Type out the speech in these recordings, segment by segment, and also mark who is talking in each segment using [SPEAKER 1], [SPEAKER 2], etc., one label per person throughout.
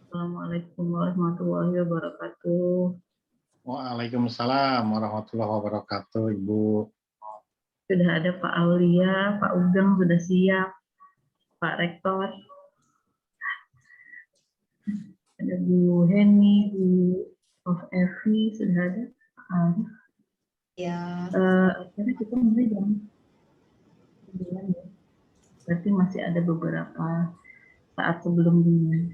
[SPEAKER 1] Assalamualaikum warahmatullahi wabarakatuh.
[SPEAKER 2] Waalaikumsalam warahmatullahi wabarakatuh, Ibu.
[SPEAKER 1] Sudah ada Pak Aulia, Pak Ugeng sudah siap, Pak Rektor, ada Bu Heni, Bu Prof. Evi, sudah ada Pak Arif.
[SPEAKER 3] Ya.
[SPEAKER 1] Akhirnya kita mulai jam 9 ya. Berarti masih ada beberapa saat sebelum dimulai.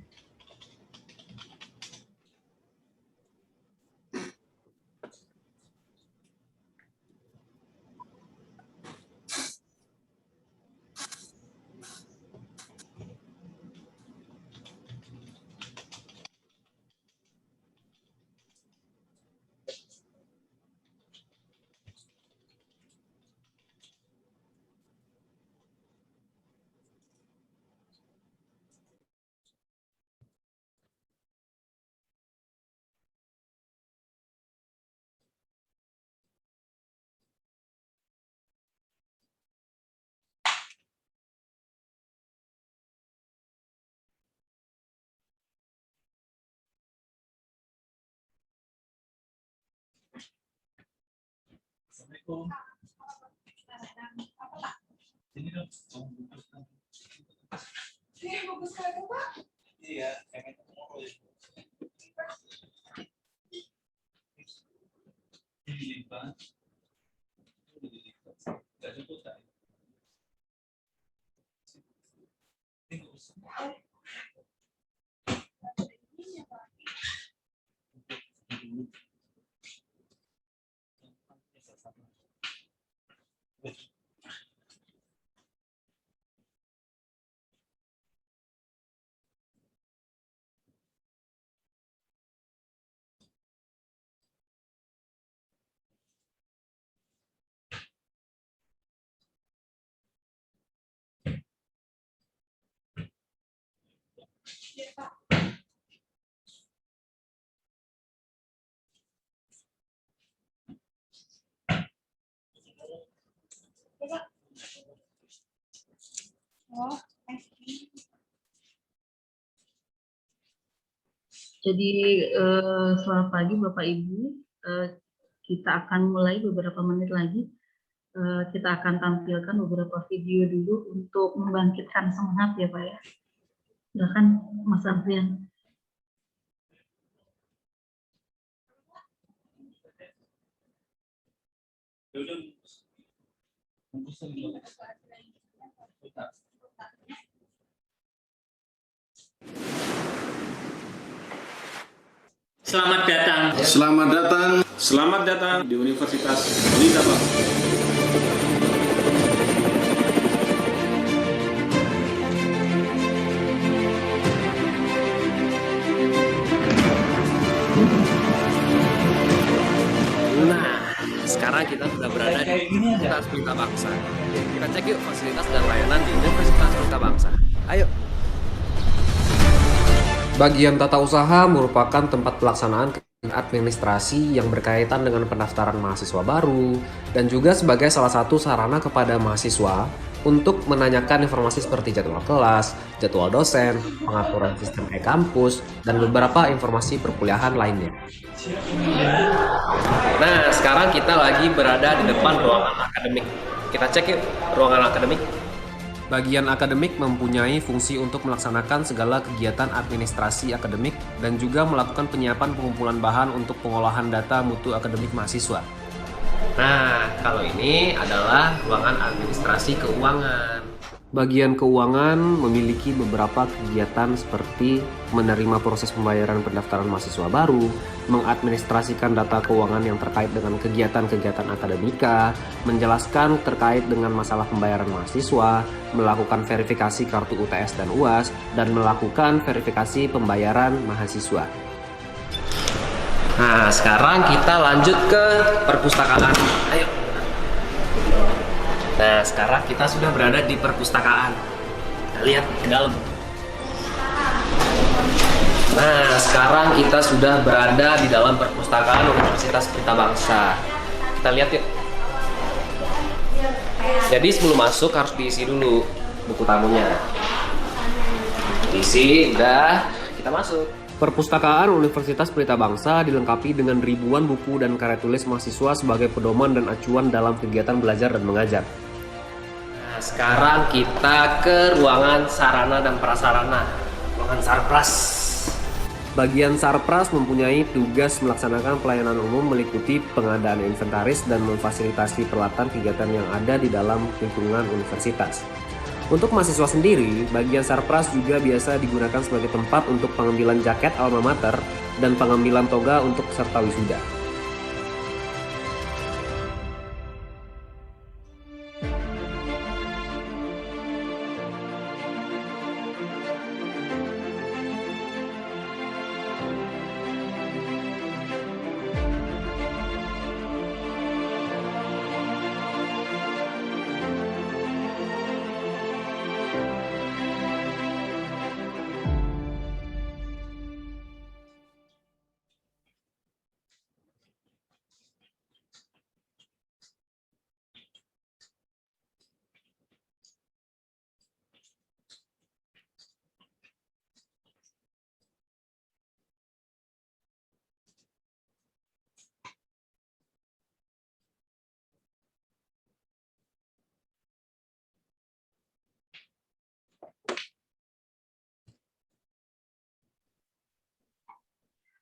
[SPEAKER 4] Assalamualaikum. Ini dong. Ini bagus sekali, Pak. Iya, pengen ketemu ya. Ini lipat. Gak cukup tak? Ini nggak usah.
[SPEAKER 1] Jadi selamat pagi Bapak Ibu, kita akan mulai beberapa menit lagi. Kita akan tampilkan beberapa video dulu untuk membangkitkan semangat ya Pak ya. Silakan Mas Alfian.
[SPEAKER 5] Selamat datang.
[SPEAKER 6] Selamat datang.
[SPEAKER 5] Selamat datang di Universitas Pelita Bangsa. Nah, sekarang kita sudah berada di Universitas Pelita Bangsa. Kita cek yuk fasilitas dan layanan di Universitas Pelita Bangsa. Ayo.
[SPEAKER 7] Bagian tata usaha merupakan tempat pelaksanaan administrasi yang berkaitan dengan pendaftaran mahasiswa baru dan juga sebagai salah satu sarana kepada mahasiswa untuk menanyakan informasi seperti jadwal kelas, jadwal dosen, pengaturan sistem e-kampus, dan beberapa informasi perkuliahan lainnya.
[SPEAKER 5] Nah, sekarang kita lagi berada di depan ruangan akademik. Kita cek yuk ruangan akademik.
[SPEAKER 7] Bagian akademik mempunyai fungsi untuk melaksanakan segala kegiatan administrasi akademik dan juga melakukan penyiapan pengumpulan bahan untuk pengolahan data mutu akademik mahasiswa.
[SPEAKER 5] Nah, kalau ini adalah ruangan administrasi keuangan.
[SPEAKER 7] Bagian keuangan memiliki beberapa kegiatan seperti menerima proses pembayaran pendaftaran mahasiswa baru, mengadministrasikan data keuangan yang terkait dengan kegiatan-kegiatan akademika, menjelaskan terkait dengan masalah pembayaran mahasiswa, melakukan verifikasi kartu UTS dan UAS, dan melakukan verifikasi pembayaran mahasiswa.
[SPEAKER 5] Nah, sekarang kita lanjut ke perpustakaan. Ayo. Nah, sekarang kita sudah berada di perpustakaan. Kita lihat ke dalam. Nah, sekarang kita sudah berada di dalam perpustakaan Universitas Pelita Bangsa. Kita lihat yuk. Jadi sebelum masuk harus diisi dulu buku tamunya. Diisi, udah, kita masuk.
[SPEAKER 7] Perpustakaan Universitas Pelita Bangsa dilengkapi dengan ribuan buku dan karya tulis mahasiswa sebagai pedoman dan acuan dalam kegiatan belajar dan mengajar. Nah, sekarang kita ke ruangan sarana dan prasarana, ruangan Sarpras. Bagian Sarpras mempunyai tugas melaksanakan pelayanan umum meliputi pengadaan inventaris dan memfasilitasi peralatan kegiatan yang ada di dalam lingkungan universitas. Untuk mahasiswa sendiri, bagian Sarpras juga biasa digunakan sebagai tempat untuk pengambilan jaket alma mater dan pengambilan toga untuk peserta wisuda.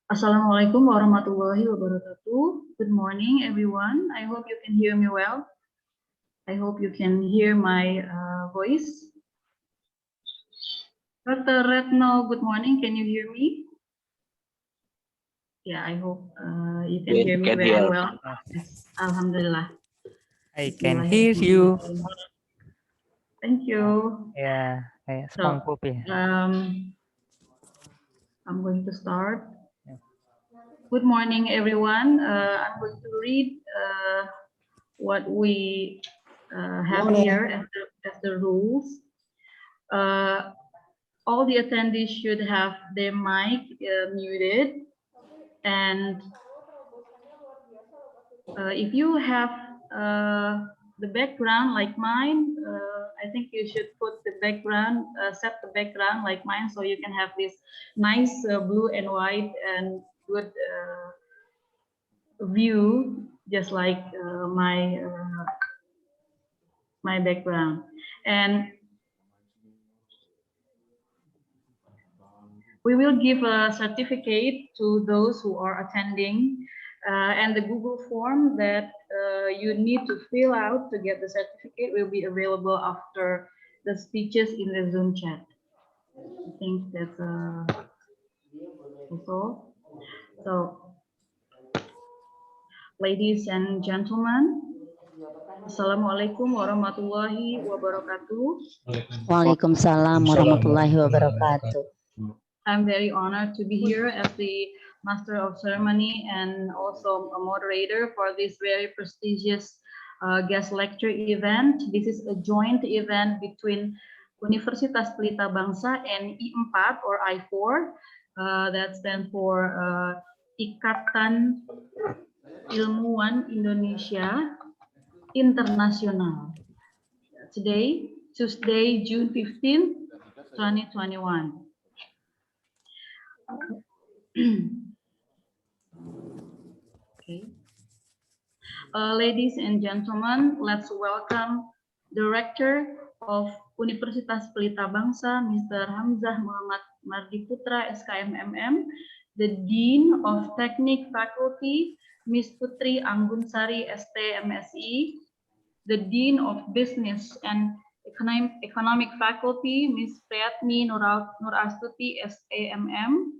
[SPEAKER 1] Assalamualaikum warahmatullahi wabarakatuh. Good morning, everyone. I hope you can hear me well. I hope you can hear my voice. Dr. Retno, good morning. Can you hear me? Yeah, I hope you can hear me very well. Yes, Alhamdulillah.
[SPEAKER 3] I can hear you.
[SPEAKER 1] Thank you.
[SPEAKER 3] Yeah, strong copy.
[SPEAKER 1] I'm going to start. Good morning, everyone. I'm going to read what we have here as the rules. All the attendees should have their mic muted, and if you have the background like mine, I think you should put the background, set the background like mine, so you can have this nice blue and white and good view, just like my background. And we will give a certificate to those who are attending, and the Google form that you need to fill out to get the certificate will be available after the speeches in the Zoom chat. I think that's all. So, ladies and gentlemen, Assalamualaikum warahmatullahi wabarakatuh.
[SPEAKER 6] Waalaikumsalam warahmatullahi wabarakatuh.
[SPEAKER 1] I'm very honored to be here as the Master of Ceremony and also a moderator for this very prestigious guest lecture event. This is a joint event between Universitas Pelita Bangsa and I4 or I4. That stands for Ikatan Ilmuwan Indonesia Internasional. Today, Tuesday, June 15, 2021. Okay. Ladies and gentlemen, let's welcome Director of Universitas Pelita Bangsa, Mr. Hamzah Muhammad Mardiputra, SKMMM, the Dean of Teknik Faculty, Ms. Putri Anggunsari, ST MSI, the Dean of Business and Economic Faculty, Ms. Priyatni Nurastuti, SAMM,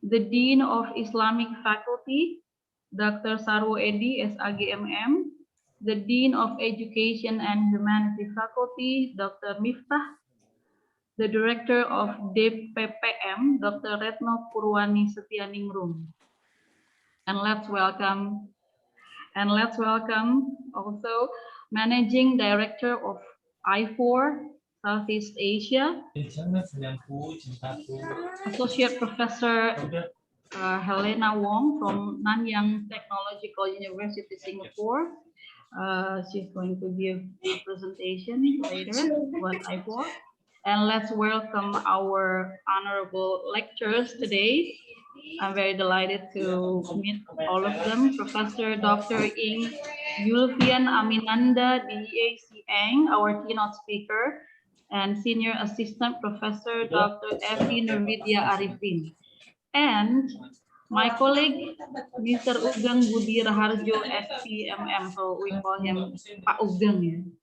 [SPEAKER 1] the Dean of Islamic Faculty, Dr. Sarwo Edi, SAGMM, the Dean of Education and Humanity Faculty, Dr. Miftah, the Director of DPPM, Dr. Retno Purwani Setianingrum. And let's welcome also Managing Director of I4 Southeast Asia, Associate Professor Helena Wong from Nanyang Technological University, Singapore. She's going to give a presentation later about I4. And let's welcome our honorable lecturers today. I'm very delighted to meet all of them. Professor Dr. Ing Yulvian Aminanda DAC Eng, our keynote speaker, and Senior Assistant Professor Dr. Evi Nurvidya Arifin. And my colleague, Mr. Ugeng Budi Raharjo, SPMM, so we call him Pak Ugeng.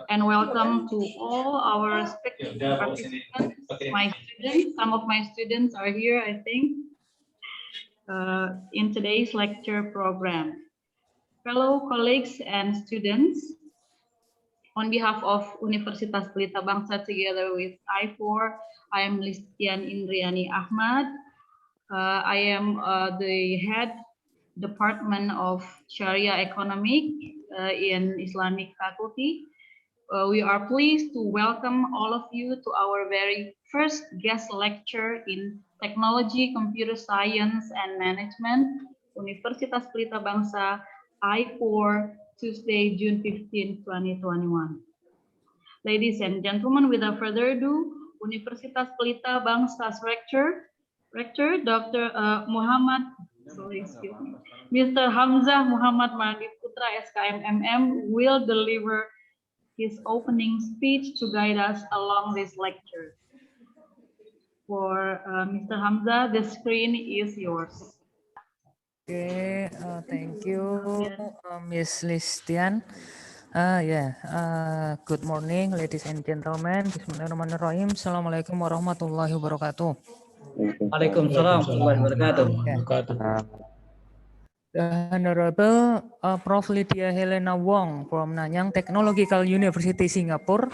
[SPEAKER 1] And welcome to all our respected participants, my students. Some of my students are here, I think, in today's lecture program. Fellow colleagues and students, on behalf of Universitas Pelita Bangsa, together with I4, I am Listian Indriani Ahmad. I am the head Department of Sharia Economic in Islamic Faculty. We are pleased to welcome all of you to our very first guest lecture in Technology, Computer Science, and Management, Universitas Pelita Bangsa, I4, Tuesday, June 15, 2021. Ladies and gentlemen, without further ado, Universitas Pelita Bangsa's Rector Dr. Mr. Hamzah Muhammad Mardif Putra, SKMMM, will deliver his opening speech to guide us along this lecture. For Mr. Hamzah, the screen is yours.
[SPEAKER 3] Okay, thank you, Miss Listian. Good morning, ladies and gentlemen. Bismillahirrahmanirrahim. Assalamualaikum warahmatullahi wabarakatuh.
[SPEAKER 4] Waalaikumsalam warahmatullahi wabarakatuh.
[SPEAKER 3] The Honorable Prof. Lydia Helena Wong from Nanyang Technological University, Singapore.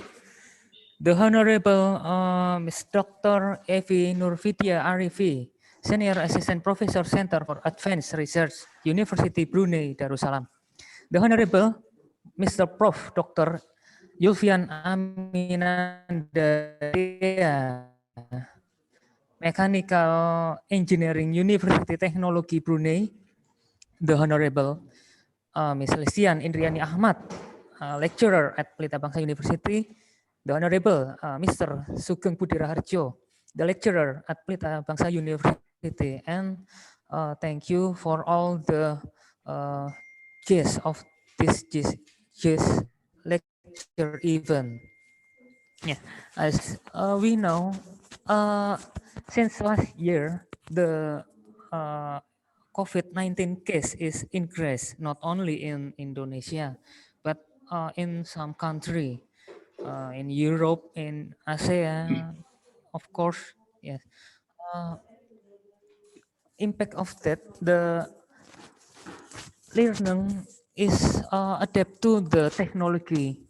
[SPEAKER 3] The Honorable Ms. Dr. Evi Nurvidya Arifi, Senior Assistant Professor, Center for Advanced Research, University Brunei Darussalam. The Honorable Mr. Prof. Dr. Yulvian Aminanda, Mechanical Engineering University Technology Brunei. The Honorable Ms. Listian Indriani Ahmad, lecturer at Pelita Bangsa University. The Honorable Mr. Sugeng Budi Raharjo, the lecturer at Pelita Bangsa University. And thank you for all the guests of this lecture event. Yeah, as we know, since last year, the COVID-19 case is increased not only in Indonesia, but in some country, in Europe, in ASEAN, of course. Yes. Impact of that, the learning is adapt to the technology.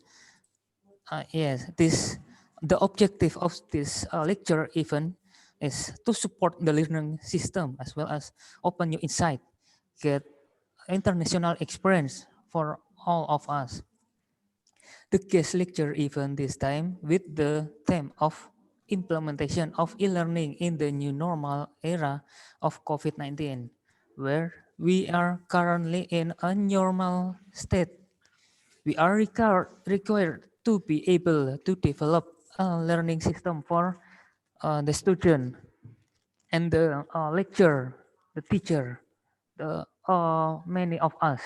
[SPEAKER 3] The objective of this lecture event is to support the learning system as well as open new insight, get international experience for all of us. The guest lecture event this time with the theme of implementation of e-learning in the new normal era of COVID-19, where we are currently in a normal state. We are required to be able to develop a learning system for the student and the lecturer, the teacher, the many of us.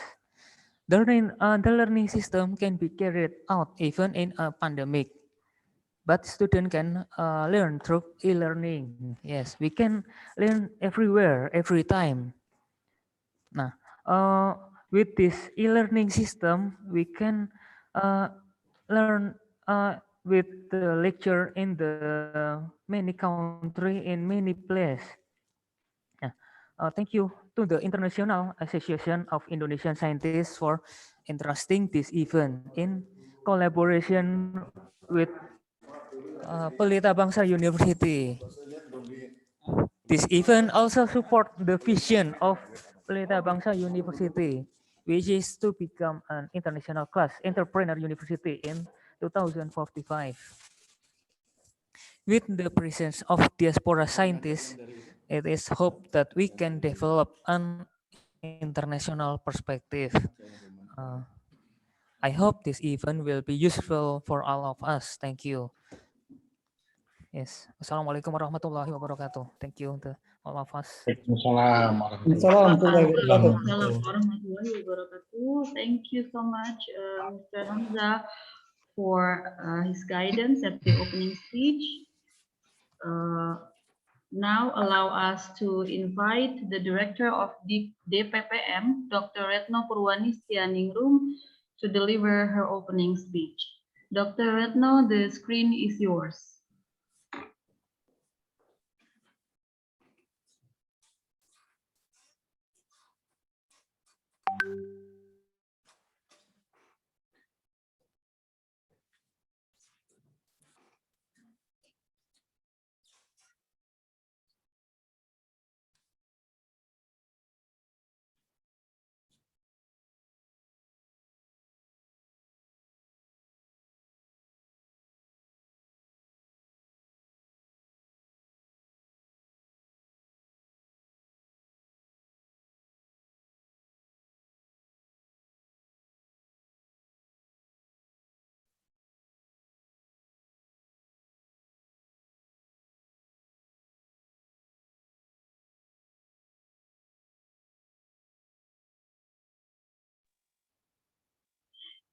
[SPEAKER 3] The learning system can be carried out even in a pandemic, but students can learn through e-learning. Yes, we can learn everywhere, every time. Nah, with this e-learning system, we can learn with the lecture in the many country, in many place. Thank you to the International Association of Indonesian Scientists for entrusting this event in collaboration with Pelita Bangsa University. This event also support the vision of Pelita Bangsa University, which is to become an international class entrepreneur university in 2045. With the presence of diaspora scientists, it is hoped that we can develop an international perspective. I hope this event will be useful for all of us. Thank you. Yes. Assalamualaikum warahmatullahi wabarakatuh. Thank you to all of us.
[SPEAKER 2] Waalaikumsalam warahmatullahi
[SPEAKER 1] Waalaikumsalam warahmatullahi wabarakatuh. Thank you so much, Mr. Hamza, for his guidance at the opening speech. Now allow us to invite the Director of DPPM, Dr. Retno Purwanistianingrum, to deliver her opening speech. Dr. Retno, the screen is yours.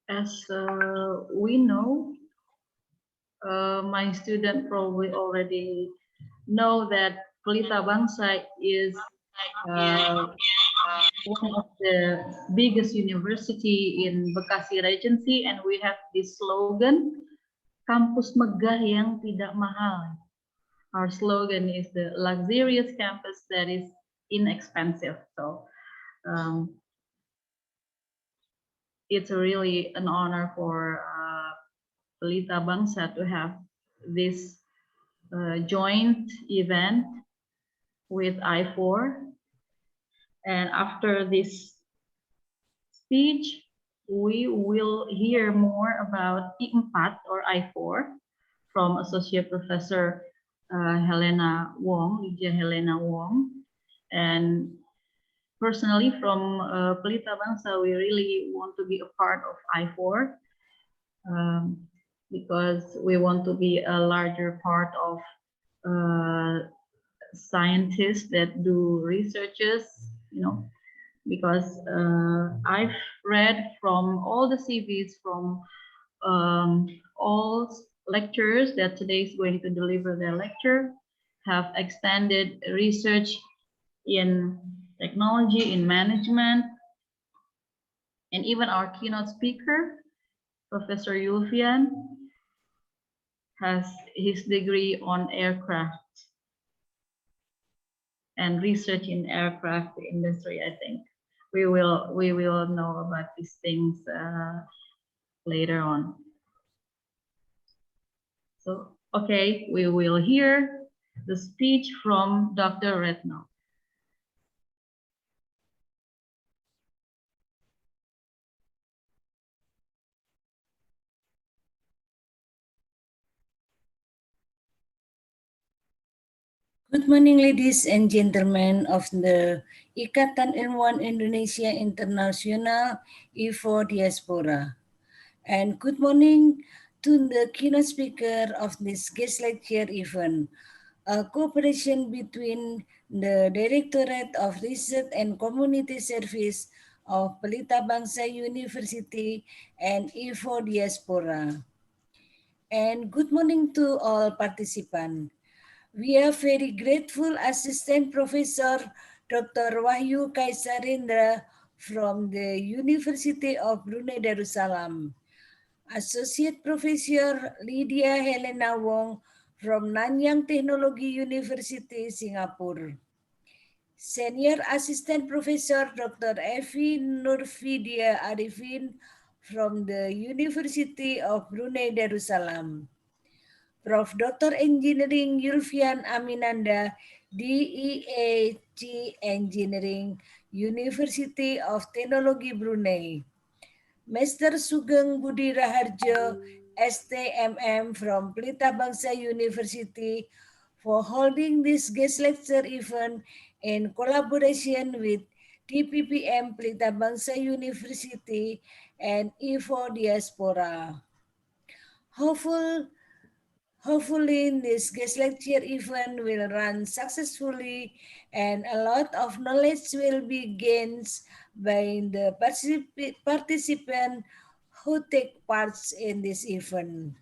[SPEAKER 1] As we know, my student probably already know that Pelita Bangsa is one of the biggest university in Bekasi Regency, and we have this slogan, kampus megah yang tidak mahal. Our slogan is the luxurious campus that is inexpensive. So it's really an honor for Pelita Bangsa to have this joint event with I4. And after this speech, we will hear more about I4 or I4 from Associate Professor Helena Wong, Lydia Helena Wong. And personally from Pelita Bangsa, we really want to be a part of I4 because we want to be a larger part of scientists that do researches, you know, because I've read from all the CVs from all lecturers that today is going to deliver their lecture have extended research in technology, in management, and even our keynote speaker, Professor Yulfian, has his degree on aircraft and research in aircraft industry. I think we will know about these things later on. So, okay, we will hear the speech from Dr. Retno.
[SPEAKER 8] Good morning, ladies and gentlemen of the Ikatan Ilmuwan Indonesia Internasional I4 Diaspora. And good morning to the keynote speaker of this guest lecture event, a cooperation between the Directorate of Research and Community Service of Pelita Bangsa University and I4 Diaspora. And good morning to all participants. We are very grateful Assistant Professor Dr. Wahyu Kaisarendra from the University of Brunei Darussalam, Associate Professor Lydia Helena Wong from Nanyang Technology University, Singapore, Senior Assistant Professor Dr. Evi Nurfidia Arifin from the University of Brunei Darussalam, Prof. Dr. Engineering Yulfian Aminanda, DEAG Engineering, University of Technology Brunei, Mr. Sugeng Budi Raharjo, STMM from Pelita Bangsa University, for holding this guest lecture event in collaboration with DPPM Pelita Bangsa University and I4 Diaspora. Hopefully, this guest lecture event will run successfully and a lot of knowledge will be gained by the participant who take parts in this event.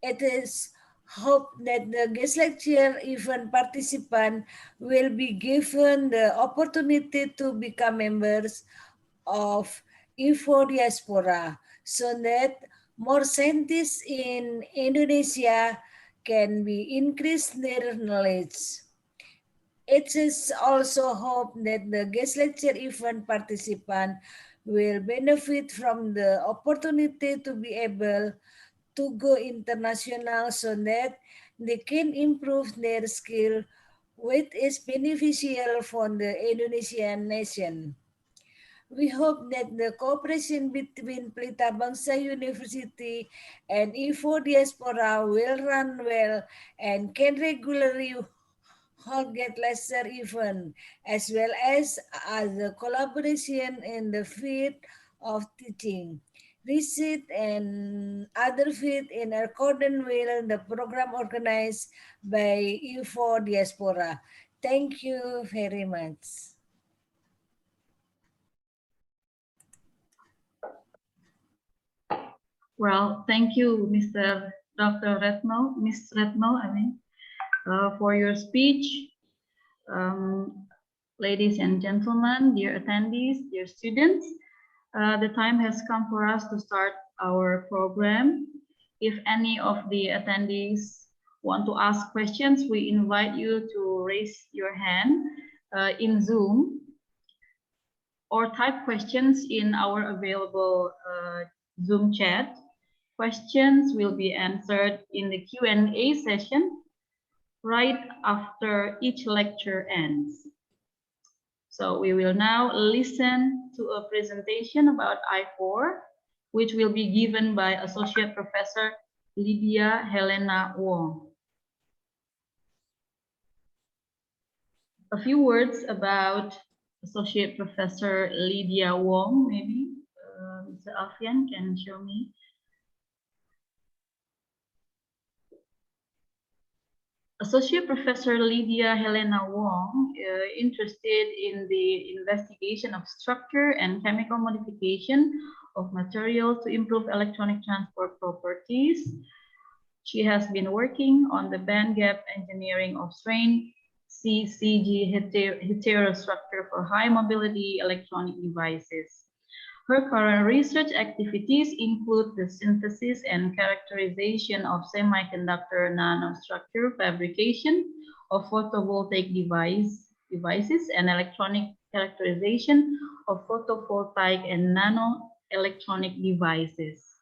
[SPEAKER 8] It is hoped that the guest lecture event participant will be given the opportunity to become members of IFO Diaspora so that more scientists in Indonesia can be increase their knowledge. It is also hoped that the guest lecture event participant will benefit from the opportunity to be able to go international so that they can improve their skill, which is beneficial for the Indonesian nation. We hope that the cooperation between Pelita Bangsa University and IFO Diaspora will run well and can regularly hold get lesser event as well as the collaboration in the field of teaching, research and other field in accordance with the program organized by IFO Diaspora. Thank you very much.
[SPEAKER 1] Well, thank you, Dr. Retno, Ms. Retno, for your speech. Ladies and gentlemen, dear attendees, dear students, the time has come for us to start our program. If any of the attendees want to ask questions, we invite you to raise your hand in Zoom or type questions in our available Zoom chat. Questions will be answered in the Q&A session right after each lecture ends. So we will now listen to a presentation about I4, which will be given by Associate Professor Lydia Helena Wong. A few words about Associate Professor Lydia Wong, maybe Mr. Alfian can show me. Associate Professor Lydia Helena Wong, interested in the investigation of structure and chemical modification of materials to improve electronic transport properties. She has been working on the band gap engineering of strain CCG heterostructure for high mobility electronic devices. Her current research activities include the synthesis and characterization of semiconductor nanostructure fabrication of photovoltaic devices and electronic characterization of photovoltaic and nano-electronic devices.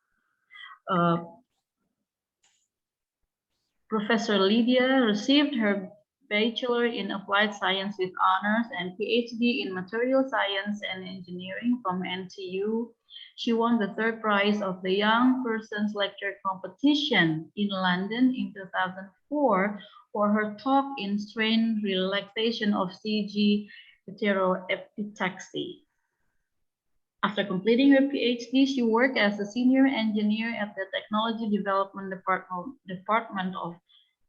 [SPEAKER 1] Professor Lydia received her Bachelor in Applied Science with honors and PhD in Material Science and Engineering from NTU. She won the third prize of the Young Persons Lecture Competition in London in 2004 for her talk in strain relaxation of CG heteroepitaxy. After completing her PhD, she worked as a senior engineer at the Technology Development Department of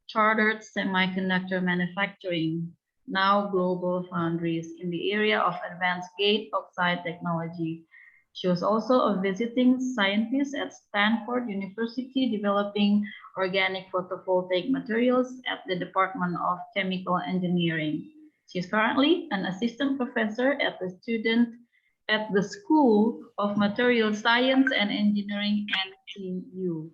[SPEAKER 1] Chartered Semiconductor Manufacturing, now Global Foundries, in the area of advanced gate oxide technology. She was also a visiting scientist at Stanford University developing organic photovoltaic materials at the Department of Chemical Engineering. She is currently an assistant professor at the School of Material Science and Engineering, NTU.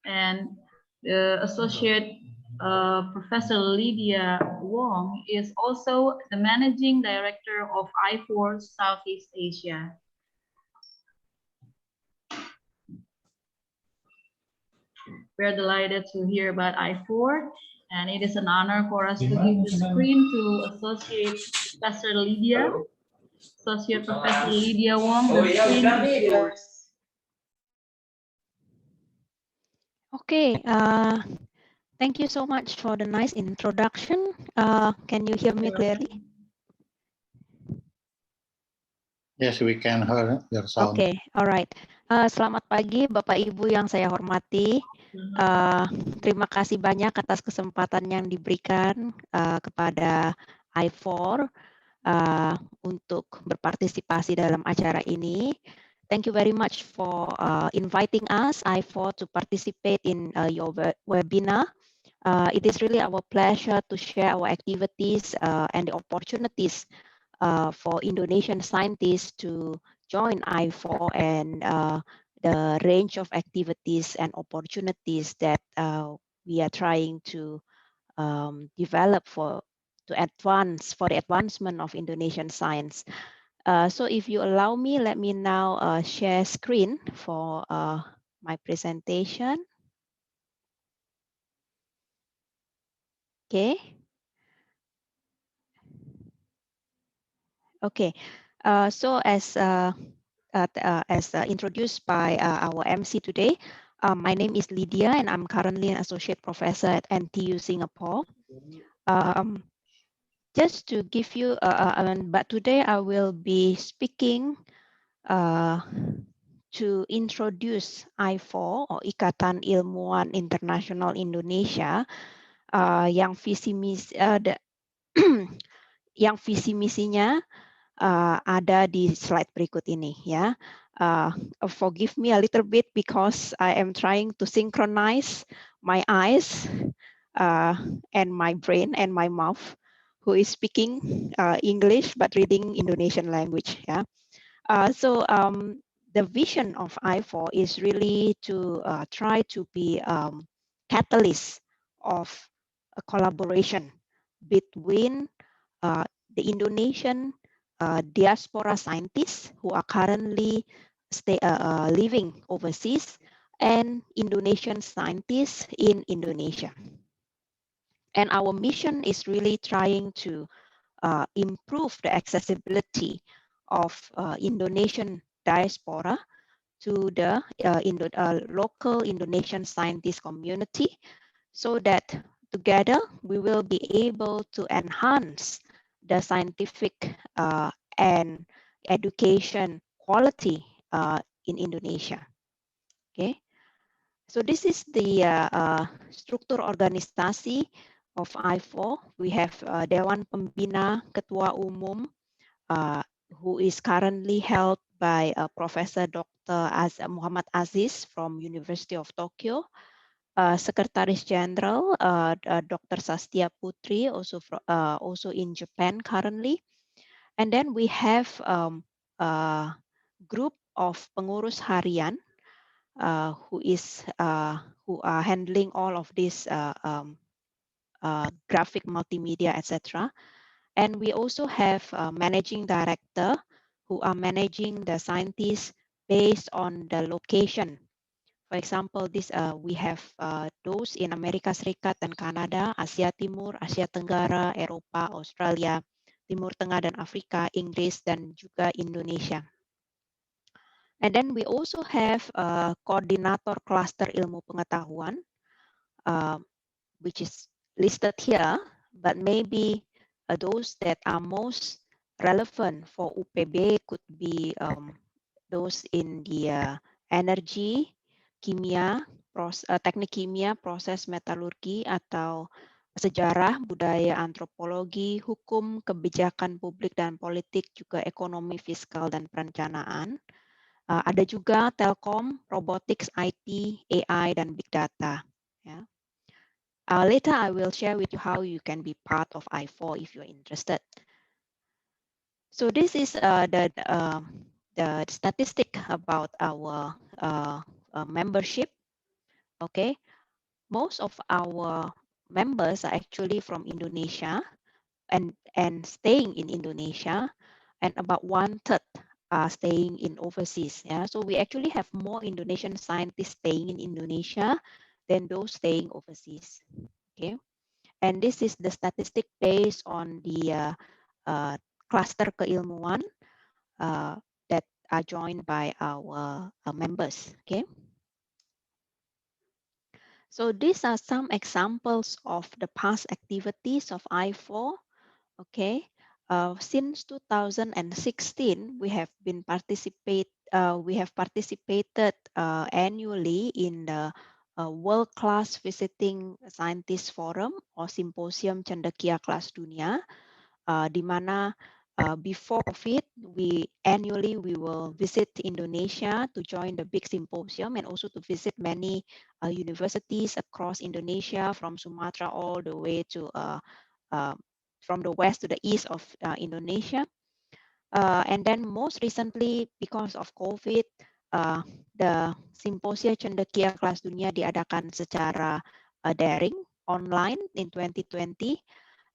[SPEAKER 1] And Associate Professor Lydia Wong is also the Managing Director of I4 Southeast Asia. We're delighted to hear about I4, and it is an honor for us to give the screen to Associate Professor Lydia. Associate Professor Lydia Wong, the screen is yours.
[SPEAKER 9] Okay, thank you so much for the nice introduction. Can you hear me clearly?
[SPEAKER 2] Yes, we can hear your sound.
[SPEAKER 9] Okay, all right. Selamat pagi Bapak Ibu yang saya hormati. Terima kasih banyak atas kesempatan yang diberikan kepada I4 untuk berpartisipasi dalam acara ini. Thank you very much for inviting us, I4, to participate in your webinar. It is really our pleasure to share our activities and the opportunities for Indonesian scientists to join I4 and the range of activities and opportunities that we are trying to develop for the advancement of Indonesian science. So if you allow me, let me now share screen for my presentation. Okay. Okay. So as introduced by our MC today, my name is Lydia, and I'm currently an associate professor at NTU Singapore. Just to give you, but today I will be speaking to introduce I4 or Ikatan Ilmuwan Internasional Indonesia yang visi misinya ada di slide berikut ini ya. Forgive me a little bit because I am trying to synchronize my eyes and my brain and my mouth, who is speaking English but reading Indonesian language. Yeah. So the vision of I4 is really to try to be catalyst of a collaboration between the Indonesian diaspora scientists who are currently living overseas and Indonesian scientists in Indonesia. And our mission is really trying to improve the accessibility of Indonesian diaspora to the local Indonesian scientist community, so that together we will be able to enhance the scientific and education quality in Indonesia. Okay, so this is the struktur organisasi of I4. We have Dewan Pembina Ketua Umum, who is currently held by Professor Dr. Muhammad Aziz from University of Tokyo. Secretaries General Dr. Sastia Putri, also in Japan currently. And then we have a group of pengurus harian who are handling all of this graphic multimedia, etc. And we also have a managing director who are managing the scientists based on the location. For example, we have those in Amerika Serikat dan Kanada, Asia Timur, Asia Tenggara, Eropa, Australia, Timur Tengah dan Afrika, Inggris, dan juga Indonesia. And then we also have a koordinator cluster ilmu pengetahuan, which is listed here, but maybe those that are most relevant for UPB could be those in the energy, kimia, teknik kimia, proses metalurgi, atau sejarah, budaya, antropologi, hukum, kebijakan publik dan politik, juga ekonomi, fiskal, dan perencanaan. Ada juga telkom, robotics, IT, AI, dan big data. Yeah. Later I will share with you how you can be part of I4 if you're interested. So this is the statistic about our membership. Okay, most of our members are actually from Indonesia and staying in Indonesia, and about 1/3 are staying in overseas. Yeah, so we actually have more Indonesian scientists staying in Indonesia than those staying overseas. Okay, and this is the statistic based on the cluster keilmuan that are joined by our members. Okay. So these are some examples of the past activities of I4. Okay. Since 2016, we have participated annually in the a world-class visiting scientist forum or symposium Cendekia Kelas Dunia, di mana before COVID, annually we will visit Indonesia to join the big symposium and also to visit many universities across Indonesia, from Sumatra all the way to from the west to the east of Indonesia. And then most recently, because of COVID, the Symposia Cendekia Kelas Dunia diadakan secara daring online in 2020.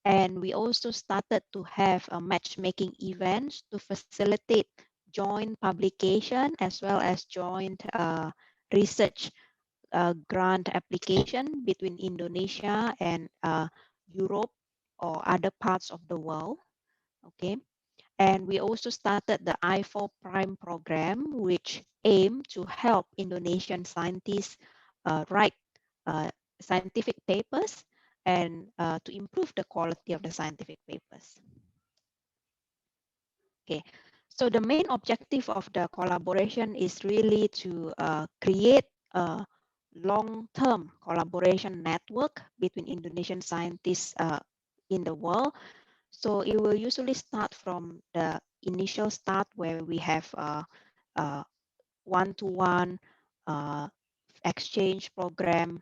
[SPEAKER 9] And we also started to have matchmaking events to facilitate joint publication as well as joint research grant application between Indonesia and Europe or other parts of the world. Okay. And we also started the I4 Prime program, which aimed to help Indonesian scientists write scientific papers and to improve the quality of the scientific papers. Okay, so the main objective of the collaboration is really to create a long-term collaboration network between Indonesian scientists in the world. So it will usually start from the initial start where we have one-to-one exchange program,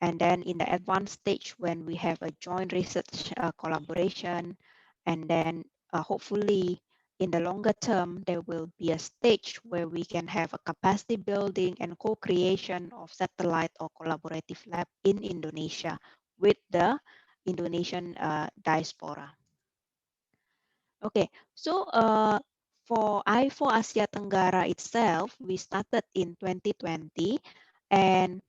[SPEAKER 9] and then in the advanced stage when we have a joint research collaboration, and then hopefully in the longer term there will be a stage where we can have a capacity building and co-creation of satellite or collaborative lab in Indonesia with the Indonesian diaspora. Okay, so for I4 Asia Tenggara itself, we started in 2020, and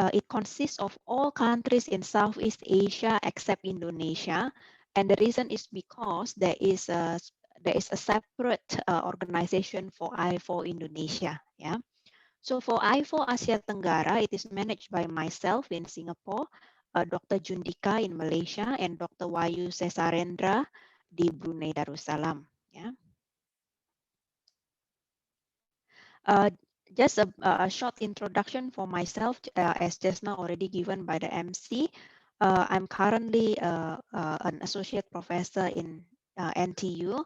[SPEAKER 9] it consists of all countries in Southeast Asia except Indonesia. And the reason is because there is a separate organization for I4 Indonesia. Yeah. So for I4 Asia Tenggara, it is managed by myself in Singapore, Dr. Jundika in Malaysia, and Dr. Wahyu Sesarendra di Brunei Darussalam. Yeah. Just a short introduction for myself, as just now already given by the MC. I'm currently an associate professor in NTU,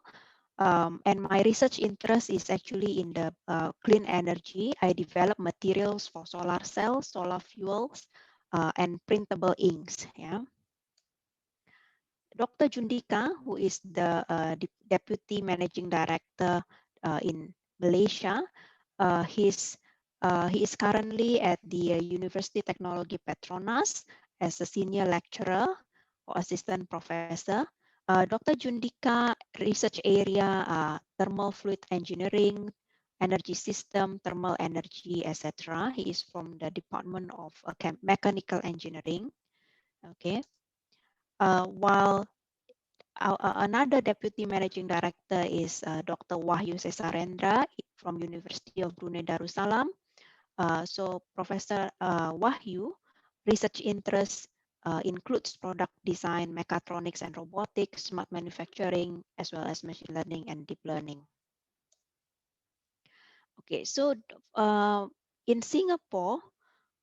[SPEAKER 9] and my research interest is actually in the clean energy. I develop materials for solar cells, solar fuels, and printable inks. Yeah. Dr. Jundika, who is the Deputy Managing Director in Malaysia, he is currently at the University Technology Petronas as a senior lecturer or assistant professor. Dr. Jundika research area thermal fluid engineering, energy system, thermal energy, etc. He is from the Department of Mechanical Engineering. Okay. While another Deputy Managing Director is Dr. Wahyu Sesarendra from University of Brunei Darussalam. So Professor Wahyu research interests includes product design, mechatronics and robotics, smart manufacturing, as well as machine learning and deep learning. Okay, so in Singapore,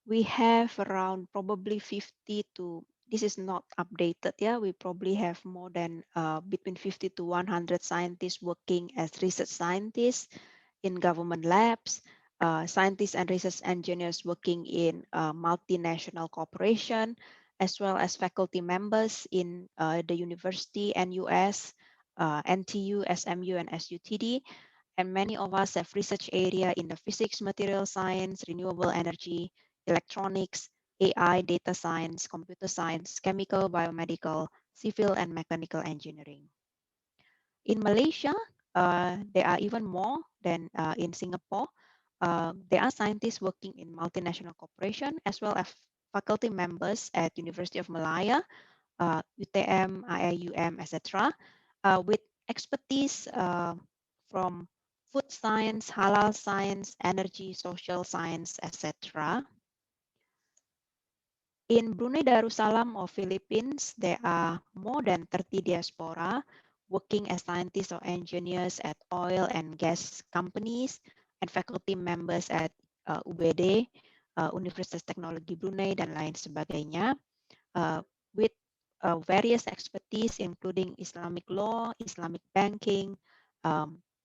[SPEAKER 9] we have around probably 50 to, this is not updated, yeah, we probably have more than between 50 to 100 scientists working as research scientists in government labs, scientists and research engineers working in multinational corporation, as well as faculty members in the university, NUS, NTU, SMU, and SUTD. And many of us have research area in the physics, material science, renewable energy, electronics, AI, data science, computer science, chemical, biomedical, civil, and mechanical engineering. In Malaysia, there are even more than in Singapore. There are scientists working in multinational corporation as well as faculty members at University of Malaya, UTM, IIUM, etc., with expertise from food science, halal science, energy, social science, etc. In Brunei Darussalam or Philippines, there are more than 30 diaspora working as scientists or engineers at oil and gas companies and faculty members at UBD, Universitas Teknologi Brunei dan lain sebagainya, with various expertise including Islamic law, Islamic banking,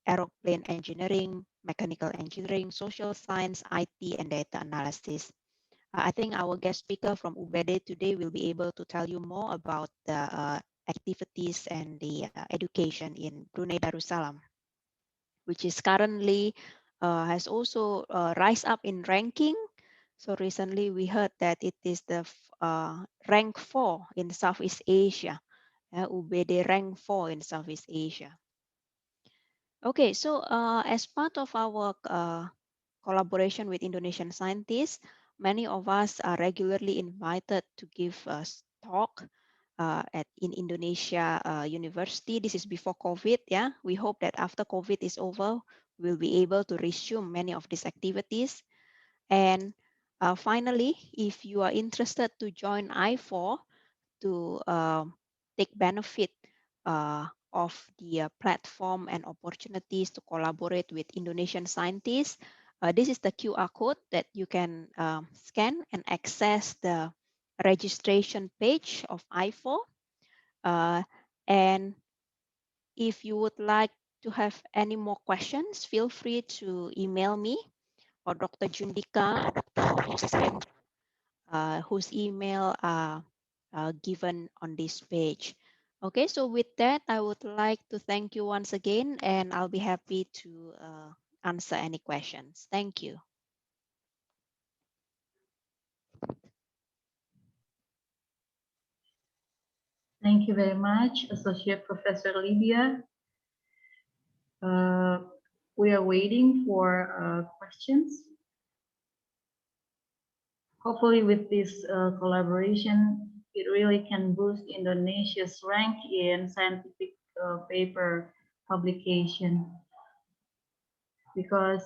[SPEAKER 9] aeroplane engineering, mechanical engineering, social science, IT, and data analysis. I think our guest speaker from UBD today will be able to tell you more about the activities and the education in Brunei Darussalam, which is currently has also rise up in ranking. So recently we heard that it is the rank 4 in Southeast Asia. UBD rank 4 in Southeast Asia. Okay, so as part of our collaboration with Indonesian scientists, many of us are regularly invited to give a talk in Indonesia University. This is before COVID, yeah. We hope that after COVID is over, we'll be able to resume many of these activities. And finally, if you are interested to join I4 to take benefit of the platform and opportunities to collaborate with Indonesian scientists, this is the QR code that you can scan and access the registration page of I4. And if you would like to have any more questions, feel free to email me or Dr. Jundika, whose email are given on this page. Okay, so with that, I would like to thank you once again, and I'll be happy to answer any questions. Thank you.
[SPEAKER 1] Thank you very much, Associate Professor Lydia. We are waiting for questions. Hopefully with this collaboration, it really can boost Indonesia's rank in scientific paper publication. Because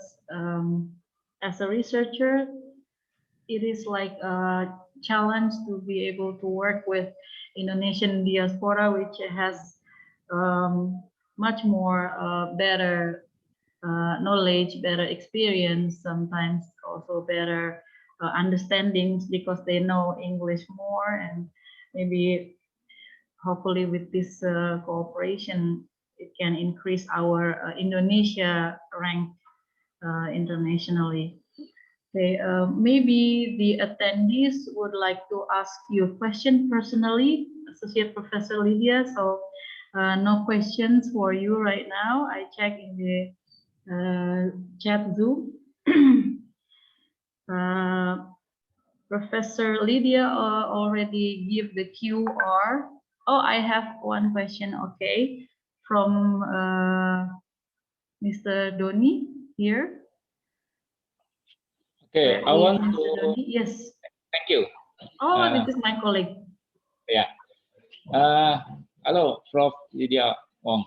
[SPEAKER 1] as a researcher, it is like a challenge to be able to work with Indonesian diaspora, which has much more better knowledge, better experience, sometimes also better understandings because they know English more, and maybe hopefully with this cooperation it can increase our Indonesia rank internationally. Okay, maybe the attendees would like to ask you a question personally, Associate Professor Lydia. So no questions for you right now. I check in the chat Zoom. Professor Lydia already give the QR. Oh, I have one question. Okay, from Mr. Doni here.
[SPEAKER 10] Okay, I want to.
[SPEAKER 1] Doni? Yes.
[SPEAKER 10] Thank you.
[SPEAKER 1] Oh, this is my colleague.
[SPEAKER 10] Yeah. Hello, Prof. Lydia Wong.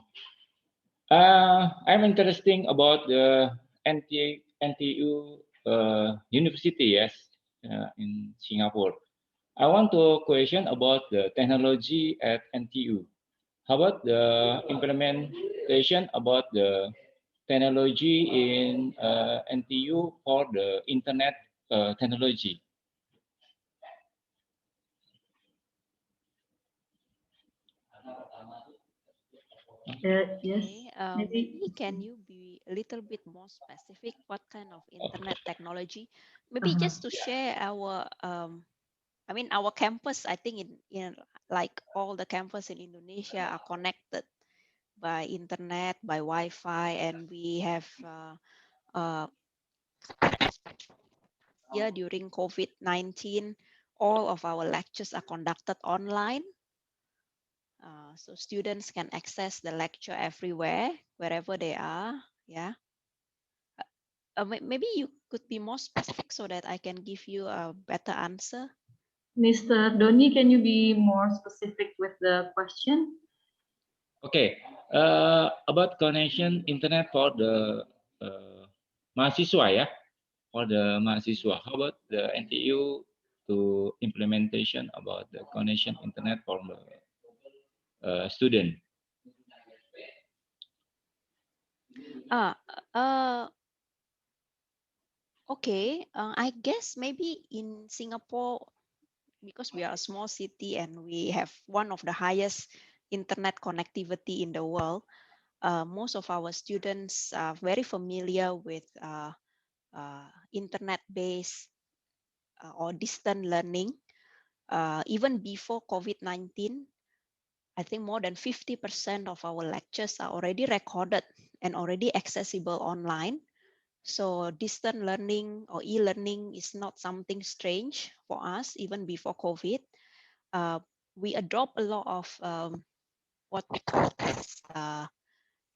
[SPEAKER 10] I'm interested about the NTU University, yes, in Singapore. I want to question about the technology at NTU. How about the implementation about the technology in NTU for the internet technology?
[SPEAKER 1] Yes.
[SPEAKER 9] Maybe can you be a little bit more specific? What kind of internet technology? Maybe just to share our, I mean, our campus. I think in like all the campus in Indonesia are connected by internet, by Wi-Fi, and we have during COVID-19, all of our lectures are conducted online. So students can access the lecture everywhere, wherever they are. Yeah. Maybe you could be more specific so that I can give you a better answer.
[SPEAKER 1] Mr. Doni, can you be more specific with the question?
[SPEAKER 10] Okay. About connection internet for the mahasiswa, yeah, for the mahasiswa. How about the NTU to implementation about the connection internet for the student?
[SPEAKER 9] Okay, I guess maybe in Singapore, because we are a small city and we have one of the highest internet connectivity in the world, most of our students are very familiar with internet-based or distant learning. Even before COVID-19, I think more than 50% of our lectures are already recorded and already accessible online. So distant learning or e-learning is not something strange for us, even before COVID. We adopt a lot of what we call as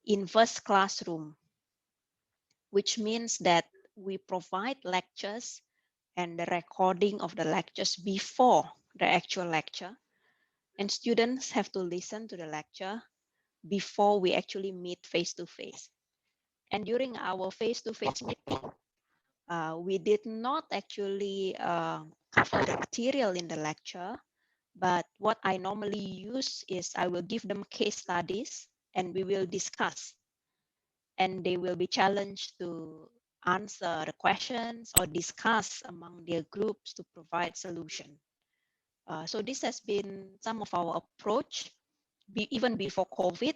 [SPEAKER 9] inverse classroom, which means that we provide lectures and the recording of the lectures before the actual lecture. And students have to listen to the lecture before we actually meet face-to-face. And during our face-to-face meeting, we did not actually cover the material in the lecture, but what I normally use is I will give them case studies and we will discuss. And they will be challenged to answer the questions or discuss among their groups to provide solution. So this has been some of our approach, even before COVID,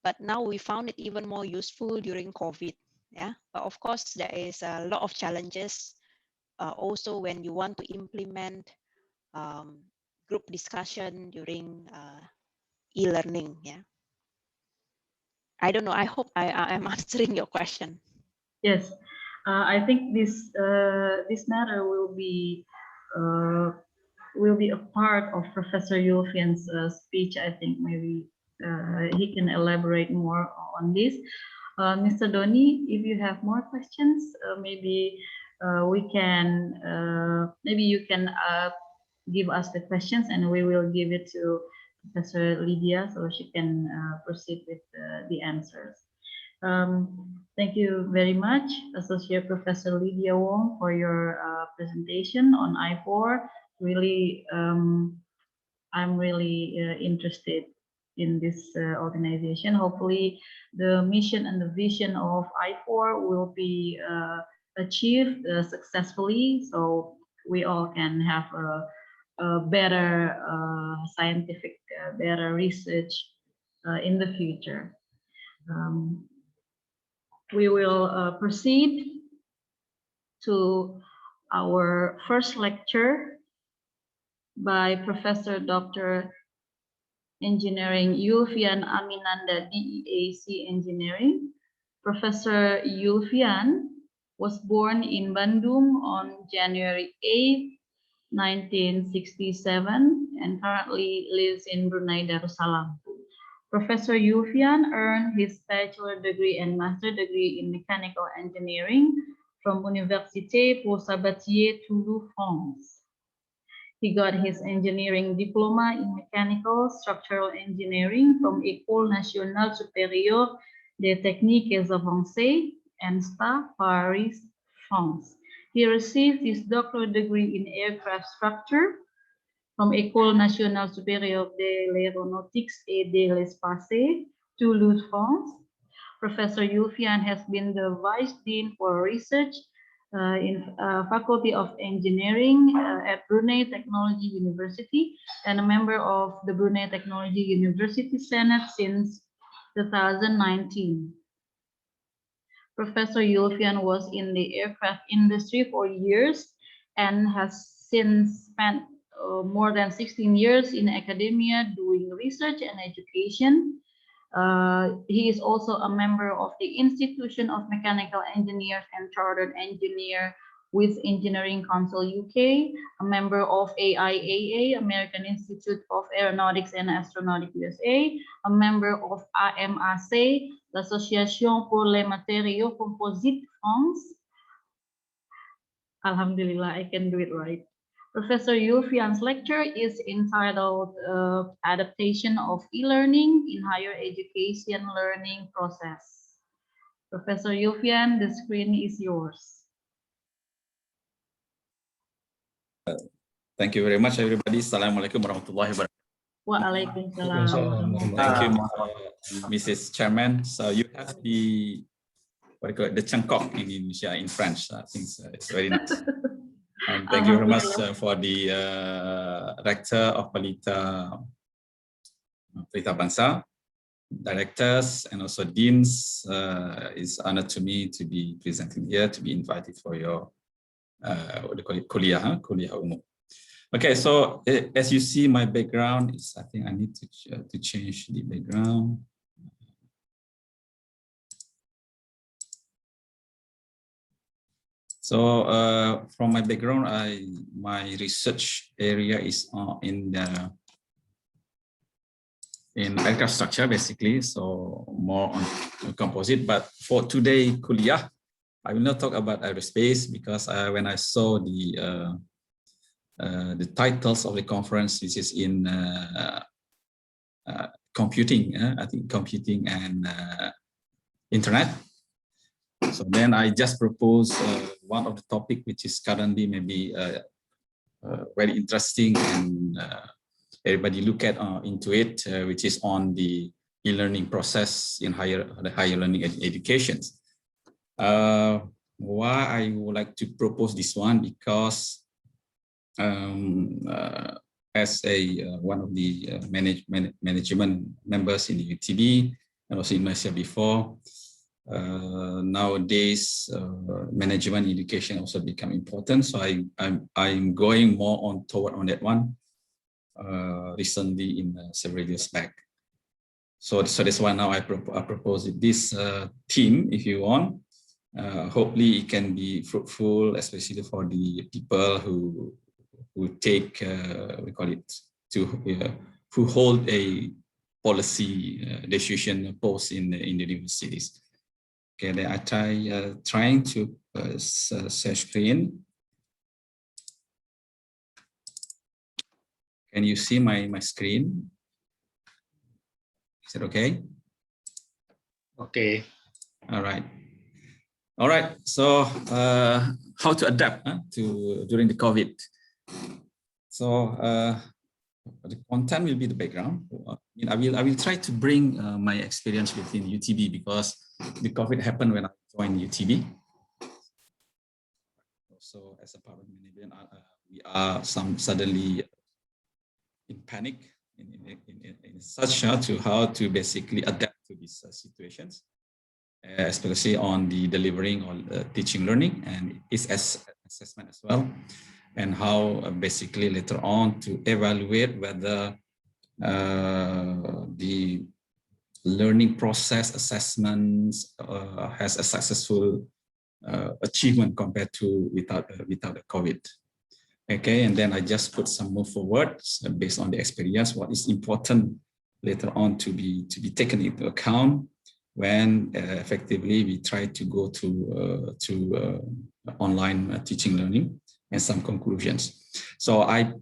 [SPEAKER 9] but now we found it even more useful during COVID. Yeah, but of course there is a lot of challenges also when you want to implement group discussion during e-learning. Yeah, I don't know. I hope I'm answering your question.
[SPEAKER 1] Yes, I think this matter will be a part of Professor Yulfian's speech. I think maybe he can elaborate more on this. Mr. Doni, if you have more questions, maybe we can maybe you can give us the questions and we will give it to Professor Lydia so she can proceed with the answers. Thank you very much, Associate Professor Lydia Wong, for your presentation on I4. Really, I'm really interested in this organization. Hopefully, the mission and the vision of I4 will be achieved successfully, so we all can have a better scientific, better research in the future. We will proceed to our first lecture by Professor Dr. Engineering Yulfian Aminanda, DEAC Engineering. Professor Yulfian was born in Bandung on January 8, 1967 and currently lives in Brunei Darussalam. Professor Yulfian earned his bachelor degree and master degree in mechanical engineering from Université Paul Sabatier, Toulouse, France. He got his engineering diploma in mechanical structural engineering from École Nationale Supérieure des Techniques Avancées, ENSTA, Paris, France. He received his doctoral degree in aircraft structure from École Nationale Supérieure de l'Aéronautique et de l'Espace, Toulouse, France. Professor Yulfian has been the Vice Dean for Research in Faculty of Engineering at Brunei Technology University and a member of the Brunei Technology University Senate since 2019. Professor Yulfian was in the aircraft industry for years and has since spent more than 16 years in academia doing research and education. He is also a member of the Institution of Mechanical Engineers and Chartered Engineer with Engineering Council UK, a member of AIAA, American Institute of Aeronautics and Astronautics USA, a member of AMAC, l'Association pour les Matériaux Composites France. Alhamdulillah, I can do it right. Professor Yulfian's lecture is entitled Adaptation of E-Learning in Higher Education Learning Process. Professor Yulfian, the screen is yours.
[SPEAKER 11] Thank you very much, everybody. Assalamualaikum warahmatullahi wabarakatuh.
[SPEAKER 1] Waalaikumsalam.
[SPEAKER 11] Thank you, Mrs. Chairman. So you have the what do you call it, the Cangkok in Indonesia in French. I think it's very nice. And thank you very much for the rector of Pelita Bangsa, directors, and also deans. It's an honor to me to be presenting here, to be invited for your what do you call it, kuliah umum. Okay, so as you see, my background is, I think I need to change the background. So from my background, my research area is in aircraft structure, basically, so more on composite. But for today, kuliah, I will not talk about aerospace because when I saw the titles of the conference, this is in computing, I think computing and internet. So then I just propose one of the topic which is currently maybe very interesting and everybody look at into it, which is on the e-learning process in higher learning education. Why I would like to propose this one, because as one of the management members in the UTB and also in Malaysia before, nowadays management education also become important. So I'm going more toward that one recently in several years back. So that's why now I propose this theme, if you want. Hopefully it can be fruitful, especially for the people who take we call it who hold a policy decision post in the universities. Okay, then I trying to share screen. Can you see my screen? Is it okay?
[SPEAKER 2] Okay.
[SPEAKER 11] All right. All right. So how to adapt during the COVID? So the content will be the background. I will try to bring my experience within UTB because the COVID happened when I joined UTB. So as a public management, we are suddenly in panic in such to how to basically adapt to these situations, especially on the delivering or teaching learning and its assessment as well, and how basically later on to evaluate whether the learning process assessments has a successful achievement compared to without the COVID. Okay, and then I just put some move forward based on the experience, what is important later on to be taken into account when effectively we try to go to online teaching learning, and some conclusions. So I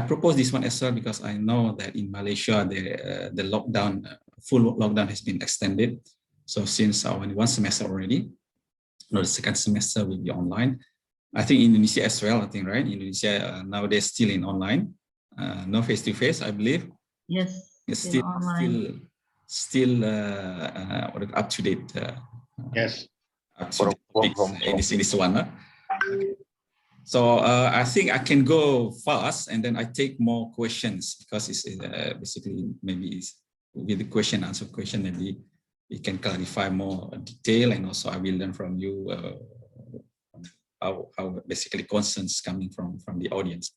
[SPEAKER 11] propose this one as well because I know that in Malaysia the lockdown, full lockdown has been extended. So since only one semester already, the second semester will be online. I think Indonesia as well, I think, right? Indonesia nowadays still in online, no face-to-face, I believe.
[SPEAKER 1] Yes,
[SPEAKER 11] it's still up to date.
[SPEAKER 2] Yes.
[SPEAKER 11] Up to date in this one. Okay. So I think I can go fast and then I take more questions because it's basically maybe with the question answer question, maybe we can clarify more detail, and also I will learn from you how basically concerns coming from the audience.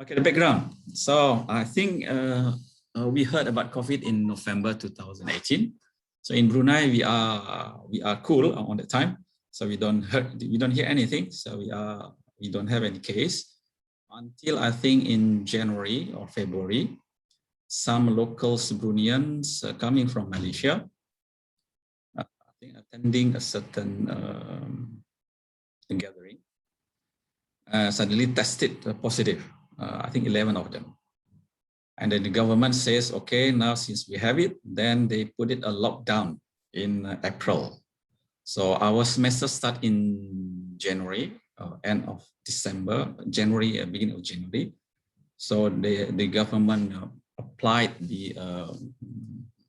[SPEAKER 11] Okay, the background. So I think we heard about COVID in November 2018. So in Brunei, we are cool on that time. So we don't hear anything. So we don't have any case until I think in January or February, some local Bruneians coming from Malaysia, I think attending a certain gathering, suddenly tested positive. I think 11 of them. And then the government says, okay, now since we have it, then they put it a lockdown in April. So our semester start in January, end of December, January, beginning of January. So the government applied the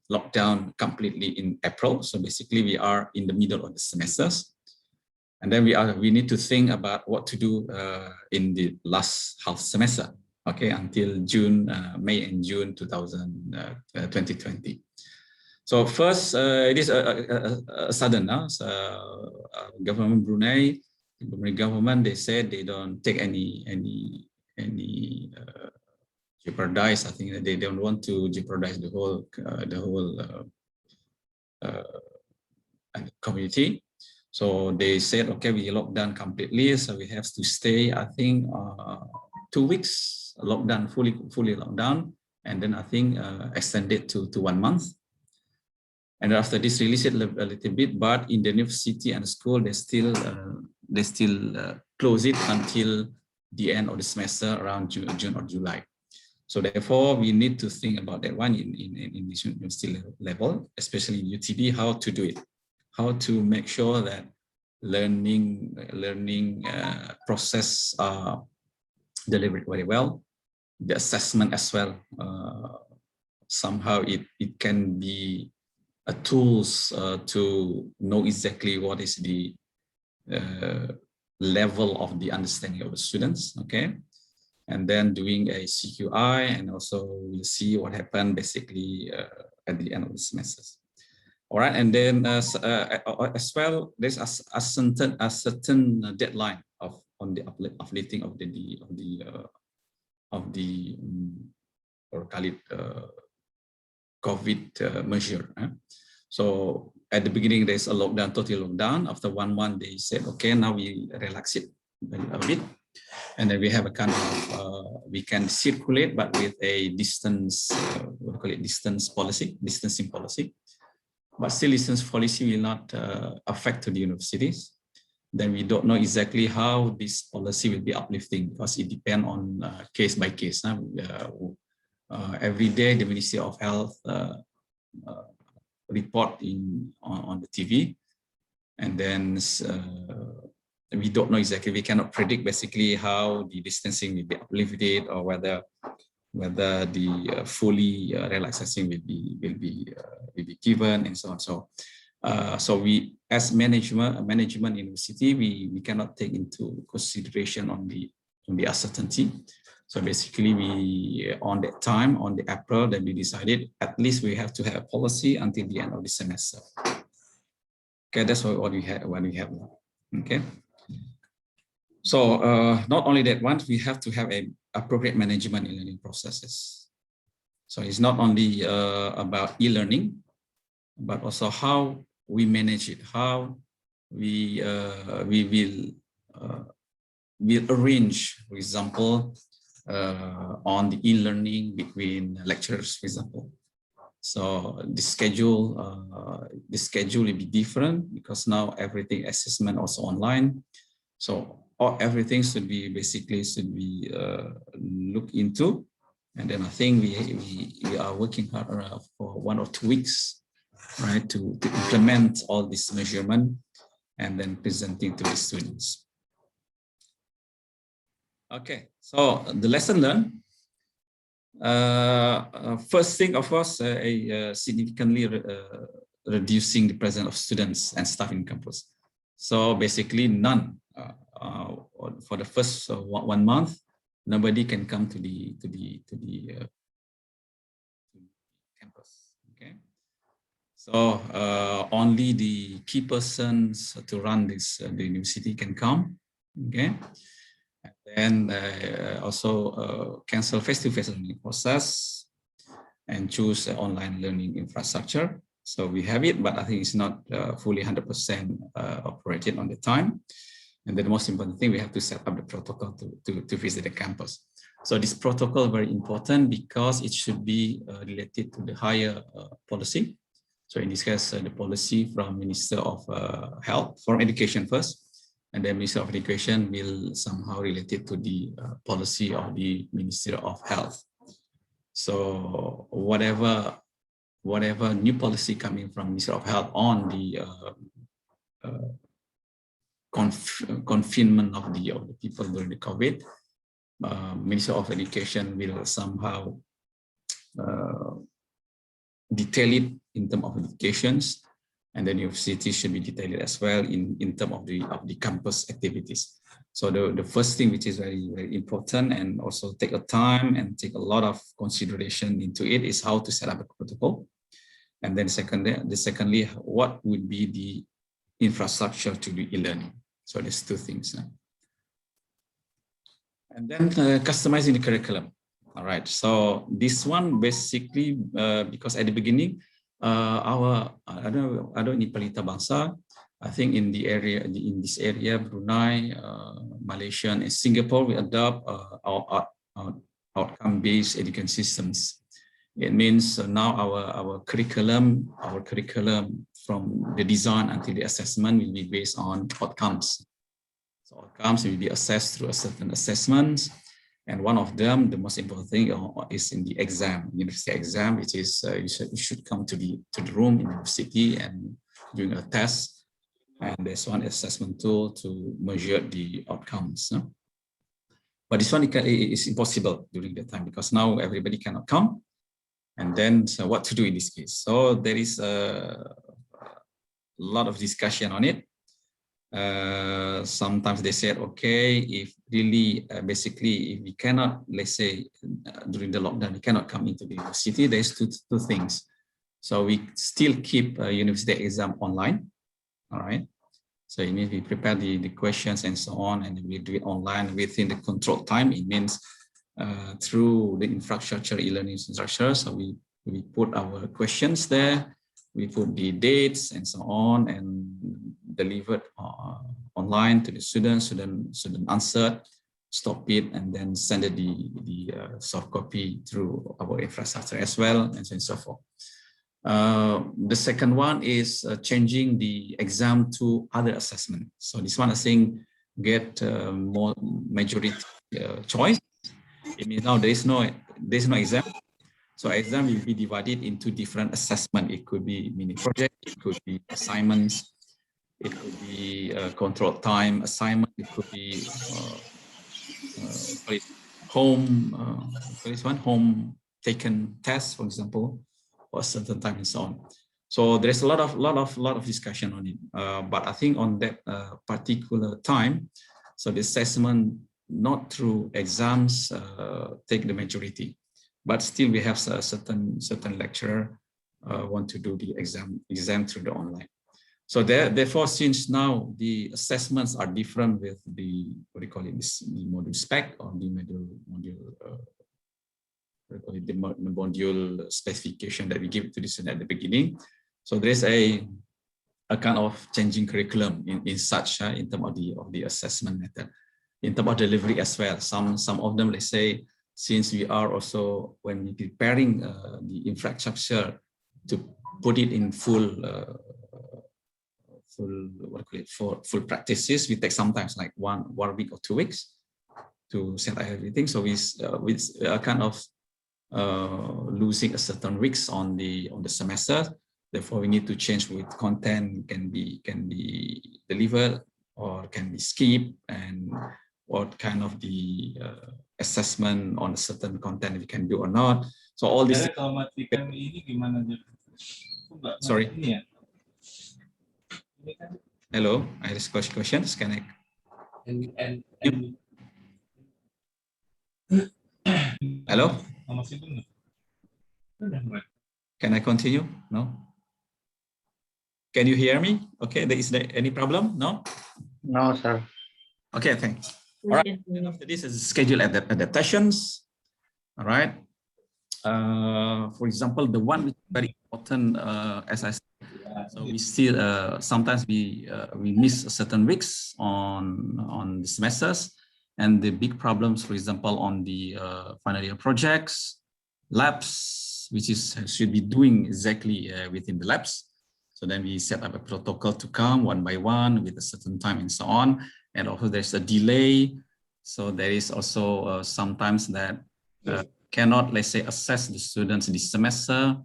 [SPEAKER 11] locked down completely in April. So basically we are in the middle of the semesters. And then we need to think about what to do in the last half semester, okay, until May and June 2020. So first, it is a sudden government Brunei, government, they said they don't take any jeopardize. I think that they don't want to jeopardize the whole community. So they said, okay, we locked down completely, so we have to stay, I think, 2 weeks lockdown, fully locked down, and then I think extended to 1 month. And after this, release it a little bit, but in the university and school, they still close it until the end of the semester around June or July. So therefore, we need to think about that one in this university level, especially in UTB, how to do it. How to make sure that learning process are delivered very well. The assessment as well. Somehow it can be a tools to know exactly what is the level of the understanding of the students. Okay, and then doing a CQI, and also we'll see what happened basically at the end of the semesters. All right, and then as well, there's a certain deadline on the uplifting of the COVID measure. So at the beginning, there's a lockdown, total lockdown. After 1 month, they said, okay, now we relax it a bit, and then we have a kind of we can circulate, but with a distance, what we call it, distancing policy. But still, distance policy will not affect to the universities. Then we don't know exactly how this policy will be uplifting, because it depends on case by case. Every day, the Ministry of Health report on the TV, and then we don't know exactly. We cannot predict basically how the distancing will be uplifted, or whether the fully relaxation will be given, and so on. So we, as management university, we cannot take into consideration on the uncertainty. So basically, we on that time, on the April, that we decided at least we have to have a policy until the end of the semester. Okay, that's what we have now. Okay. So not only that, once we have to have a appropriate management in learning processes. So it's not only about e-learning, but also how we manage it, how we will arrange, for example, on the e-learning between lecturers, for example. So the schedule will be different, because now everything assessment also online. So everything should be looked into, and then I think we are working hard for 1 or 2 weeks, right, to implement all this measurement and then presenting to the students. Okay, so the lesson learned. First thing, of course, significantly reducing the presence of students and staff in campus. So basically, none. For the first 1 month, nobody can come to the campus. Okay, so only the key persons to run the university can come. Okay, and then also cancel face-to-face learning process and choose online learning infrastructure. So we have it, but I think it's not fully 100% operated on the time. And then the most important thing, we have to set up the protocol to visit the campus. So this protocol is very important, because it should be related to the higher policy. So in this case, the policy from Minister of Health, from Education first, and then Minister of Education will somehow relate it to the policy of the Ministry of Health. So whatever new policy coming from Ministry of Health on the confinement of the people during the COVID, Ministry of Education will somehow detail it in terms of educations, and then university should be detailed as well in terms of the campus activities. So the first thing, which is very, very important and also take a time and take a lot of consideration into it, is how to set up a protocol. And then secondly, what would be the infrastructure to do e-learning. So there's two things. And then customizing the curriculum. All right, so this one basically, because at the beginning, I don't need Pelita Bangsa. I think in this area, Brunei, Malaysia, and Singapore, we adopt our outcome-based education systems. It means now our curriculum from the design until the assessment will be based on outcomes. So outcomes will be assessed through a certain assessments. And one of them, the most important thing, is in the exam, university exam, which is you should come to the room in the university and doing a test. And there's one assessment tool to measure the outcomes. No? But this one is impossible during that time because now everybody cannot come. And then so what to do in this case? So there is a lot of discussion on it. Sometimes they said, okay, if really basically if we cannot, let's say during the lockdown, we cannot come into the university, there's two things. So we still keep university exam online. All right. So it means we prepare the questions and so on, and we do it online within the controlled time. It means through the infrastructure, e-learning infrastructure. So we put our questions there, we put the dates and so on, and delivered online to the student answered, stop it, and then send it the soft copy through our infrastructure as well, and so on and so forth. The second one is changing the exam to other assessment. So this one I think get more majority choice. It means now there's no exam. So exam will be divided into different assessment. It could be mini project, it could be assignments, it could be controlled time assignment, it could be home taken test, for example, for a certain time and so on. So there's a lot of discussion on it. But I think on that particular time, so the assessment not through exams take the majority, but still we have a certain lecturer want to do the exam through the online. So therefore, since now the assessments are different with the what do you call it, the module spec or the module specification that we give to the student at the beginning. So there's a kind of changing curriculum in such in terms of the assessment method. In terms of delivery as well, some of them, let's say, since we are also, when we preparing the infrastructure to put it in full practices, we take sometimes like one week or 2 weeks to set up everything. So we are kind of losing a certain weeks on the semester. Therefore, we need to change with content can be delivered or can be skipped, and what kind of the assessment on a certain content we can do or not. So all this. Sorry. Hello, I ask questions. Can I? Hello. Can I continue? No. Can you hear me? Okay. Is there any problem? No.
[SPEAKER 2] No, sir.
[SPEAKER 11] Okay. Thanks. All right. And after this is schedule adaptations. All right. For example, the one which is very important, as I said, so we still sometimes we miss certain weeks on the semesters, and the big problems, for example, on the final year projects, labs, which should be doing exactly within the labs. So then we set up a protocol to come one by one with a certain time and so on. And also there's a delay. So there is also sometimes that cannot, let's say, assess the students this semester,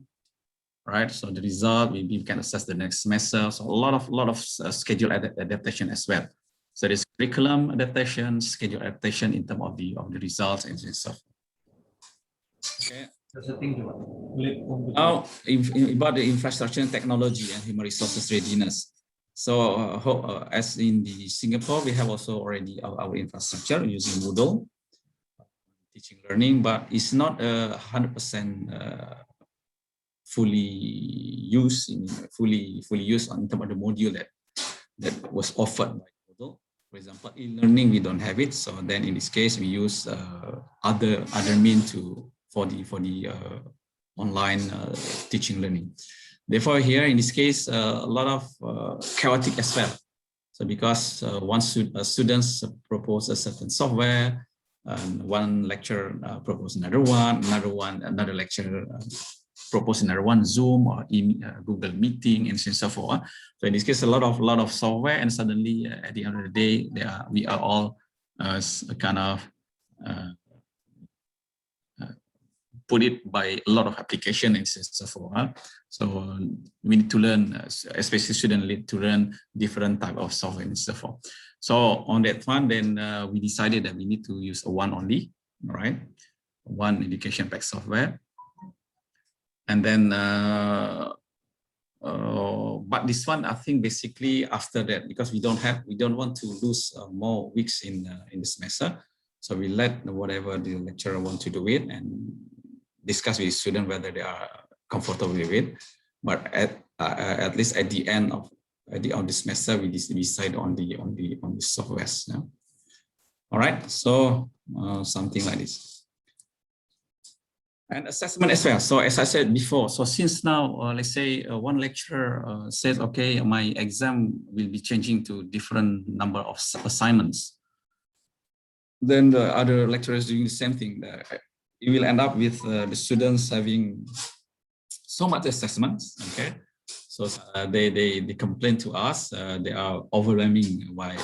[SPEAKER 11] right? So the result, maybe we can assess the next semester. So a lot of schedule adaptation as well. So there's curriculum adaptation, schedule adaptation in terms of the results and stuff. Okay. Now, about the infrastructure and technology and human resources readiness. So as in the Singapore, we have also already our infrastructure using Moodle, teaching learning, but it's not 100% fully used in terms of the module that was offered by Moodle. For example, e-learning, we don't have it. So then in this case, we use other means for the online teaching learning. Therefore, here in this case, a lot of chaotic as well. So because students propose a certain software, one lecturer propose another lecturer propose another one, Zoom or Google Meeting, and so forth. So in this case, a lot of software, and suddenly at the end of the day, we are all kind of put it by a lot of application and so forth. So we need to learn, especially students need to learn different type of software and so forth. So on that one, then we decided that we need to use a one only, right? One education pack software. And then, but this one, I think basically after that, because we don't want to lose more weeks in the semester. So we let whatever the lecturer want to do it and discuss with the student whether they are comfortable with it. But at least at the end of the semester, we decide on the softwares. Yeah? All right, so something like this. And assessment as well. So as I said before, so since now, let's say one lecturer says, okay, my exam will be changing to different number of assignments. Then the other lecturers doing the same thing. You will end up with the students having so much assessments. Okay, so they complain to us. They are overwhelmed by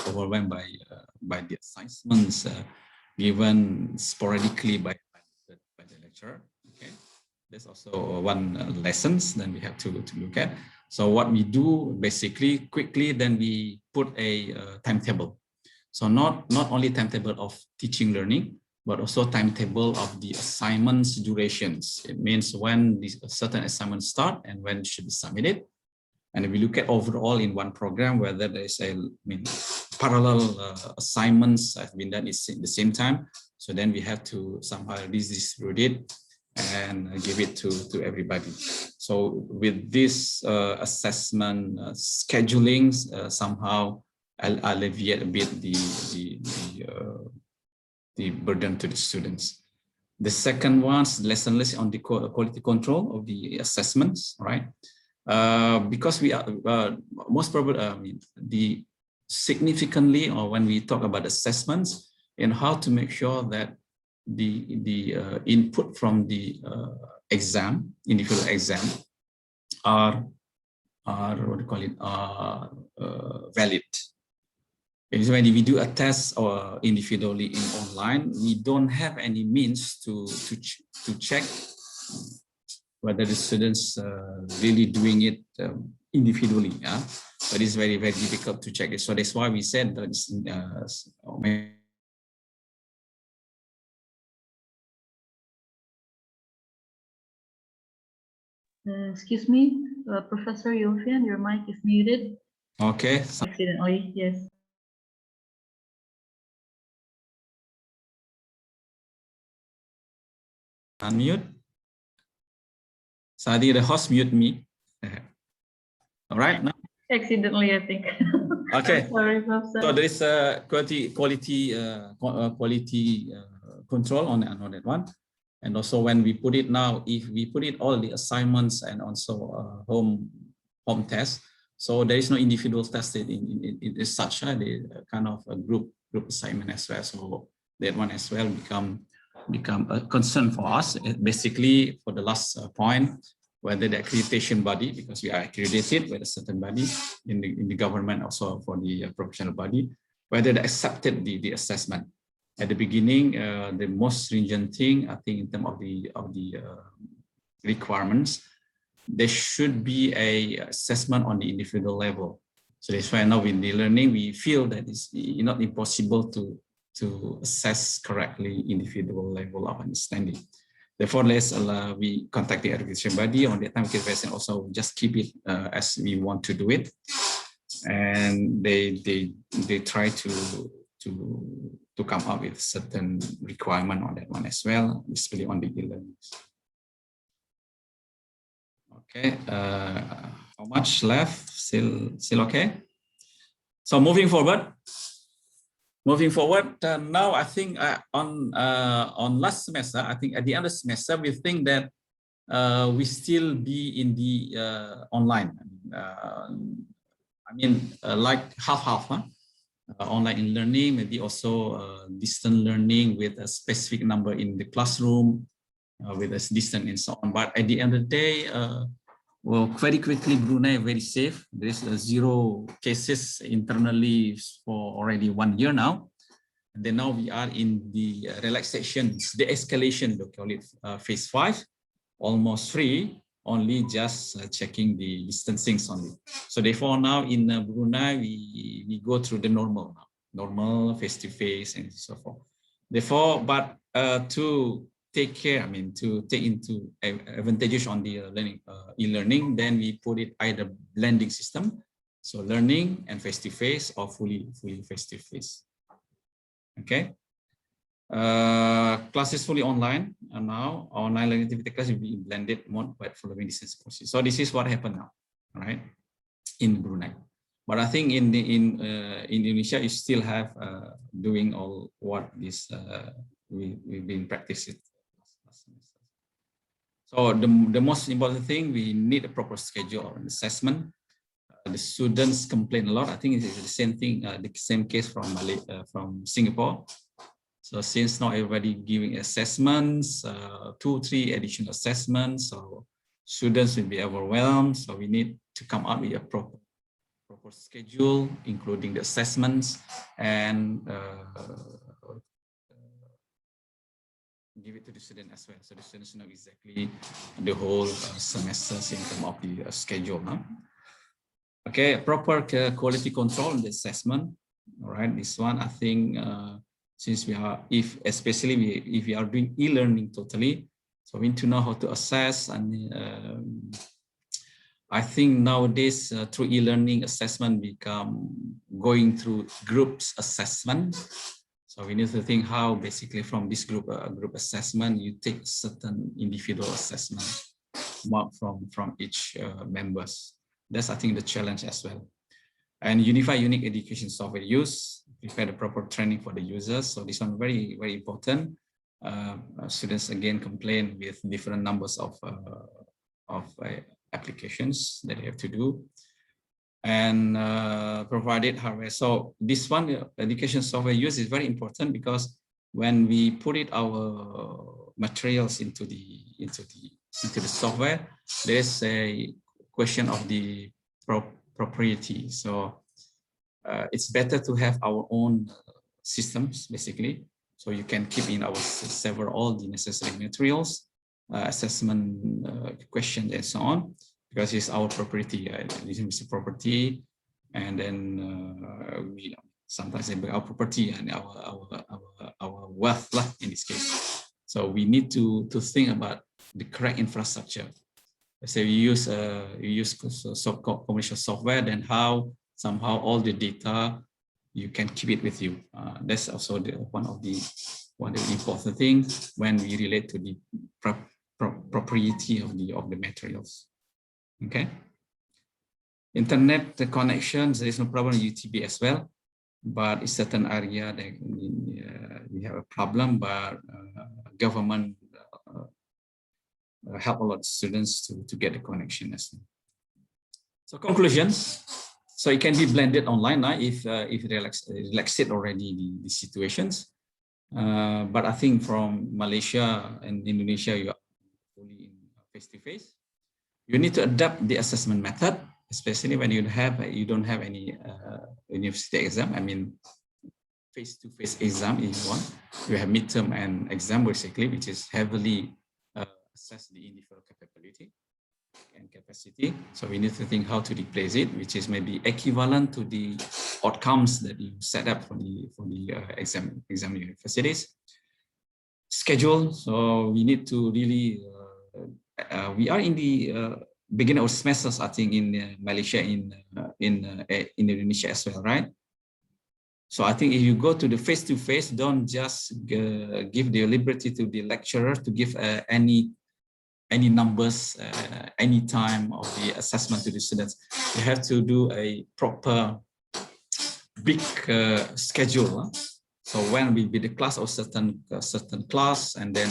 [SPEAKER 11] the assignments given sporadically by the lecturer. Okay, there's also one lessons then we have to look at. So what we do basically quickly, then we put a timetable. So not only timetable of teaching learning, but also timetable of the assignments durations. It means when the certain assignments start and when it should be submitted. And we look at overall in one program whether there is parallel assignments have been done at the same time. So then we have to somehow distribute it and give it to everybody. So with this assessment scheduling, somehow alleviate a bit the burden to the students. The second one is lesson list on the quality control of the assessments, right? Because we are most probably the significantly, or when we talk about assessments, and how to make sure that the input from the individual exam are what do you call it, valid. Because when we do a test or individually in online, we don't have any means to check whether the students really doing it individually. Yeah, but it's very, very difficult to check it. So that's why we said that
[SPEAKER 1] excuse me, Professor Yofian, your mic is muted.
[SPEAKER 11] Okay.
[SPEAKER 1] Accidentally, yes.
[SPEAKER 11] Unmute. Sadi, the host mute me. All right. Now.
[SPEAKER 1] Accidentally, I think.
[SPEAKER 11] Okay.
[SPEAKER 1] Sorry, Professor.
[SPEAKER 11] So there is a quality control on that one, and also when we put it now, if we put it all the assignments and also home test, so there is no individual tested in such a kind of a group assignment as well. So that one as well become a concern for us. Basically, for the last point, whether the accreditation body, because we are accredited with a certain body in the government, also for the professional body, whether they accepted the assessment. At the beginning, the most stringent thing, I think, in terms of the requirements, there should be a assessment on the individual level. So that's why now in the learning, we feel that it's not impossible to assess correctly individual level of understanding. Therefore, we contact the education body on that time. And also just keep it as we want to do it, and they try to come up with certain requirement on that one as well, especially on the e-learning. Okay, how much left? Still okay. So moving forward. Now I think on last semester, I think at the end of the semester, we think that we still be in the online. Like half-half, huh? Online learning, maybe also distant learning with a specific number in the classroom, with a distant and so on. But at the end of the day, well, very quickly, Brunei very safe. There is 0 cases internally for already 1 year now. And then now we are in the relaxation, the escalation, we call it phase 5, almost free, only just checking the distancing only. So therefore now in Brunei, we go through the normal face-to-face and so forth. Therefore, but to take care, to take into advantages on the e-learning, then we put it either blending system, so learning and face-to-face or fully face-to-face. Okay. Class is fully online, and now online learning activity class will be blended mode by following distance policy. So this is what happened now, right, in Brunei. But I think in Indonesia, you still have doing all what this we've been practicing. So the most important thing, we need a proper schedule or an assessment. The students complain a lot. I think it's the same thing, the same case from Singapore. So since not everybody giving assessments, 2-3 additional assessments, so students will be overwhelmed. So we need to come up with a proper schedule, including the assessments, and give it to the student as well, so the students know exactly the whole semester in terms of the schedule. Huh? Okay, proper quality control in the assessment. All right, this one I think since we are, especially if we are doing e-learning totally, so we need to know how to assess. And I think nowadays through e-learning, assessment become going through groups assessment. So we need to think how basically from this group assessment, you take certain individual assessment mark from each members. That's I think the challenge as well. And unify unique education software use, prepare the proper training for the users. So this one very, very important. Students again complain with different numbers of applications that they have to do. And provided hardware. So this one, education software use is very important, because when we put our materials into the software, there is a question of the propriety. So it's better to have our own systems basically, so you can keep in our server all the necessary materials, assessment questions and so on, because it's our property. This is property, and then we sometimes say our property and our wealth in this case. So we need to think about the correct infrastructure. Let's say we use commercial software, then how somehow all the data you can keep it with you. That's also one of the important things when we relate to the propriety of the materials. Okay. Internet connections, there is no problem in UTB as well, but in certain area that we have a problem. But government help a lot of students to get the connection as well. So conclusions. So it can be blended online if relaxed already the situations. But I think from Malaysia and Indonesia, you are fully in face-to-face. You need to adapt the assessment method, especially when you don't have any university exam. I mean, face-to-face exam if you want. You have midterm and exam basically, which is heavily assess the individual capability and capacity. So we need to think how to replace it, which is maybe equivalent to the outcomes that you set up for the exam universities. schedule. So we need to really, we are in the beginning of semesters, I think, in Malaysia, in Indonesia as well, right? So I think if you go to the face-to-face, don't just give the liberty to the lecturer to give any numbers, any time of the assessment to the students. You have to do a proper big schedule. So when will be the class of certain class, and then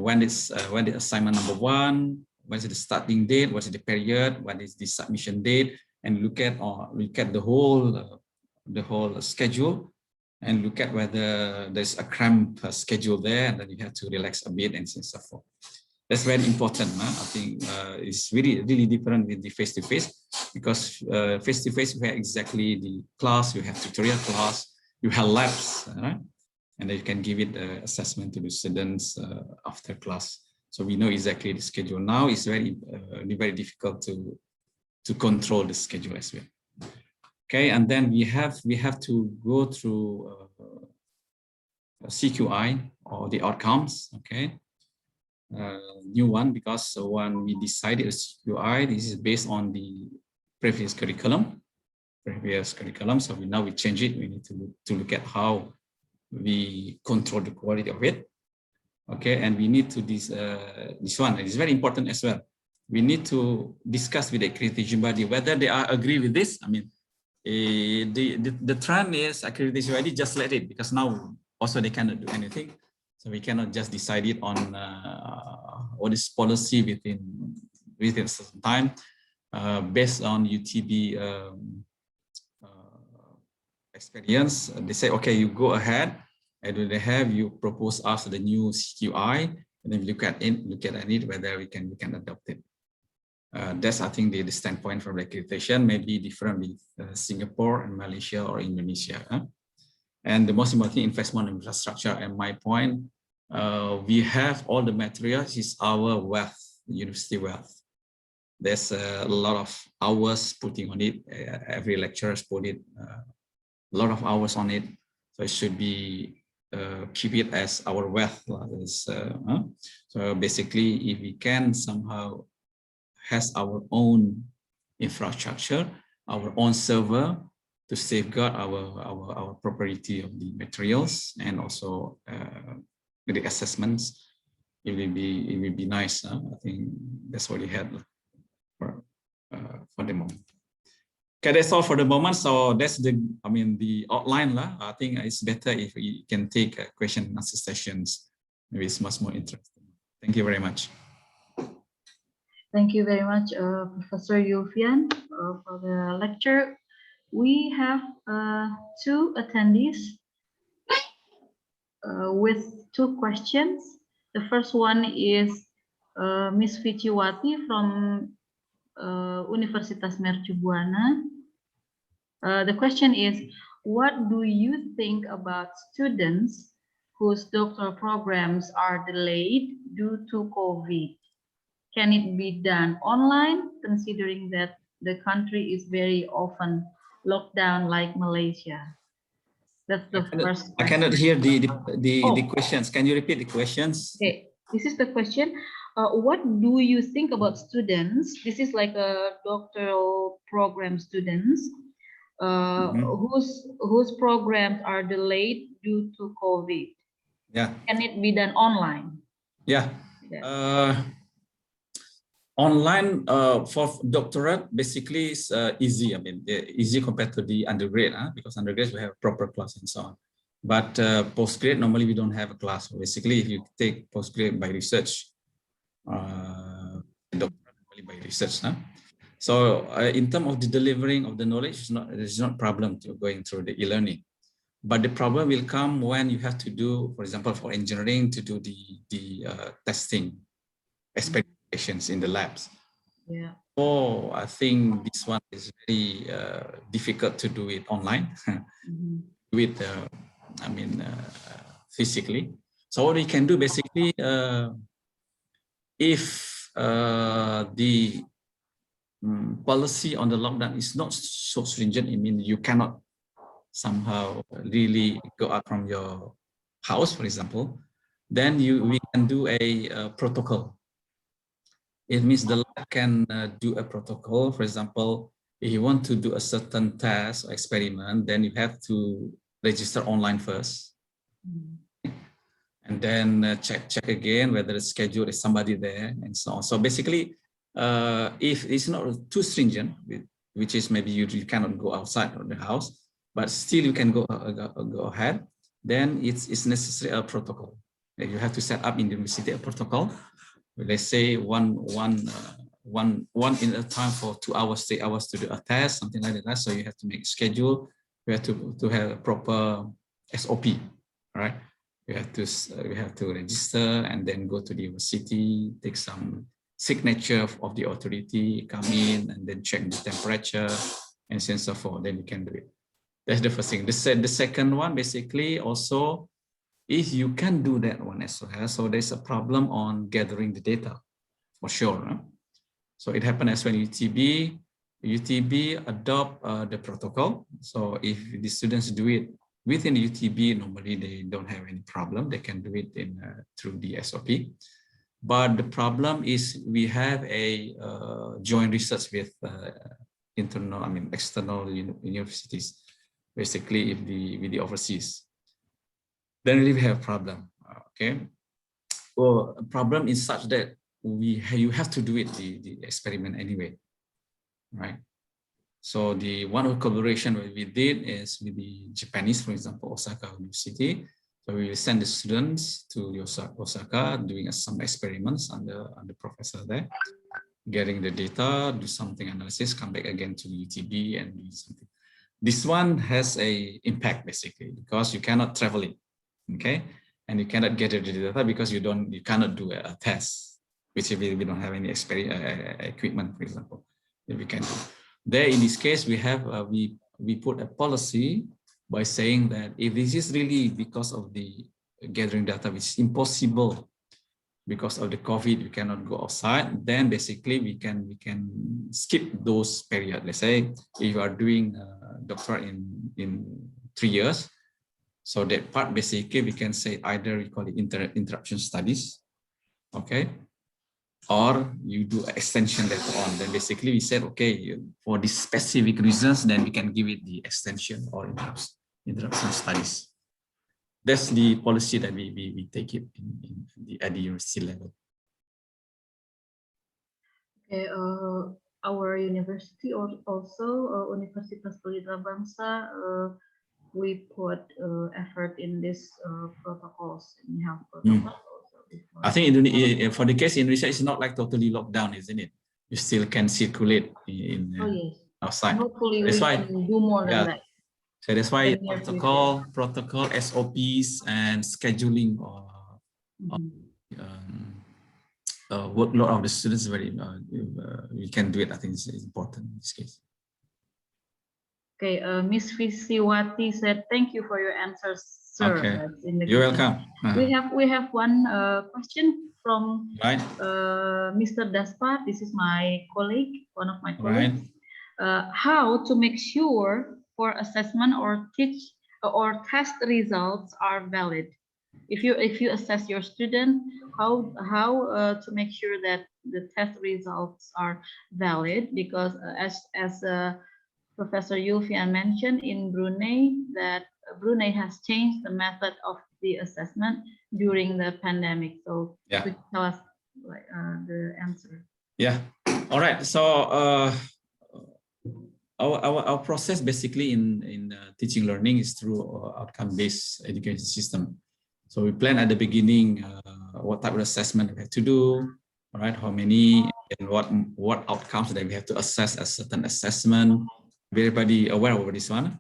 [SPEAKER 11] when the assignment number 1, when is the starting date, what is the period, what is the submission date, and look at the whole schedule, and look at whether there's a cramped schedule there, and then you have to relax a bit and so forth. That's very important. I think it's really different with the face-to-face, because face-to-face we have exactly the class, you have tutorial class, you have labs, right? And then you can give it assessment to the students after class. So we know exactly the schedule. Now it's very difficult to control the schedule as well. Okay, and then we have to go through CQI, or the outcomes. Okay, new one, because when we decided CQI, this is based on the previous curriculum. So now we change it. We need to look at how we control the quality of it. Okay, and we need to this one is very important as well. We need to discuss with the accreditation body whether they are agree with this. I mean, the trend is accreditation body just let it, because now also they cannot do anything. So we cannot just decide it on what is policy within a certain time based on UTB experience. They say, okay, you go ahead, and they have you propose us the new CQI, and then look at it whether we can adopt it. That's, I think, the standpoint from accreditation may be different with Singapore and Malaysia or Indonesia. And the most important thing, investment in infrastructure. And my point, we have all the materials, is our wealth, university wealth. There's a lot of hours putting on it. Every lecturer put it a lot of hours on it. So it should be keep it as our wealth. So basically, if we can somehow has our own infrastructure, our own server to safeguard our propriety of the materials, and also the assessments, it will be nice. I think that's what we had for the moment. Okay, that's all for the moment. So that's the outline. I think it's better if we can take question and answer sessions. Maybe it's much more interesting. Thank you very much.
[SPEAKER 1] Thank you very much, Professor Yofian, for the lecture. We have 2 attendees with 2 questions. The first one is Ms. Viciwati from Universitas Mercu Buana. The question is, what do you think about students whose doctoral programs are delayed due to COVID? Can it be done online, considering that the country is very often locked down like Malaysia? That's the first question.
[SPEAKER 11] I cannot hear the questions. Can you repeat the questions?
[SPEAKER 1] Okay, this is the question. What do you think about students? This is like a doctoral program students whose programs are delayed due to COVID.
[SPEAKER 11] Yeah.
[SPEAKER 1] Can it be done online?
[SPEAKER 11] Yeah. Online for doctorate basically is easy. I mean, easy compared to the undergrad, because undergrads we have proper class and so on. But postgrad, normally we don't have a class. So basically, if you take postgrad by research, doctorate normally by research. So in terms of the delivering of the knowledge, it's not problem to going through the e-learning. But the problem will come when you have to do, for example, for engineering, to do the testing, experimentations in the labs.
[SPEAKER 1] Yeah.
[SPEAKER 11] Oh, I think this one is very difficult to do it online. With, physically. So what we can do basically, if the policy on the lockdown is not so stringent, I mean, you cannot somehow really go out from your house, for example, then we can do a protocol. It means the lab can do a protocol. For example, if you want to do a certain test or experiment, then you have to register online first. And then check again whether the schedule is somebody there and so on. So basically, if it's not too stringent, which is maybe you cannot go outside of the house, but still you can go ahead, then it's necessary a protocol. You have to set up in the university a protocol. Let's say one in a time for 2 hours, 3 hours to do a test, something like that. So you have to make a schedule. You have to have a proper SOP, right? We have to register and then go to the university, take some signature of the authority, come in and then check the temperature and so forth. Then you can do it. That's the first thing. The second one, basically, also, if you can do that one as well, so there's a problem on gathering the data, for sure. Huh? So it happened as well in UTB adopt the protocol. So if the students do it within the UTB, normally they don't have any problem. They can do it through the SOP. But the problem is we have a joint research with external universities, basically with the overseas. Then we have a problem. Okay. Well, a problem is such that you have to do it the experiment anyway, right? So the one collaboration we did is with the Japanese, for example, Osaka University. So we will send the students to Osaka, doing some experiments under professor there, getting the data, do something analysis, come back again to UTB and do something. This one has a impact basically because you cannot travel it, okay, and you cannot get the data because you cannot do a test, which if we don't have any equipment, for example, that we can do. There, in this case, we have we put a policy by saying that if this is really because of the gathering data, which is impossible because of the COVID, we cannot go outside, then basically we can skip those periods. Let's say if you are doing a doctorate in 3 years, so that part basically we can say either we call it interruption studies, okay, or you do extension later on. Then basically we said, okay, for these specific reasons, then we can give it the extension or interruption studies. That's the policy that we take it at the university level.
[SPEAKER 1] Okay, our university also, Universitas Pelita Bangsa, we put effort in this protocols, in health protocols.
[SPEAKER 11] I think for the case in Indonesia, it's not like totally locked down, isn't it? You still can circulate outside.
[SPEAKER 1] Hopefully we can do more than that.
[SPEAKER 11] So that's why protocol, SOPs, and scheduling or workload of the students we can do it. I think it's important in this case.
[SPEAKER 1] Okay, Miss Visiwati said, "Thank you for your answers, sir."
[SPEAKER 11] Okay, you're welcome.
[SPEAKER 1] We have one question from Mr. Daspar. This is my colleague, one of my colleagues. How to make sure for assessment or test results are valid? If you assess your student, how to make sure that the test results are valid? Because as Professor Yulfian mentioned, in Brunei, that Brunei has changed the method of the assessment during the pandemic. So could you tell us the answer?
[SPEAKER 11] Yeah. All right. So our process basically in teaching learning is through outcome-based education system. So we plan at the beginning what type of assessment we have to do, right? How many and what outcomes that we have to assess a certain assessment. Everybody aware of this one.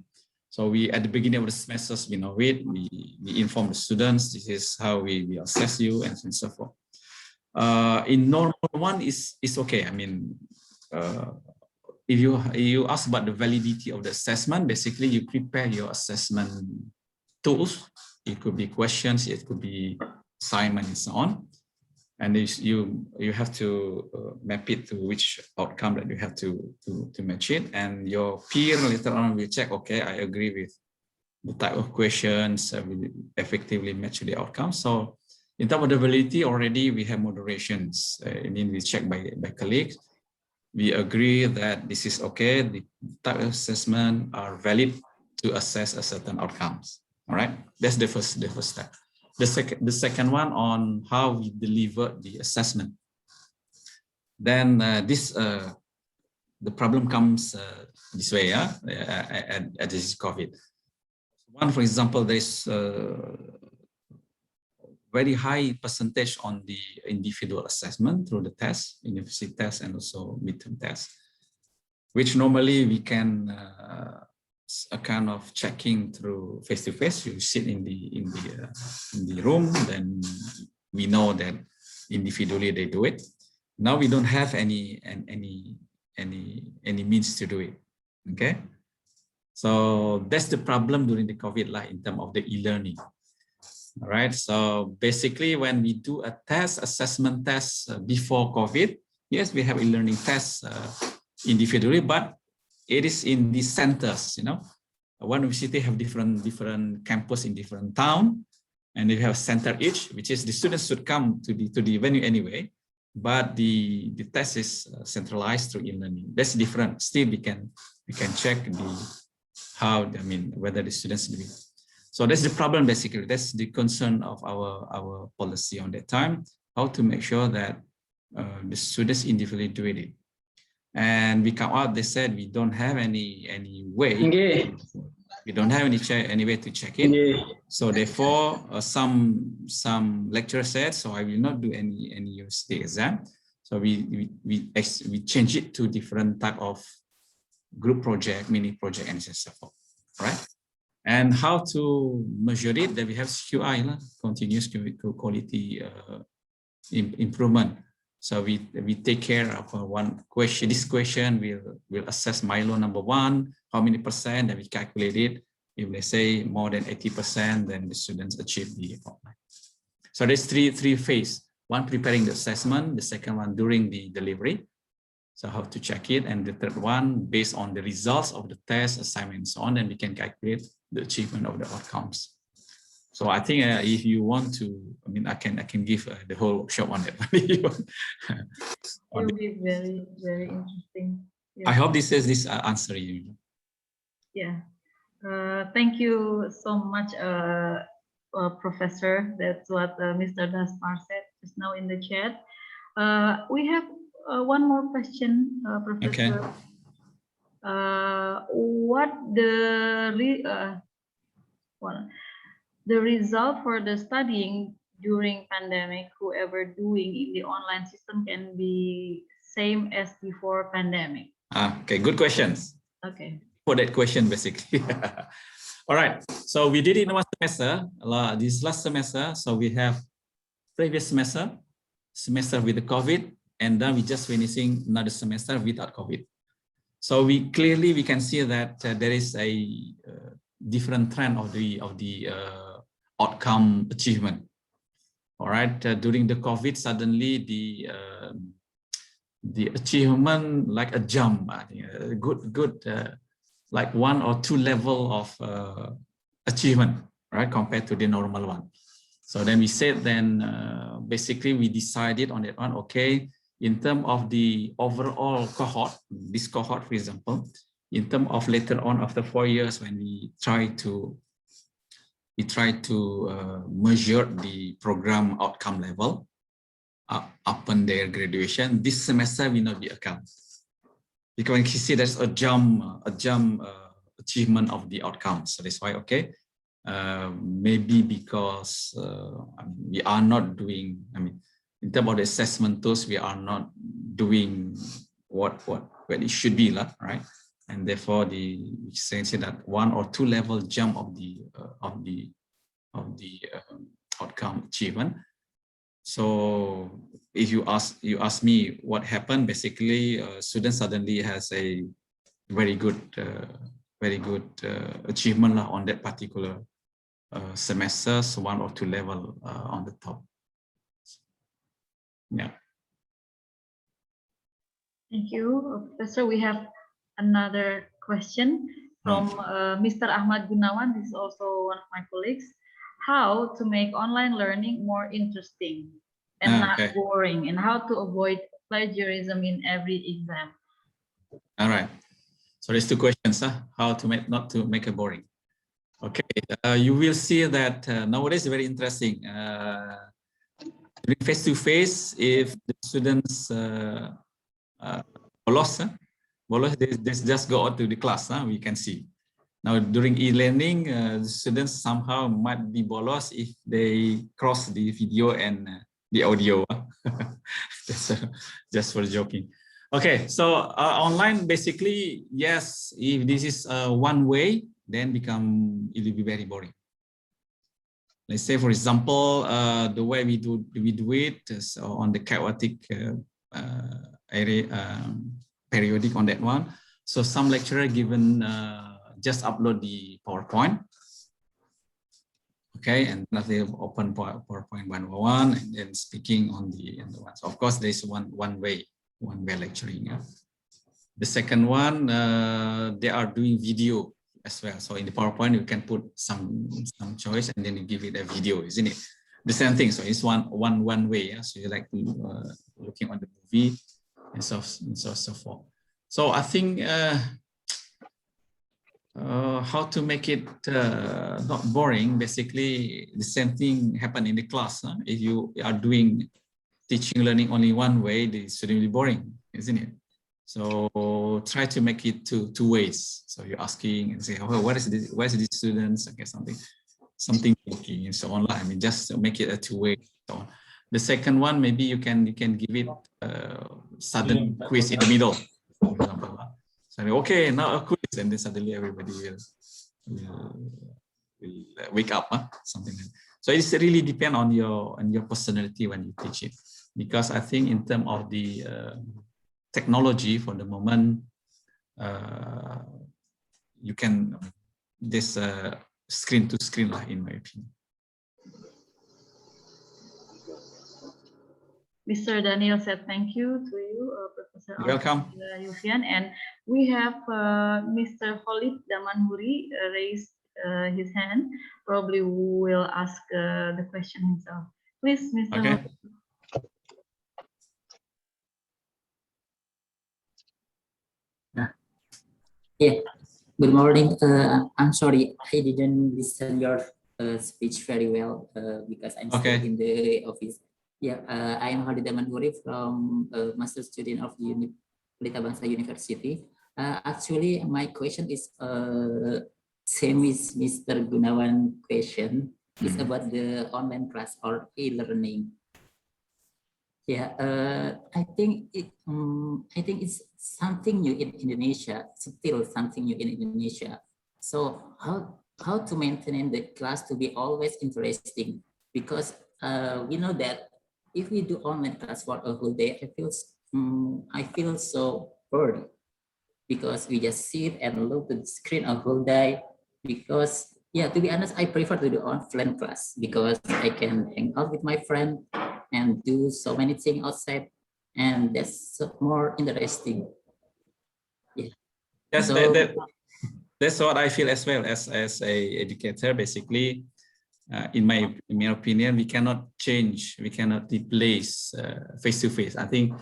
[SPEAKER 11] So we at the beginning of the semesters, we know it. We inform the students. This is how we assess you and so forth. In normal one is okay. I mean, if you ask about the validity of the assessment, basically you prepare your assessment tools. It could be questions, it could be assignment, and so on. And you have to map it to which outcome that you have to match it. And your peer later on will check, okay, I agree with the type of questions will effectively match the outcome. So In terms of the validity, already we have moderations. I mean, we check by colleagues. We agree that this is okay. The type of assessment are valid to assess a certain outcomes. All right, that's the first step. The second one on how we deliver the assessment. Then the problem comes this way, at this COVID. One, for example, there's very high percentage on the individual assessment through the test, university test, and also midterm test, which normally we can a kind of checking through face-to-face. You sit in the room, then we know that individually they do it. Now we don't have any means to do it. Okay, so that's the problem during the COVID, like in terms of the e-learning. All right, so basically when we do a assessment test before COVID, yes, we have e-learning tests individually, but it is in the centers, you know. One university have different campus in different town, and they have a center each, which is the students should come to the venue anyway, but the test is centralized through e-learning. That's different. Still, we can check whether the students do it. So that's the problem, basically. That's the concern of our policy on that time, how to make sure that the students individually do it. And we come out, they said we don't have any way. Okay. We don't have any way to check it. Okay. So therefore, some lecturer said, so I will not do any university exam. So we change it to different type of group project, mini project, and so forth. Right? And how to measure it? Then we have QI, continuous quality improvement. So we take care of one question. This question will assess Milo number 1, how many percent, and we calculate it. If they say more than 80%, then the students achieve the outline. So there's three phases. One, preparing the assessment. The second one, during the delivery. So how to check it. And the third one, based on the results of the test, assignment, and so on, then we can calculate the achievement of the outcomes. So I think if you want to, I can give the whole workshop on it. It will
[SPEAKER 1] be very, very interesting. Yeah.
[SPEAKER 11] I hope this answer you.
[SPEAKER 1] Yeah. Thank you so much, Professor. That's what Mr. Daspar said just now in the chat. We have one more question, Professor. Okay. What the result for the studying during pandemic, whoever doing in the online system can be same as before pandemic?
[SPEAKER 11] Okay, good questions.
[SPEAKER 1] Okay.
[SPEAKER 11] For that question, basically. All right, so we did it in one semester, this last semester. So we have previous semester with the COVID, and then we just finishing another semester without COVID. So we can see that there is a different trend of the outcome achievement. All right, during the COVID, suddenly the achievement like a jump. I think good like 1 or 2 level of achievement, right, compared to the normal one. So then we said, basically we decided on that one. Okay, in terms of the overall cohort, this cohort, for example, in terms of later on after 4 years, when we try to measure the program outcome level upon their graduation, this semester will not be accounted. Because you see there's a jump achievement of the outcomes. So that's why, okay, maybe because we are not doing, in terms of the assessment tools, we are not doing what it should be, right? And therefore, we say that 1 or 2 level jump of the outcome achievement. So if you ask me what happened, basically, students suddenly has a very good achievement on that particular semester, so 1 or 2 level on the top. Yeah.
[SPEAKER 1] Thank you, Professor. We have another question from Mr. Ahmad Gunawan. This is also one of my colleagues. how to make online learning more interesting and not
[SPEAKER 11] Okay.
[SPEAKER 1] boring, and how to avoid plagiarism in every exam.
[SPEAKER 11] All right. So there's two questions, how to make, not to make it boring. Okay, you will see that nowadays very interesting. Face-to-face, if the students bolos, they just go out to the class, we can see. Now during e-learning, the students somehow might be bolos if they cross the video and the audio. That's just for joking. Okay, so online basically, yes, if this is one way, then it will be very boring. Let's say, for example, the way we do it is on the chaotic periodic on that one. So some lecturer given just upload the PowerPoint. Okay, and now they open PowerPoint 101 and then speaking on the one. So of course, there's one way lecturing. Yeah. The second one, they are doing video as well. So in the PowerPoint, you can put some choice and then you give it a video, isn't it? The same thing. So it's one way. Yeah. So you like looking on the movie and so forth. So I think how to make it not boring. Basically, the same thing happen in the class. If you are doing teaching learning only one way, it's really boring, isn't it? So try to make it two ways. So you're asking and say, oh, what is this? Where is the students? Okay, something working and so on. I mean, just make it a two-way. So the second one, maybe you can give it sudden quiz in the middle, for example. So okay, now a quiz, and then suddenly everybody will wake up, something like that. So it really depends on your personality when you teach it, because I think in terms of the technology for the moment, you can this screen to screen, in my opinion.
[SPEAKER 1] Mr. Daniel said thank you to you, Professor.
[SPEAKER 11] You're welcome.
[SPEAKER 1] Yufian, and we have Mr. Khalid Damanhuri raised his hand. Probably will ask the question himself. Please, Mr.
[SPEAKER 11] Okay.
[SPEAKER 12] Yeah, good morning. I'm sorry, I didn't listen your speech very well because I'm still in the office. Yeah, I am Khalid Damanhuri from master student of the Pelita Bangsa University. Actually, my question is same as Mr. Gunawan question. It's about the online class or e-learning. Yeah, I think it's something new in Indonesia. Still something new in Indonesia. So how to maintain the class to be always interesting? Because we know that if we do online class for a whole day, I feel so bored because we just sit and look at the screen a whole day. Because yeah, to be honest, I prefer to do offline class because I can hang out with my friend and do so many things outside, and that's more interesting. Yeah.
[SPEAKER 11] Yes,
[SPEAKER 12] so,
[SPEAKER 11] that's what I feel as well as a educator. Basically, in my opinion, we cannot replace face-to-face. I think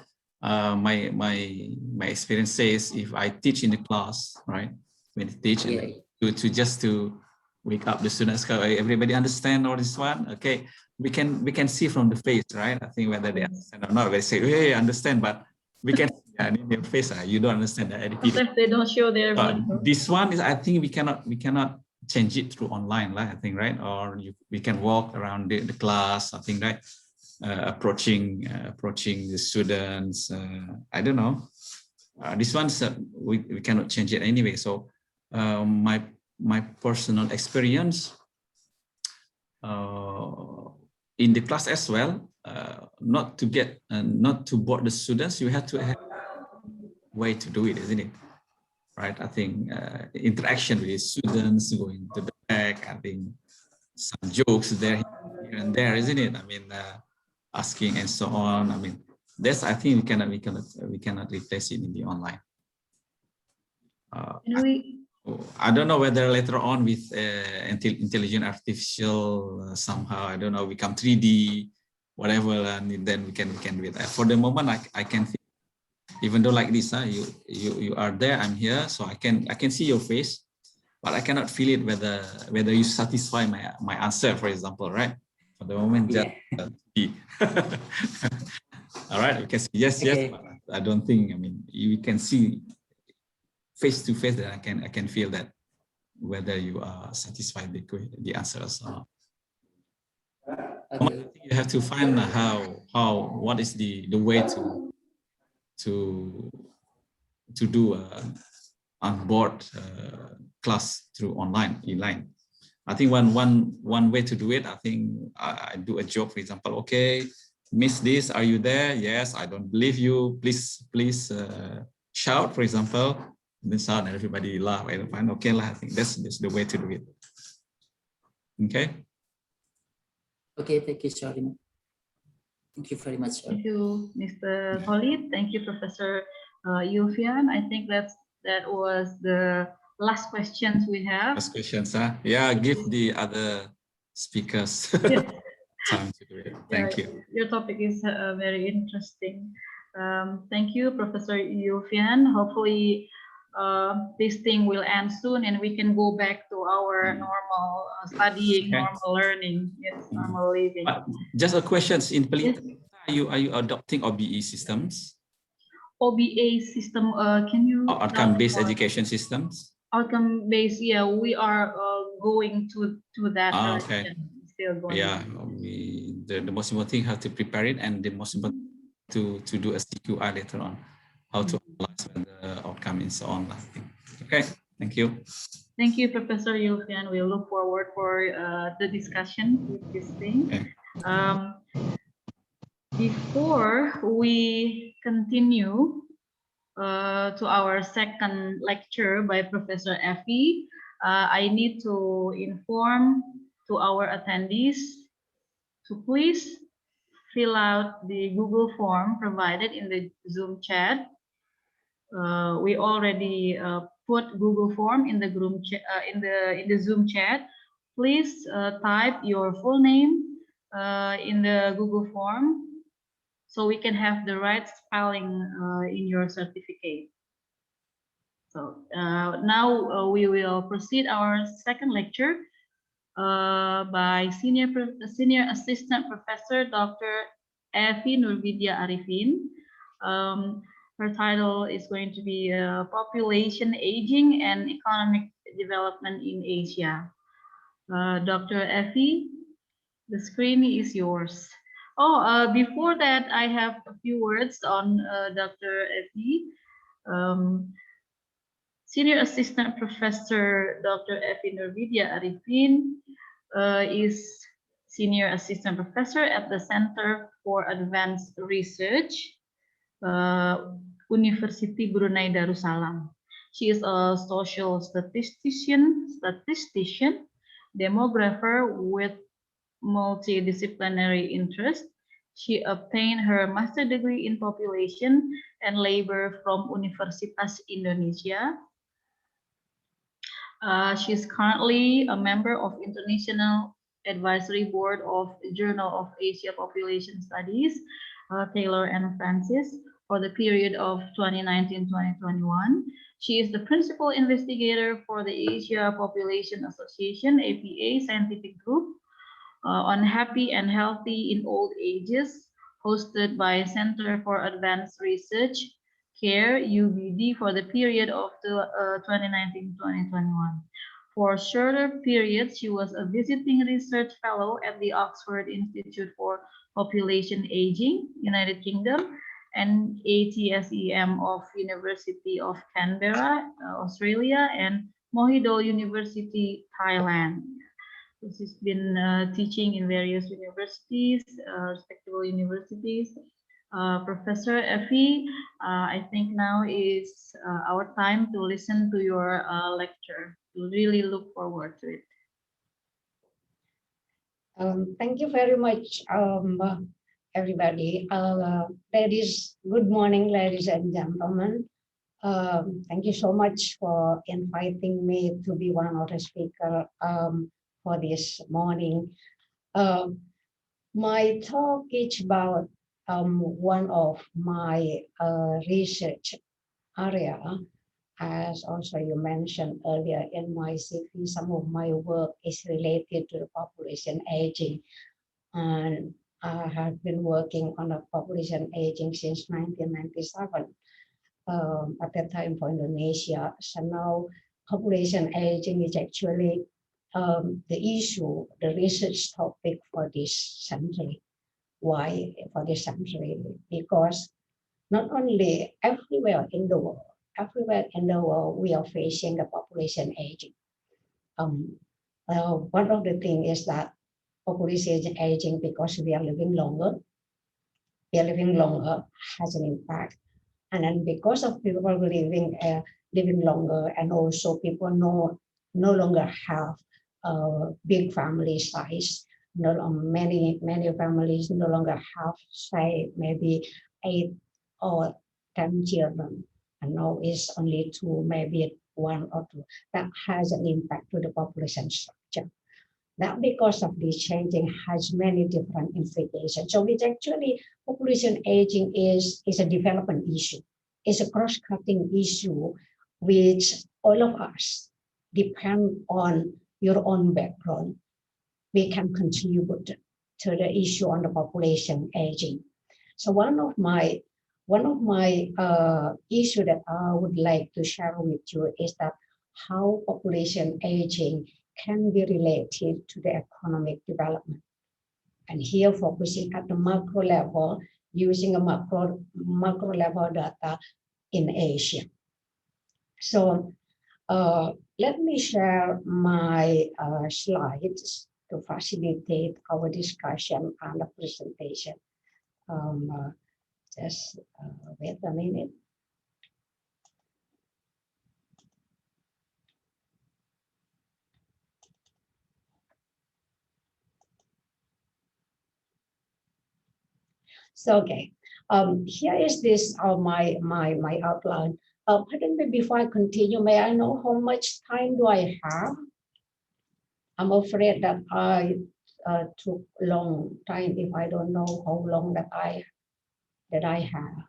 [SPEAKER 11] my experience says if I teach in the class, right, when I teach, yeah, to wake up the students, everybody understand all this one. Okay, we can see from the face, right? I think whether they understand or not. They say, "Hey, I understand," but we can in their face, you don't understand that.
[SPEAKER 1] Sometimes they don't show their.
[SPEAKER 11] This one is, I think we cannot change it through online, right? I think, right? Or we can walk around the class, I think, right? Approaching the students. I don't know. This one's we cannot change it anyway. So my personal experience in the class as well, not to board the students, you have to have a way to do it, isn't it? Right? I think interaction with students, going to the back, I think some jokes there, here and there, isn't it? I mean, asking and so on. I mean, that's, I think we cannot replace it in the online. I don't know whether later on with intelligent artificial somehow, I don't know, become 3D, whatever, and then we can do it. For the moment, I can feel, even though like this, you are there, I'm here, so I can see your face, but I cannot feel it whether you satisfy my answer, for example, right? For the moment, just all right, we can see yes,
[SPEAKER 12] Okay.
[SPEAKER 11] yes. But I don't think. I mean, you can see face to face that I can feel that whether you are satisfied with the answers or not.
[SPEAKER 12] Okay.
[SPEAKER 11] You have to find what is the way to do on board class through e-line. I think one way to do it, I think I do a joke, for example, okay, miss this, are you there? Yes, I don't believe you. Please shout, for example. Then shout and everybody laugh. I find okay lah. I think that's the way to do it. Okay.
[SPEAKER 12] Okay, thank you, Sharin. Thank you very much.
[SPEAKER 1] Thank you, Mr. Khalid. Thank you, Professor Yufian. I think that was the last questions we have.
[SPEAKER 11] Last questions, huh? Yeah, give the other speakers time to do it. Thank you.
[SPEAKER 1] Your topic is very interesting. Thank you, Professor Yufian. Hopefully, this thing will end soon and we can go back to our normal studying, normal learning, yes, normal living.
[SPEAKER 11] Just a question in Pelita, are you adopting OBE systems?
[SPEAKER 1] OBA system, can you?
[SPEAKER 11] Outcome-based education systems?
[SPEAKER 1] Outcome-based, yeah, we are going to that
[SPEAKER 11] okay.
[SPEAKER 1] Still going.
[SPEAKER 11] Yeah, the most important thing, how to prepare it, and the most important to do a CQI later on, how to analyze the outcome and so on. I think. Okay, thank you.
[SPEAKER 1] Thank you, Professor Yufian. We look forward for the discussion with this thing.
[SPEAKER 11] Okay.
[SPEAKER 1] Before we continue to our second lecture by Professor Effie, I need to inform to our attendees to please fill out the Google form provided in the Zoom chat. We already put Google form in the in the Zoom chat. Please type your full name in the Google form so we can have the right spelling in your certificate. So now we will proceed our second lecture by Senior Assistant Professor Dr. Effie Nurvidya Arifin. Her title is going to be Population Aging and Economic Development in Asia. Dr. Effie, the screen is yours. Oh, before that, I have a few words on Dr. Effie. Senior Assistant Professor Dr. Effie Nurvidya Arifin is Senior Assistant Professor at the Center for Advanced Research, University Brunei Darussalam. She is a social statistician, demographer with multidisciplinary interest. She obtained her master's degree in population and labor from Universitas Indonesia. She is currently a member of International Advisory Board of Journal of Asia Population Studies, Taylor and Francis, for the period of 2019-2021. She is the principal investigator for the Asia Population Association, APA, scientific group on happy and healthy in old ages, hosted by Center for Advanced Research, CARE, UBD, for the period of 2019-2021. For shorter periods, she was a visiting research fellow at the Oxford Institute for Population Aging, United Kingdom, and ATSEM of University of Canberra, Australia, and Mohidol University, Thailand. She's been teaching in various universities, respectable universities. Professor Effie, I think now is our time to listen to your lecture. We really look forward to it.
[SPEAKER 13] Thank you very much, everybody. Good morning, ladies and gentlemen. Thank you so much for inviting me to be one of the speakers for this morning. My talk is about one of my research area. As also you mentioned earlier in my CV, some of my work is related to the population aging. And I have been working on a population aging since 1997. At that time for Indonesia. So now population aging is actually the issue, the research topic for this century. Why for this century? Because not only everywhere in the world, we are facing the population aging. One of the things is that population aging because we are living longer. We are living longer has an impact. And then because of people living longer, and also people no longer have big family size. Many families no longer have, say, maybe 8 or 10 children, and now it's only 2, maybe 1 or 2. That has an impact to the population structure. That because of this changing has many different implications. So it's actually population aging is a development issue. It's a cross-cutting issue which all of us depend on your own background. We can contribute to the issue on the population aging. So one of my issue that I would like to share with you is that how population aging can be related to the economic development. And here focusing at the macro level, using a macro level data in Asia. So let me share my slides to facilitate our discussion and the presentation. Just wait a minute. So okay, here is this my outline. Pardon me, before I continue, may I know how much time do I have? I'm afraid that I took long time if I don't know how long that I have.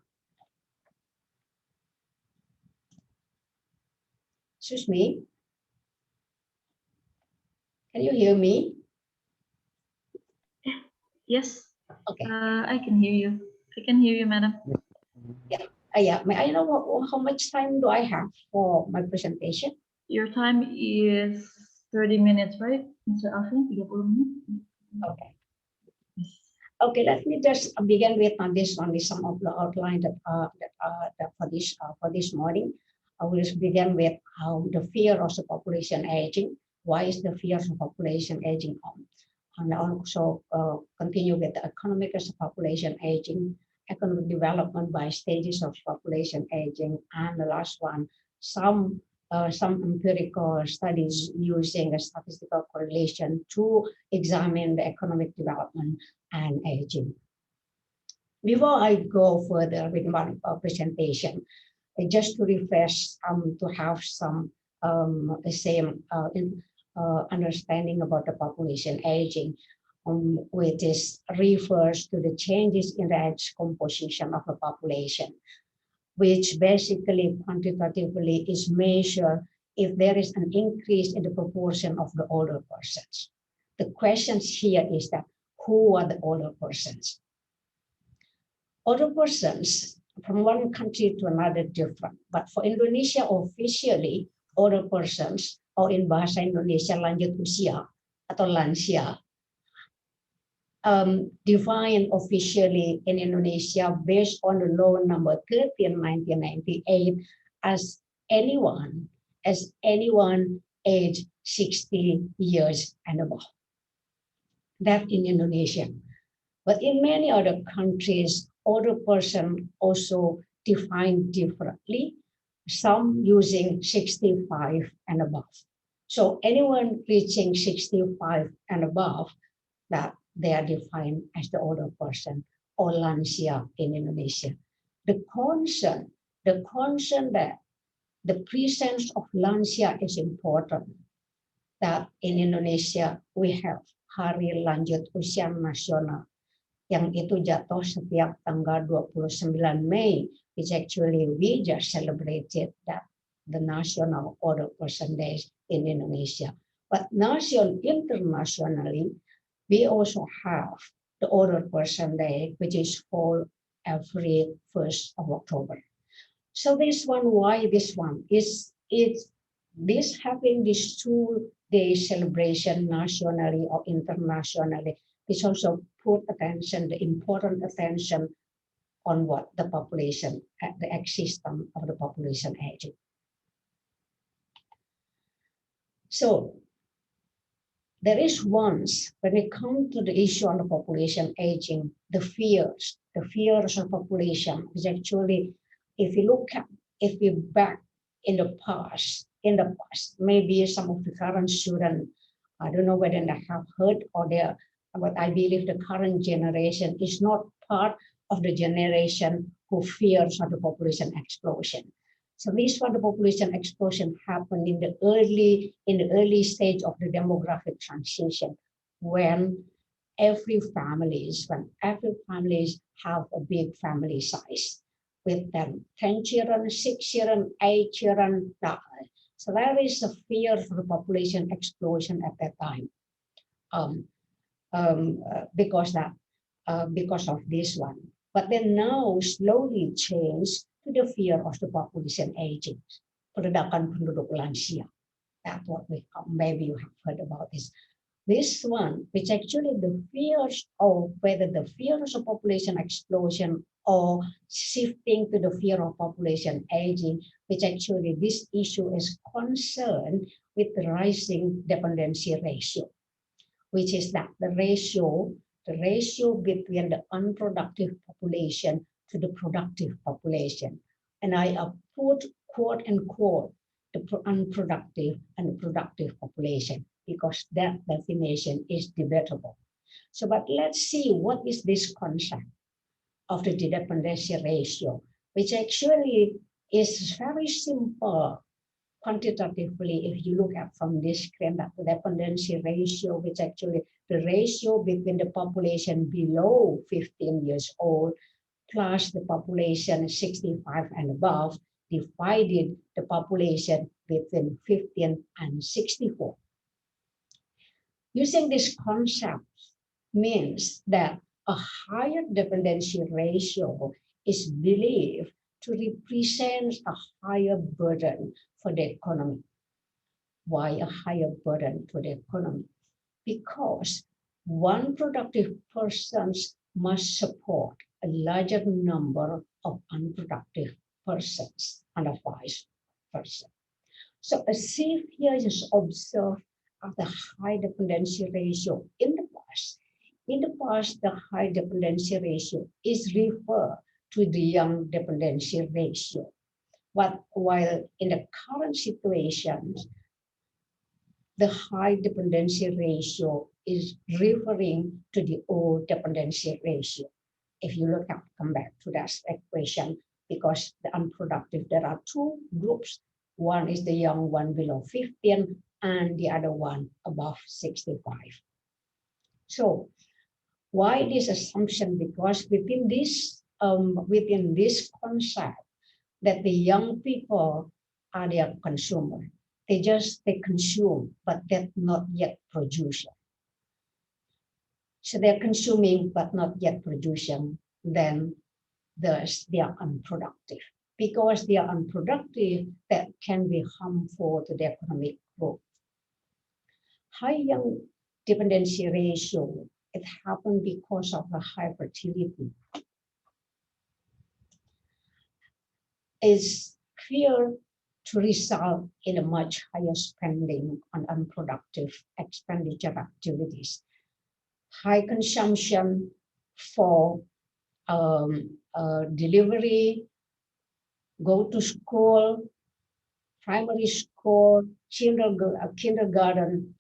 [SPEAKER 13] Excuse me. Can you hear me?
[SPEAKER 1] Yes.
[SPEAKER 13] Okay.
[SPEAKER 1] I can hear you. I can hear you, madam.
[SPEAKER 13] Yeah. Yeah. May I know how much time do I have for my presentation?
[SPEAKER 1] Your time is 30 minutes, right, Mr. Alvin? 30 minutes.
[SPEAKER 13] Okay. Okay, let me just begin with this only some of the outline that for this morning. I will begin with the fear of the population aging. Why is the fear of population aging on? And also continue with the economic as population aging, economic development by stages of population aging, and the last one, some empirical studies using a statistical correlation to examine the economic development and aging. Before I go further with my presentation, just to refresh, to have some the same understanding about the population aging, which refers to the changes in the age composition of the population, which basically quantitatively is measured if there is an increase in the proportion of the older persons. The question here is that who are the older persons? Older persons from one country to another different, but for Indonesia officially, older persons, or in bahasa Indonesia lanjut usia atau lansia, defined officially in Indonesia based on the law number 13 1998 as anyone age 60 years and above. That in Indonesia. But in many other countries, older person also defined differently, some using 65 and above. So anyone reaching 65 and above, that they are defined as the older person or lansia in Indonesia. The concern that the presence of lansia is important. That in Indonesia we have Hari Lanjut Usia Nasional yang itu jatuh setiap tanggal 29 Mei, which actually we just celebrated that the National Older Person Day in Indonesia. But internationally, we also have the Older Person Day, which is called every 1st of October. So this one, why this one? Is this having this 2-day celebration nationally or internationally, is also put attention, the important attention on what the population, the existence of the population aging. So there is once, when it comes to the issue on the population aging, the fears of population is actually, if you back in the past, maybe some of the current students, I don't know whether they have heard or they, but I believe the current generation is not part of the generation who fears of the population explosion. So this for the population explosion happened in the early stage of the demographic transition, when every families have a big family size with them 10 children, 6 children, 8 children. So there is a fear for the population explosion at that time, because of this one. But then now slowly changed to the fear of the population aging, perdakan penduduk lansia. That's what maybe you have heard about this. This one, which actually the fears of whether the fears of population explosion or shifting to the fear of population aging, which actually this issue is concerned with the rising dependency ratio, which is that the ratio between the unproductive population to the productive population. And I put quote unquote the unproductive and the productive population, because that definition is debatable. So, but let's see what is this concept of the dependency ratio, which actually is very simple quantitatively. If you look at from this screen, that the dependency ratio, which actually the ratio between the population below 15 years old plus the population 65 and above, divided the population between 15 and 64. Using this concept means that a higher dependency ratio is believed to represent a higher burden for the economy. Why a higher burden for the economy? Because one productive person must support a larger number of unproductive persons and vice versa. So a shift here is observed of the high dependency ratio in the past. In the past, the high dependency ratio is referred to the young dependency ratio. But while in the current situation, the high dependency ratio is referring to the old dependency ratio. If you look at, come back to that equation, because the unproductive, there are two groups. One is the young one below 15 and the other one above 65. So why this assumption? Because within this concept that the young people are their consumer. They consume, but they're not yet producing. So they're consuming, but not yet producing, then thus they are unproductive. Because they are unproductive, that can be harmful to the economic growth. High young dependency ratio, it happened because of the high fertility. Is fear to result in a much higher spending on unproductive expenditure activities. High consumption for delivery, go to school, primary school, kindergarten,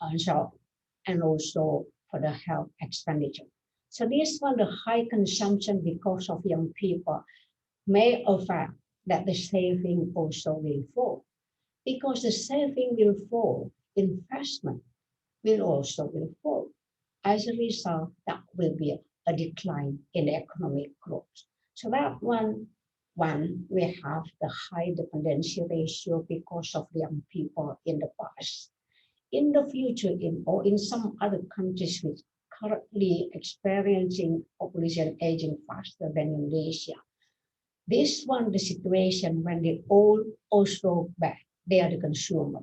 [SPEAKER 13] and also for the health expenditure. So this one, the high consumption because of young people may affect that the saving also will fall. because the saving will fall, investment will fall. As a result, that will be a decline in the economic growth. So that one, we have the high dependency ratio because of young people in the past. In the future, in some other countries which currently experiencing population aging faster than Indonesia, this one, the situation when the old also back, they are the consumer.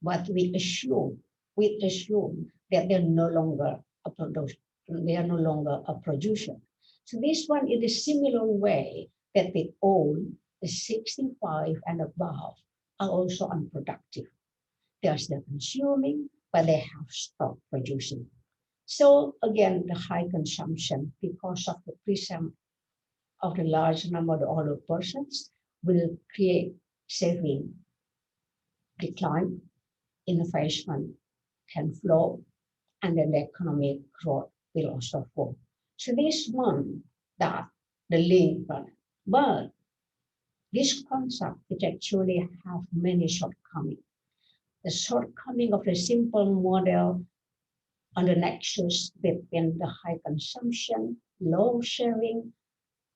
[SPEAKER 13] But we assume that they're no longer a producer. They are no longer a producer. So this one, in a similar way, that the old, the 65 and above, are also unproductive. They are still consuming, but they have stopped producing. So again, the high consumption because of the presence of the large number of the older persons will create saving, decline, investment can flow, and then the economic growth will also fall. So this one, that the link, but this concept, it actually have many shortcomings. The shortcoming of the simple model on the nexus between the high consumption, low sharing,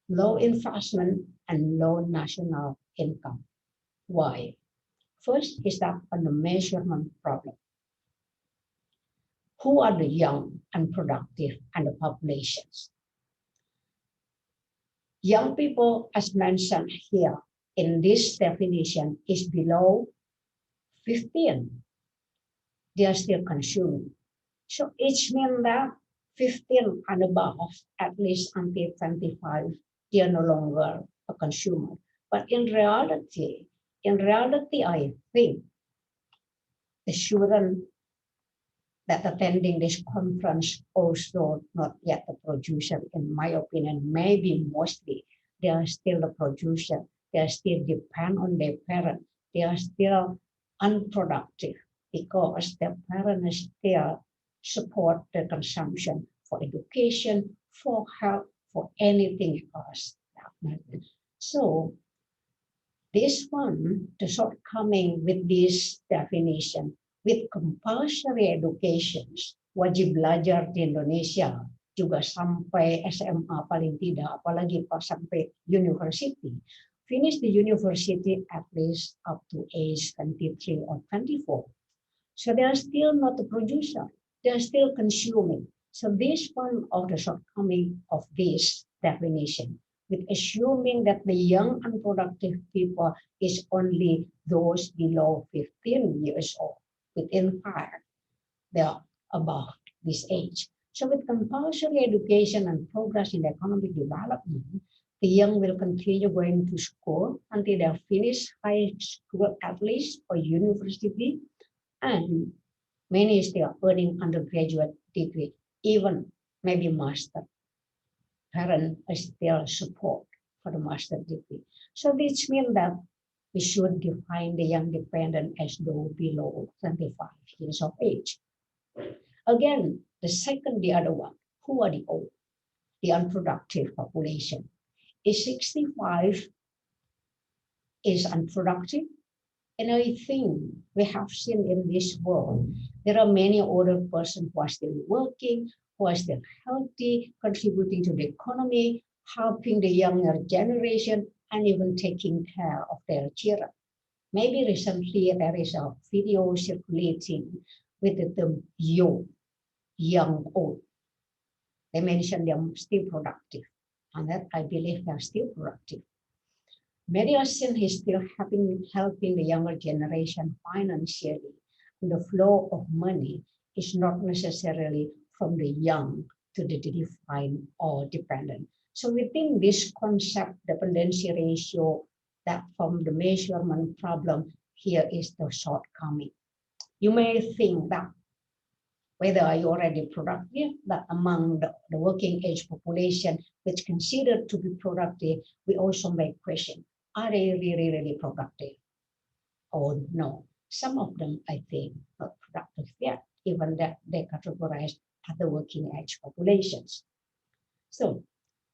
[SPEAKER 13] low investment, and low national income. Why? First is that on the measurement problem. Who are the young and productive and the populations? Young people, as mentioned here in this definition, is below 15. They are still consuming. So it means that 15 and above, at least until 25, they are no longer a consumer. But in reality, I think the students that attending this conference also not yet a producer, in my opinion, maybe mostly they are still a producer. They still depend on their parents. They are still unproductive because their parents still support the consumption for education, for health, for anything else. So this one, the shortcoming with this definition, with compulsory education, wajib belajar di Indonesia, juga sampai SMA paling tidak, apalagi pas sampai university, finish the university at least up to age 23 or 24. So they are still not a producer, they are still consuming. So this one of the shortcoming of this definition, with assuming that the young unproductive people is only those below 15 years old. Within fact, they are above this age. So with compulsory education and progress in economic development, the young will continue going to school until they finish high school at least or university, and many still earning undergraduate degree, even maybe master. Parents still support for the master degree. So this means that we should define the young dependent as those below 25 years of age. Again, the other one, who are the old? The unproductive population. Is 65 is unproductive? And I think we have seen in this world, there are many older persons who are still working, who are still healthy, contributing to the economy, helping the younger generation, and even taking care of their children. Maybe recently there is a video circulating with the term young, old. They mentioned they are still productive, and that I believe they are still productive. Many are seen is still helping the younger generation financially. And the flow of money is not necessarily from the young to the defined or dependent. So within this concept, dependency ratio, that from the measurement problem, here is the shortcoming. You may think that whether are you already productive, that among the working age population, which considered to be productive, we also make question, are they really productive? Oh no, some of them, I think, not productive yet, even that they categorize other working age populations. So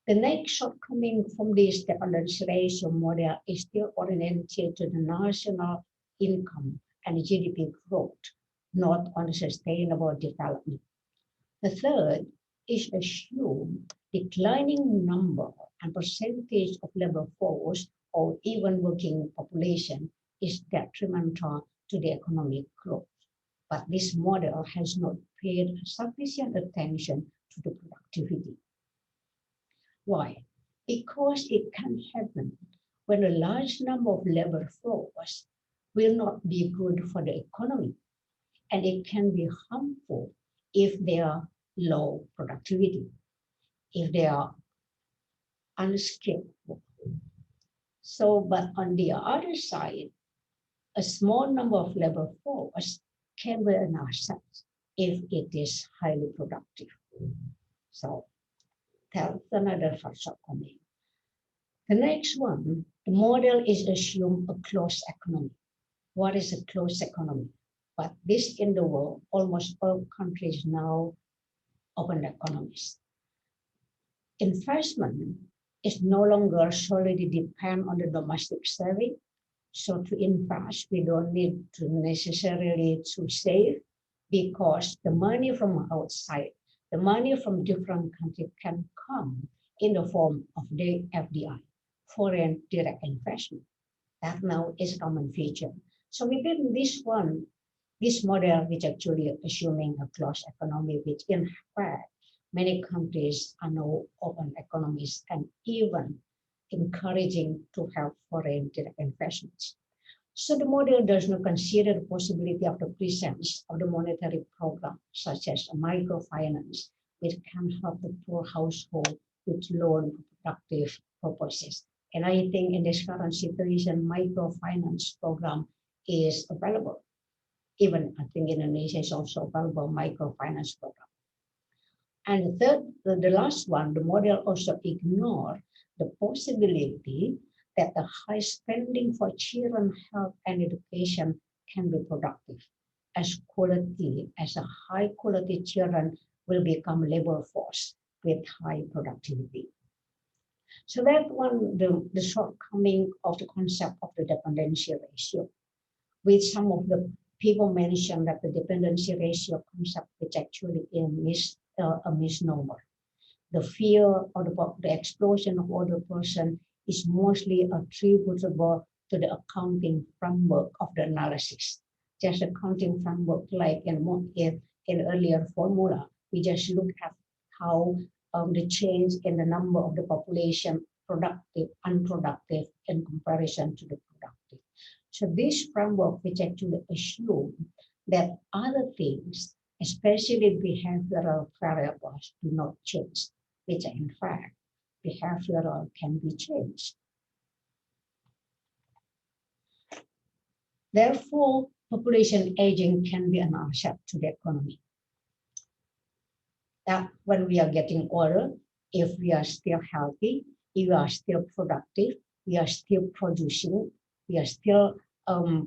[SPEAKER 13] the next shortcoming from this dependency ratio model is still oriented to the national income and GDP growth, not on sustainable development. The third is assume declining number and percentage of labor force or even working population is detrimental to the economic growth. But this model has not paid sufficient attention to the productivity. Why? Because it can happen when a large number of labor force will not be good for the economy, and it can be harmful if they are low productivity, if they are unskilled. So, but on the other side, a small number of labor force can be an asset if it is highly productive. So that's another shortcoming. The next one, the model is assume a closed economy. What is a closed economy? But this in the world, almost all countries now open economies. Investment is no longer solely depend on the domestic saving. So to invest, we don't need to necessarily to save, because the money from outside, the money from different countries can come in the form of the FDI, foreign direct investment. That now is a common feature. So within this one, this model, which actually assuming a closed economy, which in fact, many countries are now open economies and even encouraging to have foreign direct investments. So the model does not consider the possibility of the presence of the monetary program, such as a microfinance, which can help the poor household with loan productive purposes. And I think in this current situation, microfinance program is available. Even I think Indonesia is also available microfinance program. And the last one, the model also ignores the possibility that the high spending for children health and education can be productive, as a high quality children will become labor force with high productivity. So that one, the shortcoming of the concept of the dependency ratio, which some of the people mention that the dependency ratio concept is actually a misnomer. The fear of the explosion of older person is mostly attributable to the accounting framework of the analysis. Just accounting framework like in earlier formula, we just look at how the change in the number of the population, productive, unproductive, in comparison to the productive. So this framework, which actually assume that other things, especially behavioral variables, do not change, which in fact, behavioral can be changed. Therefore, population aging can be an asset to the economy. That when we are getting older, if we are still healthy, if we are still productive, we are still producing, we are still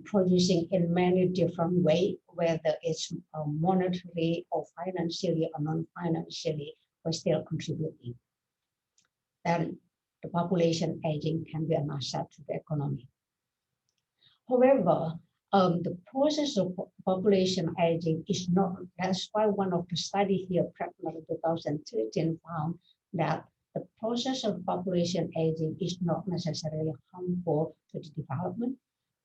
[SPEAKER 13] producing in many different ways, whether it's monetarily or financially or non-financially, we're still contributing. Then the population aging can be an asset to the economy. However, the process of population aging is not, that's why one of the studies here, Prepner in 2013 found that the process of population aging is not necessarily harmful to the development.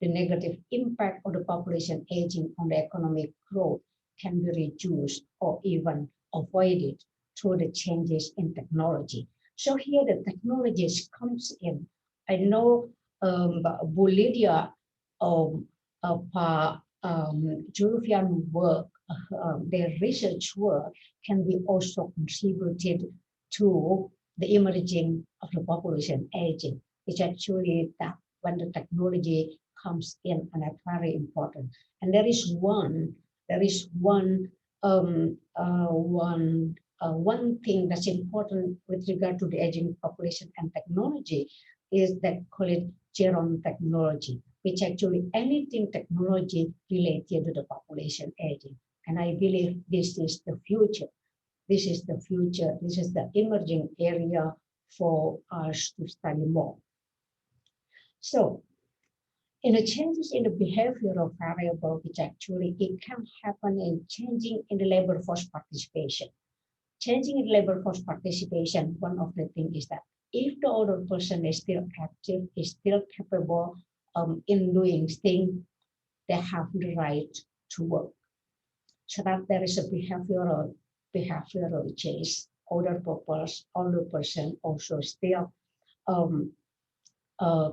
[SPEAKER 13] The negative impact of the population aging on the economic growth can be reduced or even avoided through the changes in technology. So here the technologies comes in. I know Bu Lydia Jurufian work, their research work can be also contributed to the emerging of the population aging, which actually that when the technology comes in, and that's very important. And there is one thing that's important with regard to the aging population and technology is that call it genome technology, which actually anything technology related to the population aging. And I believe this is the future. This is the future. This is the emerging area for us to study more. So In the changes in the behavioral variable, which actually it can happen in changing in the labor force participation. Changing in labor force participation, one of the things is that if the older person is still active, is still capable in doing things, they have the right to work. So that there is a behavioral change. Older person also still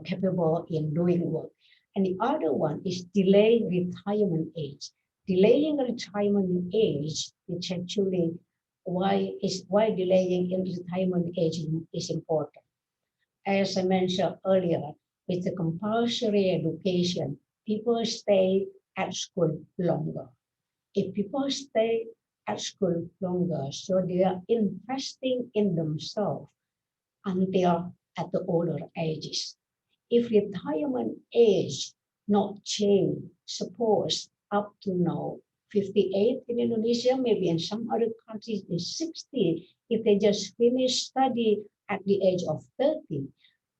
[SPEAKER 13] capable in doing work. And the other one is delaying retirement age. Delaying retirement age, which actually why delaying in retirement age is important. As I mentioned earlier, with the compulsory education, people stay at school longer. If people stay at school longer, so they are investing in themselves until at the older ages. If retirement age not change, suppose up to now 58 in Indonesia, maybe in some other countries is 60, if they just finish study at the age of 30,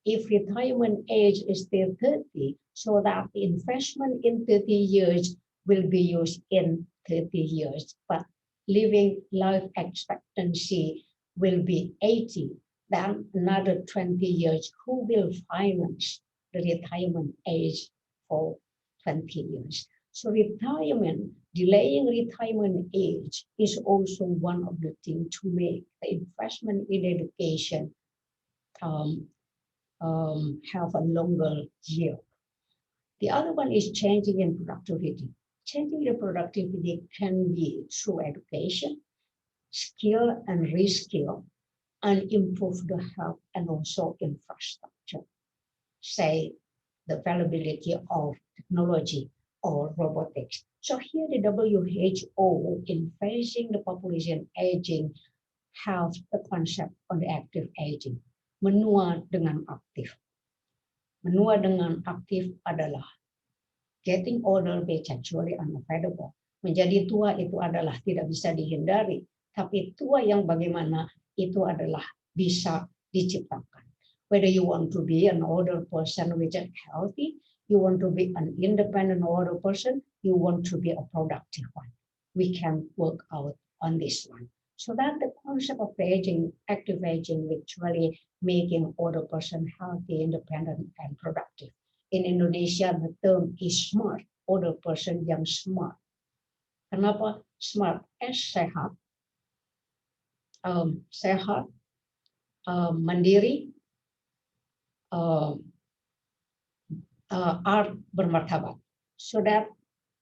[SPEAKER 13] if retirement age is still 30, so that the investment in 30 years will be used in 30 years, but living life expectancy will be 80, then another 20 years, who will finance the retirement age for 20 years? So retirement, delaying retirement age is also one of the things to make the investment in education have a longer yield. The other one is changing in productivity. Changing the productivity can be through education, skill and reskill, and improve the health and also infrastructure. Say the availability of technology or robotics. So here the WHO in facing the population aging have the concept on the active aging. Menua dengan aktif. Menua dengan aktif adalah getting older which actually unavoidable. Menjadi tua itu adalah tidak bisa dihindari, tapi tua yang bagaimana itu adalah bisa diciptakan. Whether you want to be an older person which is healthy, you want to be an independent older person, you want to be a productive one. We can work out on this one. So that the concept of aging, active aging, actually making older person healthy, independent, and productive. In Indonesia, the term is smart, older person yang smart. Kenapa smart? Sehat, mandiri, art bermartabat. So that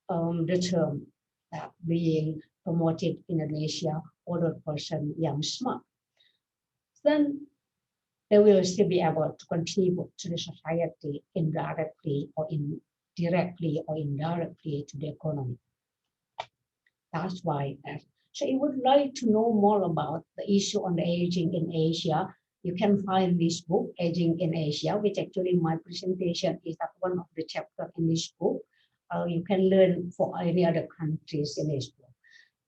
[SPEAKER 13] the term that being promoted in Indonesia, older person yang smart, then they will still be able to contribute to the society indirectly or directly or indirectly to the economy. That's why. So if you would like to know more about the issue on the aging in Asia, you can find this book, Aging in Asia, which actually my presentation is at one of the chapters in this book. You can learn for any other countries in this book.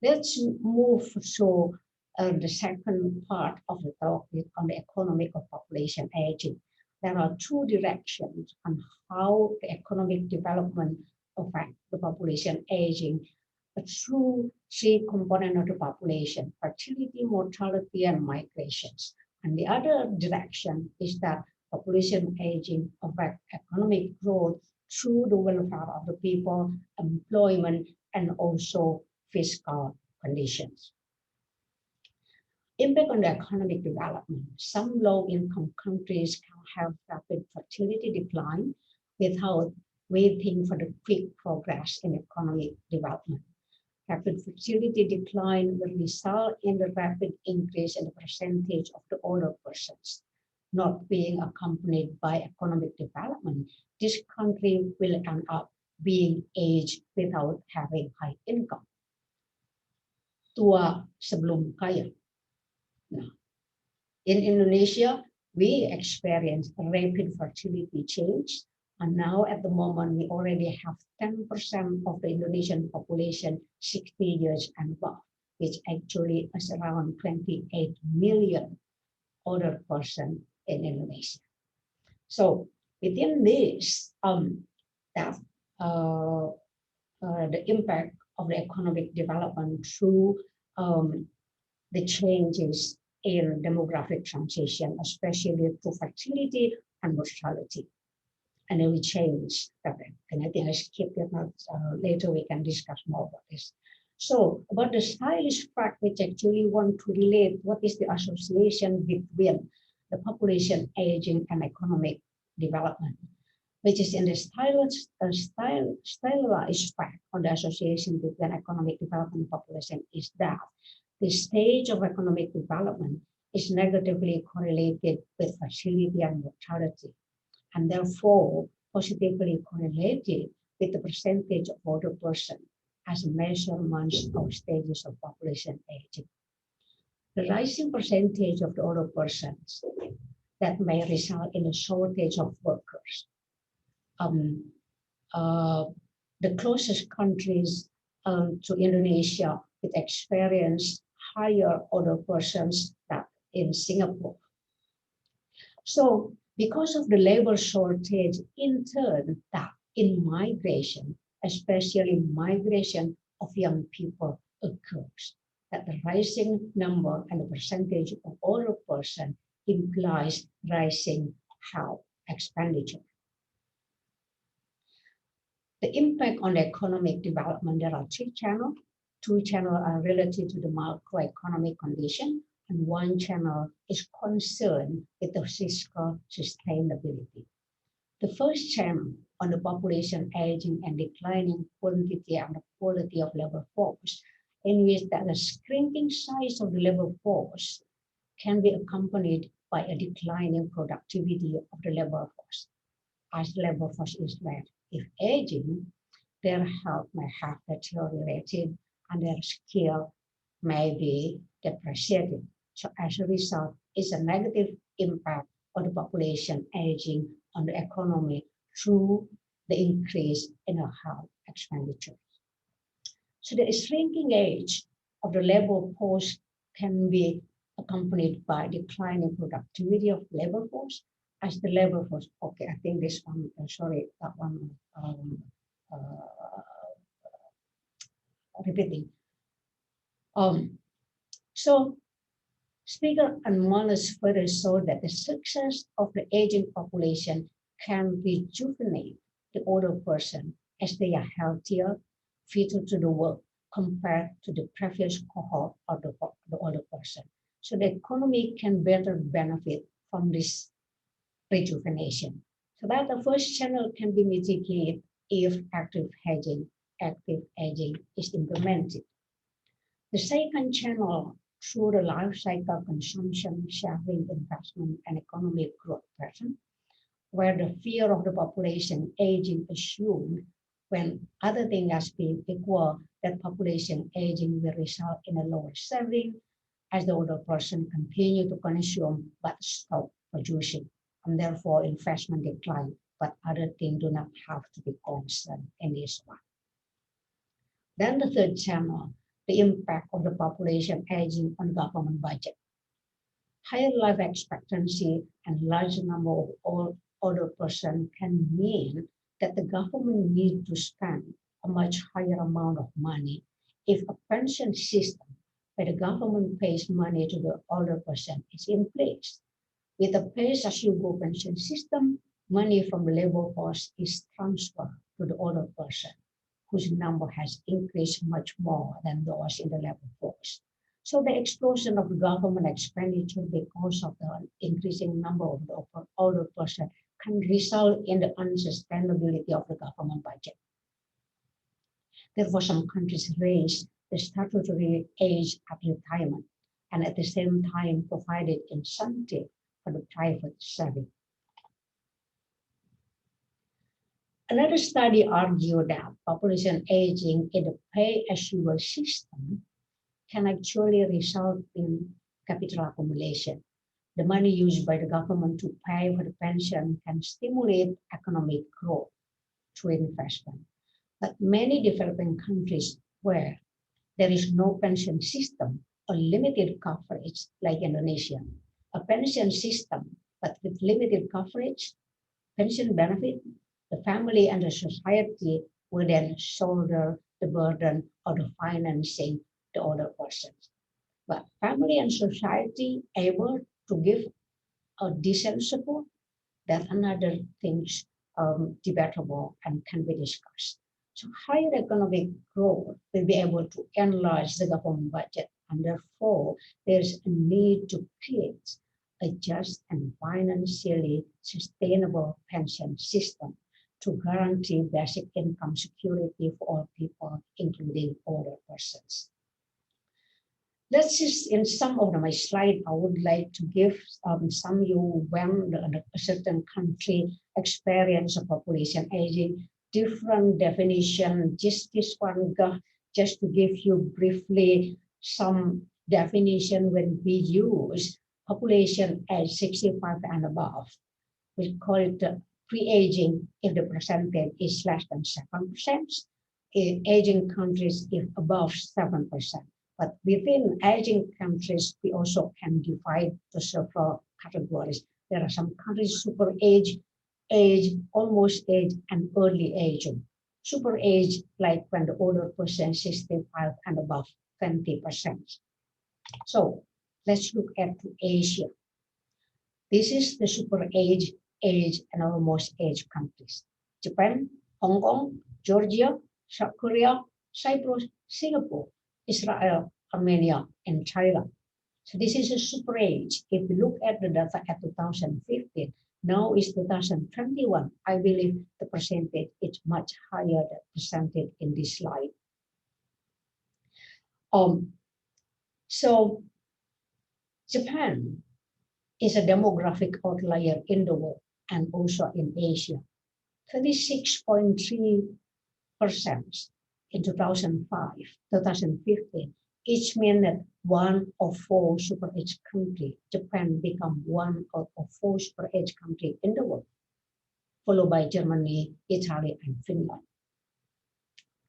[SPEAKER 13] Let's move to the second part of the talk on the economic of population aging. There are two directions on how the economic development affects the population aging through three components of the population: fertility, mortality, and migrations. And the other direction is that population aging affects economic growth through the welfare of the people, employment, and also fiscal conditions. Impact on the economic development. Some low-income countries can have rapid fertility decline without waiting for the quick progress in economic development. Rapid fertility decline will result in the rapid increase in the percentage of the older persons. Not being accompanied by economic development, this country will end up being aged without having high income. Tua sebelum kaya. Now, in Indonesia, we experience a rapid fertility change. And now at the moment, we already have 10% of the Indonesian population 60 years and above, which actually is around 28 million older person in Indonesia. So within this, that the impact of the economic development through the changes in demographic transition, especially to fertility and mortality. And then we change that. And I think I skipped it, later we can discuss more about this. So about the stylish fact, which actually want to relate what is the association between the population aging and economic development, which is in the stylized fact on the association between economic development and population is that the stage of economic development is negatively correlated with fertility and mortality, and therefore positively correlated with the percentage of older person as measurements of stages of population aging. The rising percentage of the older persons that may result in a shortage of workers. The closest countries to Indonesia with experience higher older persons than in Singapore. So because of the labor shortage, in turn, that in migration, especially migration of young people occurs, that the rising number and the percentage of older person implies rising health expenditure. The impact on economic development, there are three channels. Two channels are related to the macroeconomic condition, and one channel is concerned with the fiscal sustainability. The first channel on the population aging and declining quantity and the quality of labor force, in which that the shrinking size of the labor force can be accompanied by a declining productivity of the labor force. As labor force is less, if aging, their health may have deteriorated and their skill may be depreciated. So as a result, it's a negative impact of the population aging on the economy through the increase in our health expenditure. So the shrinking age of the labor force can be accompanied by declining productivity of labor force as the labor force. Okay, I think this one, sorry, that one, repeating. So Spiegel and Mollers further show that the success of the aging population can rejuvenate the older person as they are healthier, fitter to the work compared to the previous cohort of the older person. So the economy can better benefit from this rejuvenation. So that the first channel can be mitigated if active aging is implemented. The second channel, through the life cycle consumption, sharing, investment, and economic growth pattern, where the fear of the population aging assumed when other things has been equal, that population aging will result in a lower saving as the older person continue to consume but stop producing, and therefore investment decline, but other things do not have to be concerned in this one. Then the third channel, the impact of the population aging on government budget. Higher life expectancy and larger number of older person can mean that the government needs to spend a much higher amount of money if a pension system where the government pays money to the older person is in place. With a pay-as-you-go pension system, money from the labor force is transferred to the older person, whose number has increased much more than those in the labor force. So the explosion of the government expenditure because of the increasing number of the older person can result in the unsustainability of the government budget. Therefore, some countries raise the statutory age at retirement and at the same time provided incentive for the private saving. Another study argued that population aging in the pay-as-you-go system can actually result in capital accumulation. The money used by the government to pay for the pension can stimulate economic growth through investment. But many developing countries where there is no pension system or limited coverage, like Indonesia, a pension system but with limited coverage, pension benefit The family and the society will then shoulder the burden of the financing the older persons. But family and society able to give a decent support, that's another things debatable and can be discussed. So higher economic growth will be able to enlarge the government budget, and therefore there's a need to create a just and financially sustainable pension system to guarantee basic income security for all people, including older persons. Let's just, in some of my slides, I would like to give some you when a certain country experience of population aging, different definition. Just this one, just to give you briefly some definition when we use population age 65 and above. We call it pre-aging if the percentage is less than 7%. In aging countries, if above 7%. But within aging countries, we also can divide the several categories. There are some countries super age, almost age, and early aging. Super age, like when the older person 65 and above 20%. So let's look at Asia. This is the super age, and almost age countries. Japan, Hong Kong, Georgia, South Korea, Cyprus, Singapore, Israel, Armenia, and China. So this is a super age. If we look at the data at 2015, now is 2021. I believe the percentage is much higher than presented in this slide. So Japan is a demographic outlier in the world and also in Asia. 36.3% in 2015, each meant that 1 of 4 super age countries, Japan become 1 of 4 super age countries in the world, followed by Germany, Italy, and Finland.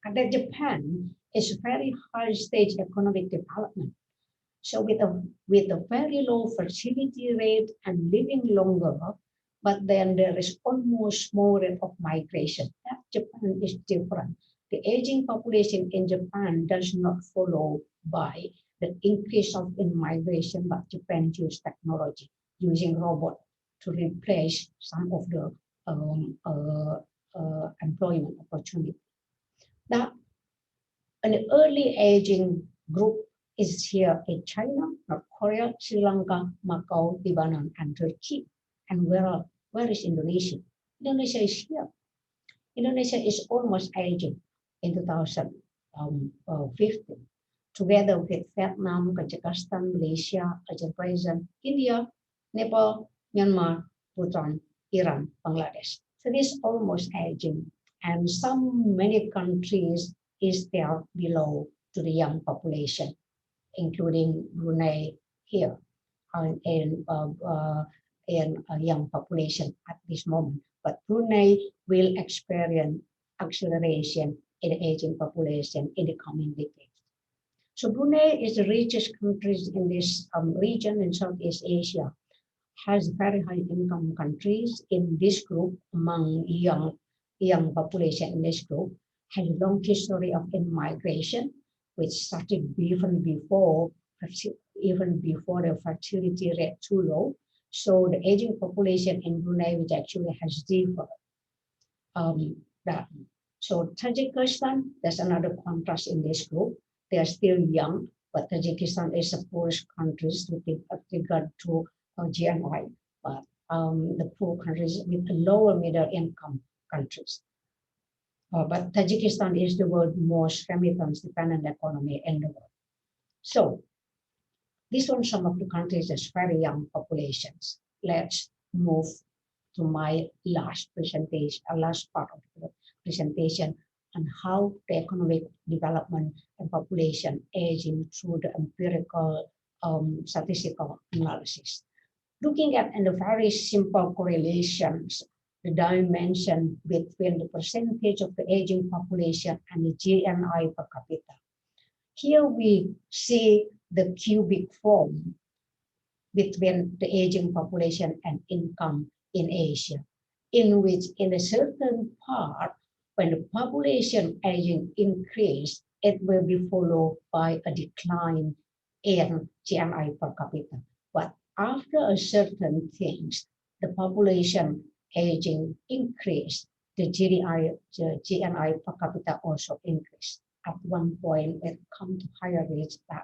[SPEAKER 13] And that Japan is very high stage economic development. So with a very low fertility rate and living longer, but then there is almost more rate of migration. That Japan is different. The aging population in Japan does not follow by the increase of migration, but Japan uses technology, using robots to replace some of the employment opportunity. Now, an early aging group is here in China, North Korea, Sri Lanka, Macau, Lebanon, and Turkey. And where is Indonesia? Indonesia is here. Indonesia is almost aging in 2015, together with Vietnam, Kazakhstan, Malaysia, Azerbaijan, India, Nepal, Myanmar, Bhutan, Iran, Bangladesh. So this is almost aging, and many countries is there below to the young population, including Brunei here, in a young population at this moment. But Brunei will experience acceleration in aging population in the coming decades. So Brunei is the richest country in this region in Southeast Asia, has very high income countries in this group. Among young population in this group, has a long history of immigration, which started even before the fertility rate too low. So the aging population in Brunei, which actually has differed. So Tajikistan, there's another contrast in this group. They are still young, but Tajikistan is the poorest countries with regard to GNI, but the poor countries with the lower middle income countries. But Tajikistan is the world's most remittance dependent economy in the world. So these are some of the countries that very young populations. Let's move to my last presentation, last part of the presentation on how the economic development and population aging through the empirical statistical analysis. Looking at the very simple correlations, the dimension between the percentage of the aging population and the GNI per capita. Here we see the cubic form between the aging population and income in Asia. in which in a certain part, when the population aging increase, it will be followed by a decline in GNI per capita. But after a certain things, the population aging increase, the GNI per capita also increase. At one point, it comes to higher rates than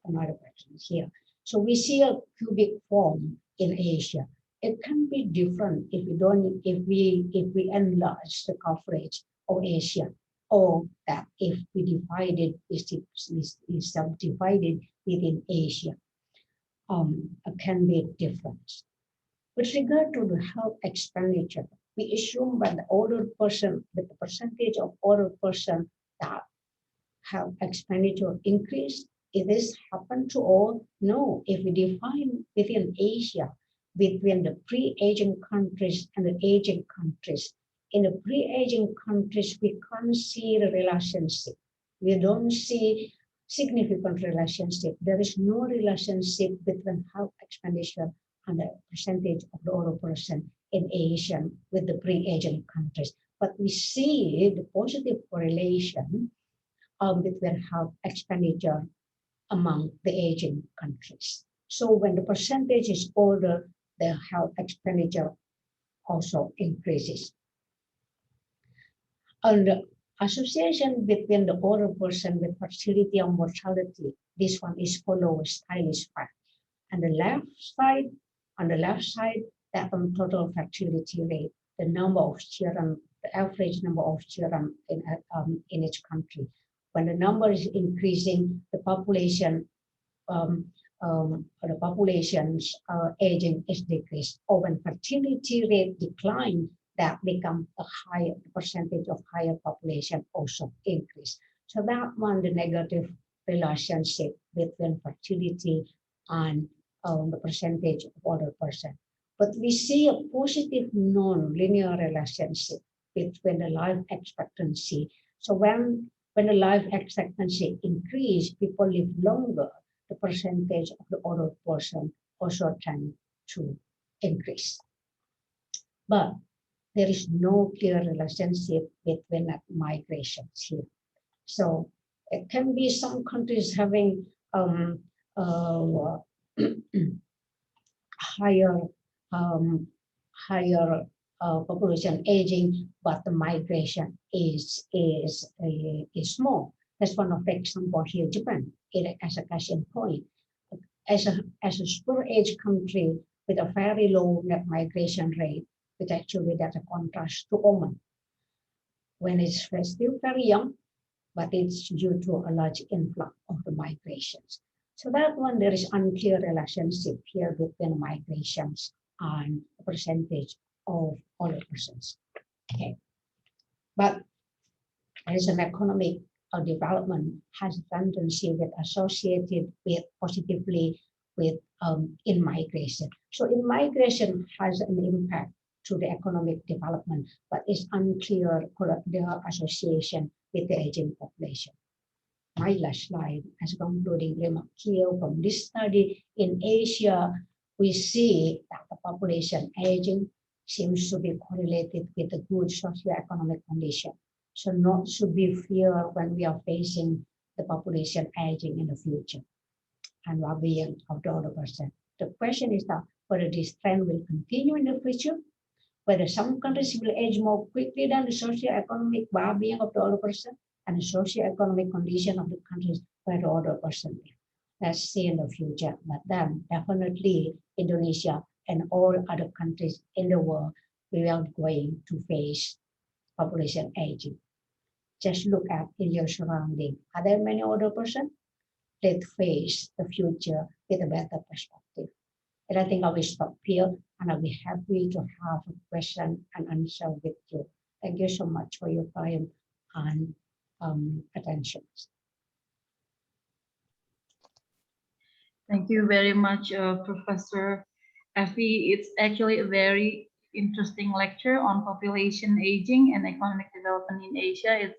[SPEAKER 13] another person here. So we see a cubic form in Asia. It can be different if we enlarge the coverage of Asia, or that if we divide it, is subdivided within Asia. It can be different. With regard to the health expenditure, we assume that the older person, with the percentage of older person that health expenditure increase, is this happen to all? No. If we define within Asia, between the pre-aging countries and the aging countries, in the pre-aging countries, we can't see the relationship. We don't see significant relationship. There is no relationship between health expenditure and the percentage of the older person in Asia with the pre-aging countries. But we see the positive correlation between health expenditure among the aging countries. So when the percentage is older, the health expenditure also increases. And the association between the older person with fertility and mortality, this one is followed stylish fact. And the left side, on the left side, that on total fertility rate, the number of children, the average number of children in each country. When the number is increasing, the population the population's aging is decreased. Or when fertility rate decline, that become a higher percentage of higher population also increase. So that one, the negative relationship between fertility and the percentage of older person. But we see a positive non-linear relationship between the life expectancy. So when the life expectancy increase, people live longer, the percentage of the older person also tend to increase. But there is no clear relationship between migrations here. So it can be some countries having higher population aging, but the migration is small. That's one of the example here, Japan, as a case in point. As a super age country with a very low net migration rate, which actually that's a contrast to Oman, when it's still very young, but it's due to a large influx of the migrations. So that one, there is unclear relationship here between migrations and the percentage of older persons. Okay, but as an economic development has a tendency with associated with positively with in migration. So in migration has an impact to the economic development, but it's unclear the association with the aging population. My last slide, as concluding remark here from this study in Asia, we see that the population aging seems to be correlated with a good socioeconomic condition. So not should be fear when we are facing the population aging in the future and well-being of the older person. The question is that whether this trend will continue in the future, whether some countries will age more quickly than the socioeconomic well-being of the older person and the socioeconomic condition of the countries where the older person lives. Let's see in the future, but then definitely Indonesia and all other countries in the world, we are going to face population aging. Just look at in your surrounding. Are there many older persons? Let's face the future with a better perspective. And I think I will stop here, and I'll be happy to have a question and answer with you. Thank you so much for your time and attention.
[SPEAKER 1] Thank you very much, Professor Effie. It's actually a very interesting lecture on population aging and economic development in Asia. It's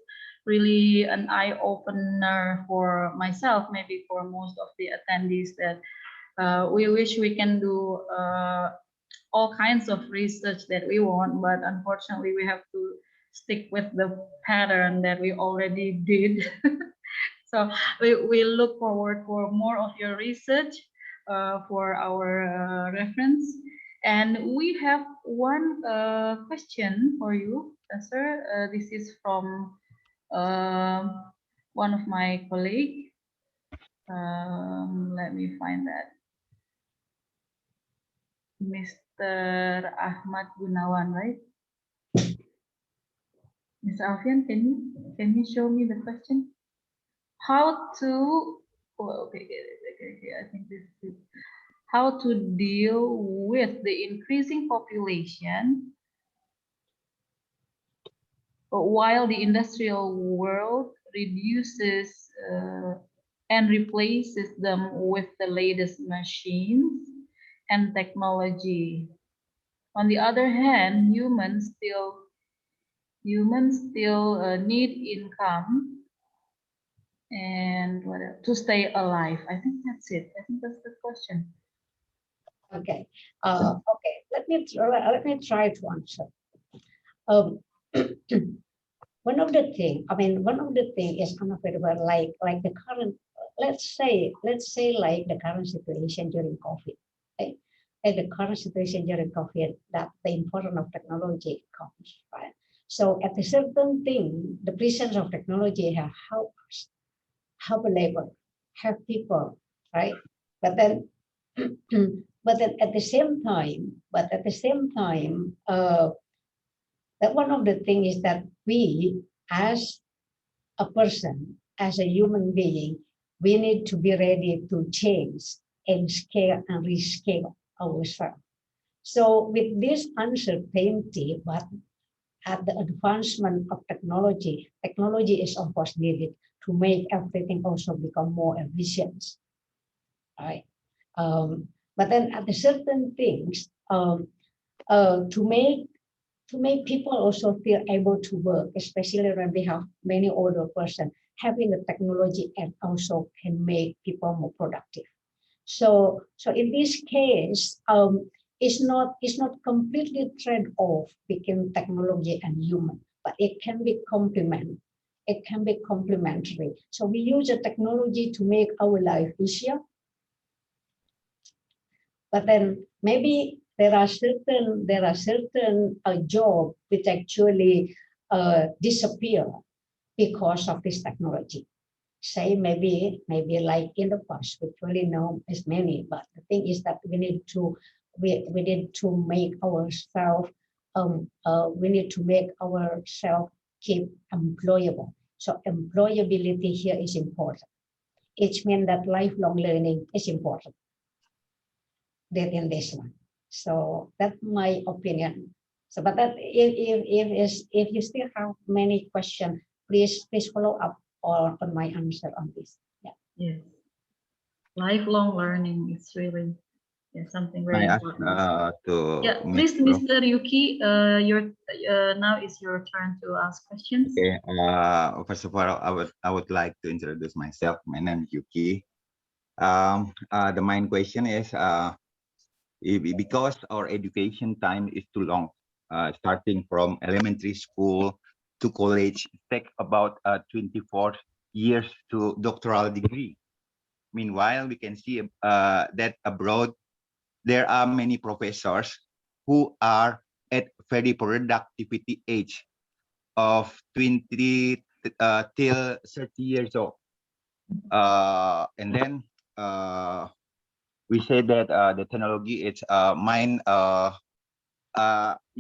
[SPEAKER 1] really an eye-opener for myself, maybe for most of the attendees, that we wish we can do all kinds of research that we want, but unfortunately we have to stick with the pattern that we already did. So we look forward for more of your research for our reference. And we have one question for you, Professor. This is from one of my colleagues. Let me find that. Mr. Ahmad Gunawan, right? Mr. Alfian, can you show me the question? How to, okay, I think this is how to deal with the increasing population while the industrial world reduces and replaces them with the latest machines and technology. On the other hand, humans still need income and what else? To stay alive. I think that's it. I think that's the question.
[SPEAKER 13] Okay. Okay. Let me try to answer. One of the thing is unavoidable, like the current. Let's say like the current situation during COVID. Right? Like the current situation during COVID, that the importance of technology comes, right? So at a certain thing, the presence of technology have helped us, help labor, help people, right? But then at the same time, that one of the things is that we, as a person, as a human being, we need to be ready to change and scale and rescale ourselves. So with this uncertainty, but at the advancement of technology is of course needed to make everything also become more efficient, right? But then at the certain things, to make people also feel able to work, especially when we have many older person, having the technology and also can make people more productive. So in this case, it's not completely trade off between technology and human, but it can be complement. It can be complementary. So we use the technology to make our life easier, but then maybe there are certain jobs which actually disappear because of this technology. Say maybe like in the past, we really know as many, but the thing is that we need to make ourselves keep employable. So employability here is important. It means that lifelong learning is important. That in this one. So that's my opinion. So, but that if you still have many questions, please follow up on my answer on this. Yeah.
[SPEAKER 1] Yes. Lifelong learning is really something very important. Yeah, please, Mr. Yuki, now is your turn to ask questions.
[SPEAKER 14] Okay. First of all, I would like to introduce myself. My name is Yuki. The main question is because our education time is too long, starting from elementary school to college, take about 24 years to doctoral degree. Meanwhile, we can see that abroad, there are many professors who are at very productivity age of 20 till 30 years old. And then we say that the technology is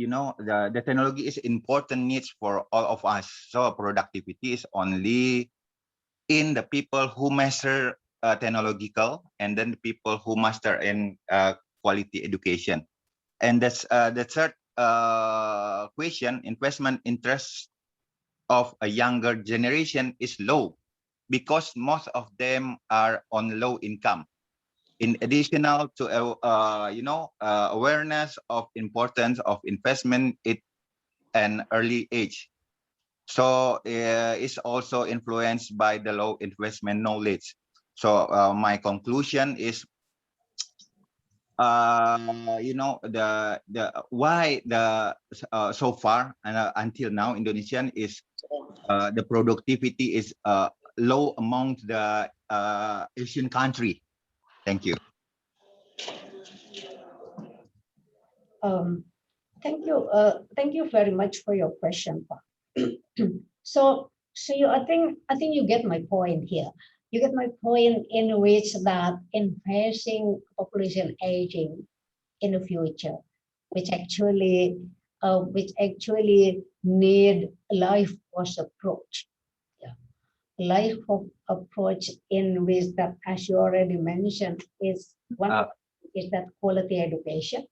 [SPEAKER 14] the technology is important needs for all of us. So productivity is only in the people who master technological, and then the people who master in quality education. And that's the third question. Investment interest of a younger generation is low because most of them are on low income. In addition to awareness of importance of investment at an early age. So it's also influenced by the low investment knowledge. So my conclusion is you know, the why the so far and until now Indonesian is the productivity is low among the Asian country. Thank you.
[SPEAKER 13] Thank you. Thank you very much for your question, Pak. So I think you get my point here. You get my point in which that in facing population aging in the future, which actually need life force approach. Yeah. Life of approach in which that, as you already mentioned, is one is that quality education.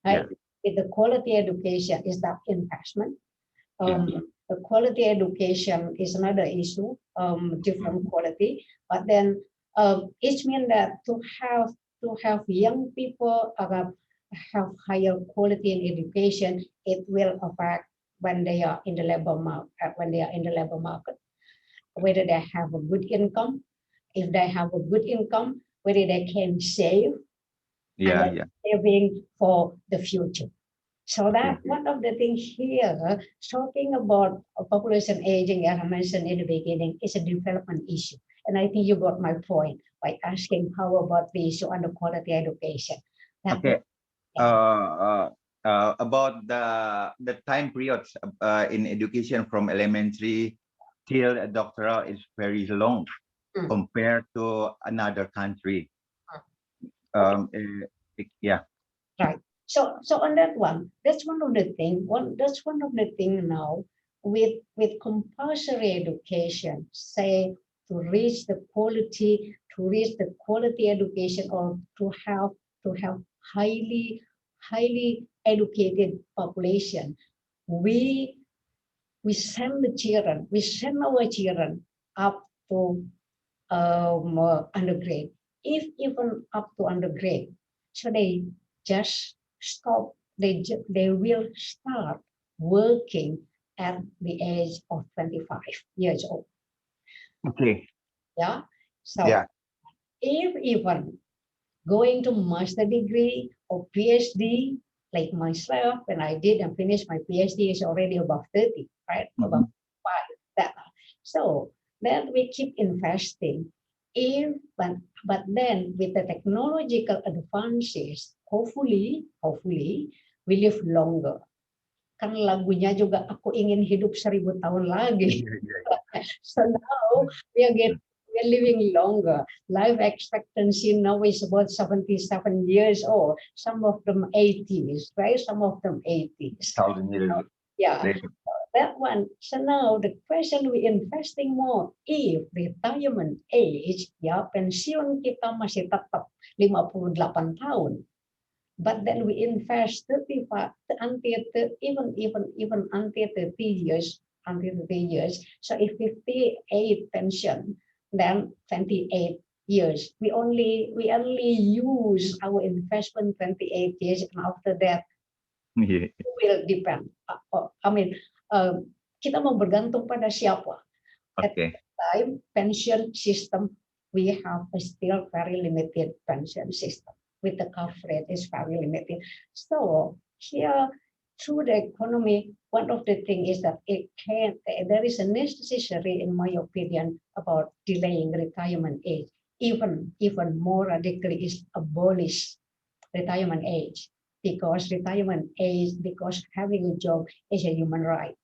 [SPEAKER 13] Right? Yeah. With the quality education is that investment. The quality education is another issue, different quality, but then it means that to have young people have higher quality in education, it will affect when they are in the labor market, whether they have a good income. If they have a good income, whether they can save, saving for the future. So that one of the things here, talking about population aging, as I mentioned in the beginning, is a development issue. And I think you got my point by asking how about the issue on the quality education.
[SPEAKER 14] Okay. About the time periods in education from elementary till doctoral is very long compared to another country. Yeah.
[SPEAKER 13] Right. So on that one, that's one of the thing. That's one of the thing now with compulsory education, say to reach the quality education, or to have highly educated population. We send our children up to undergrad, if even up to undergrad. So they just stop. They will start working at the age of 25 years old.
[SPEAKER 14] Okay.
[SPEAKER 13] Yeah. So if even going to master degree or PhD, like myself, when I did and finished my PhD, is already above 30, right? Above 5. So then we keep investing. But then with the technological advances, hopefully we live longer. Kan lagunya juga aku ingin hidup 1000 tahun lagi. So now we are living longer. Life expectancy now is about 77 years old. Some of them 80s, right? Some of them 80s. Yeah. That one. So now the question, we investing more if retirement age, ya pensiun kita masih tetap 58 tahun. But then we invest 35 until even until 30 years, So if 58 pension, then 28 years. We only use our investment 28 years, and after that it will depend. I mean, kita mau bergantung pada siapa. At the time, pension system, we have a still very limited pension system. With the coverage is very limited. So here, through the economy, one of the things is that there is a necessary, in my opinion, about delaying retirement age. Even more radically is abolish retirement age, because having a job is a human right.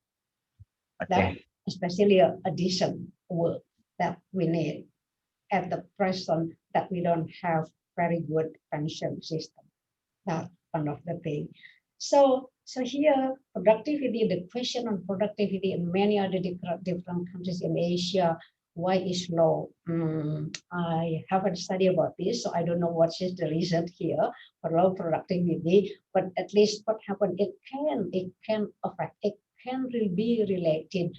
[SPEAKER 13] That especially a decent work that we need at the present, that we don't have very good pension system. That's one of the things. So here, productivity, the question on productivity in many other different countries in Asia, why is low? I haven't studied about this, so I don't know what is the reason here for low productivity. But at least what happened, it can affect, it can be related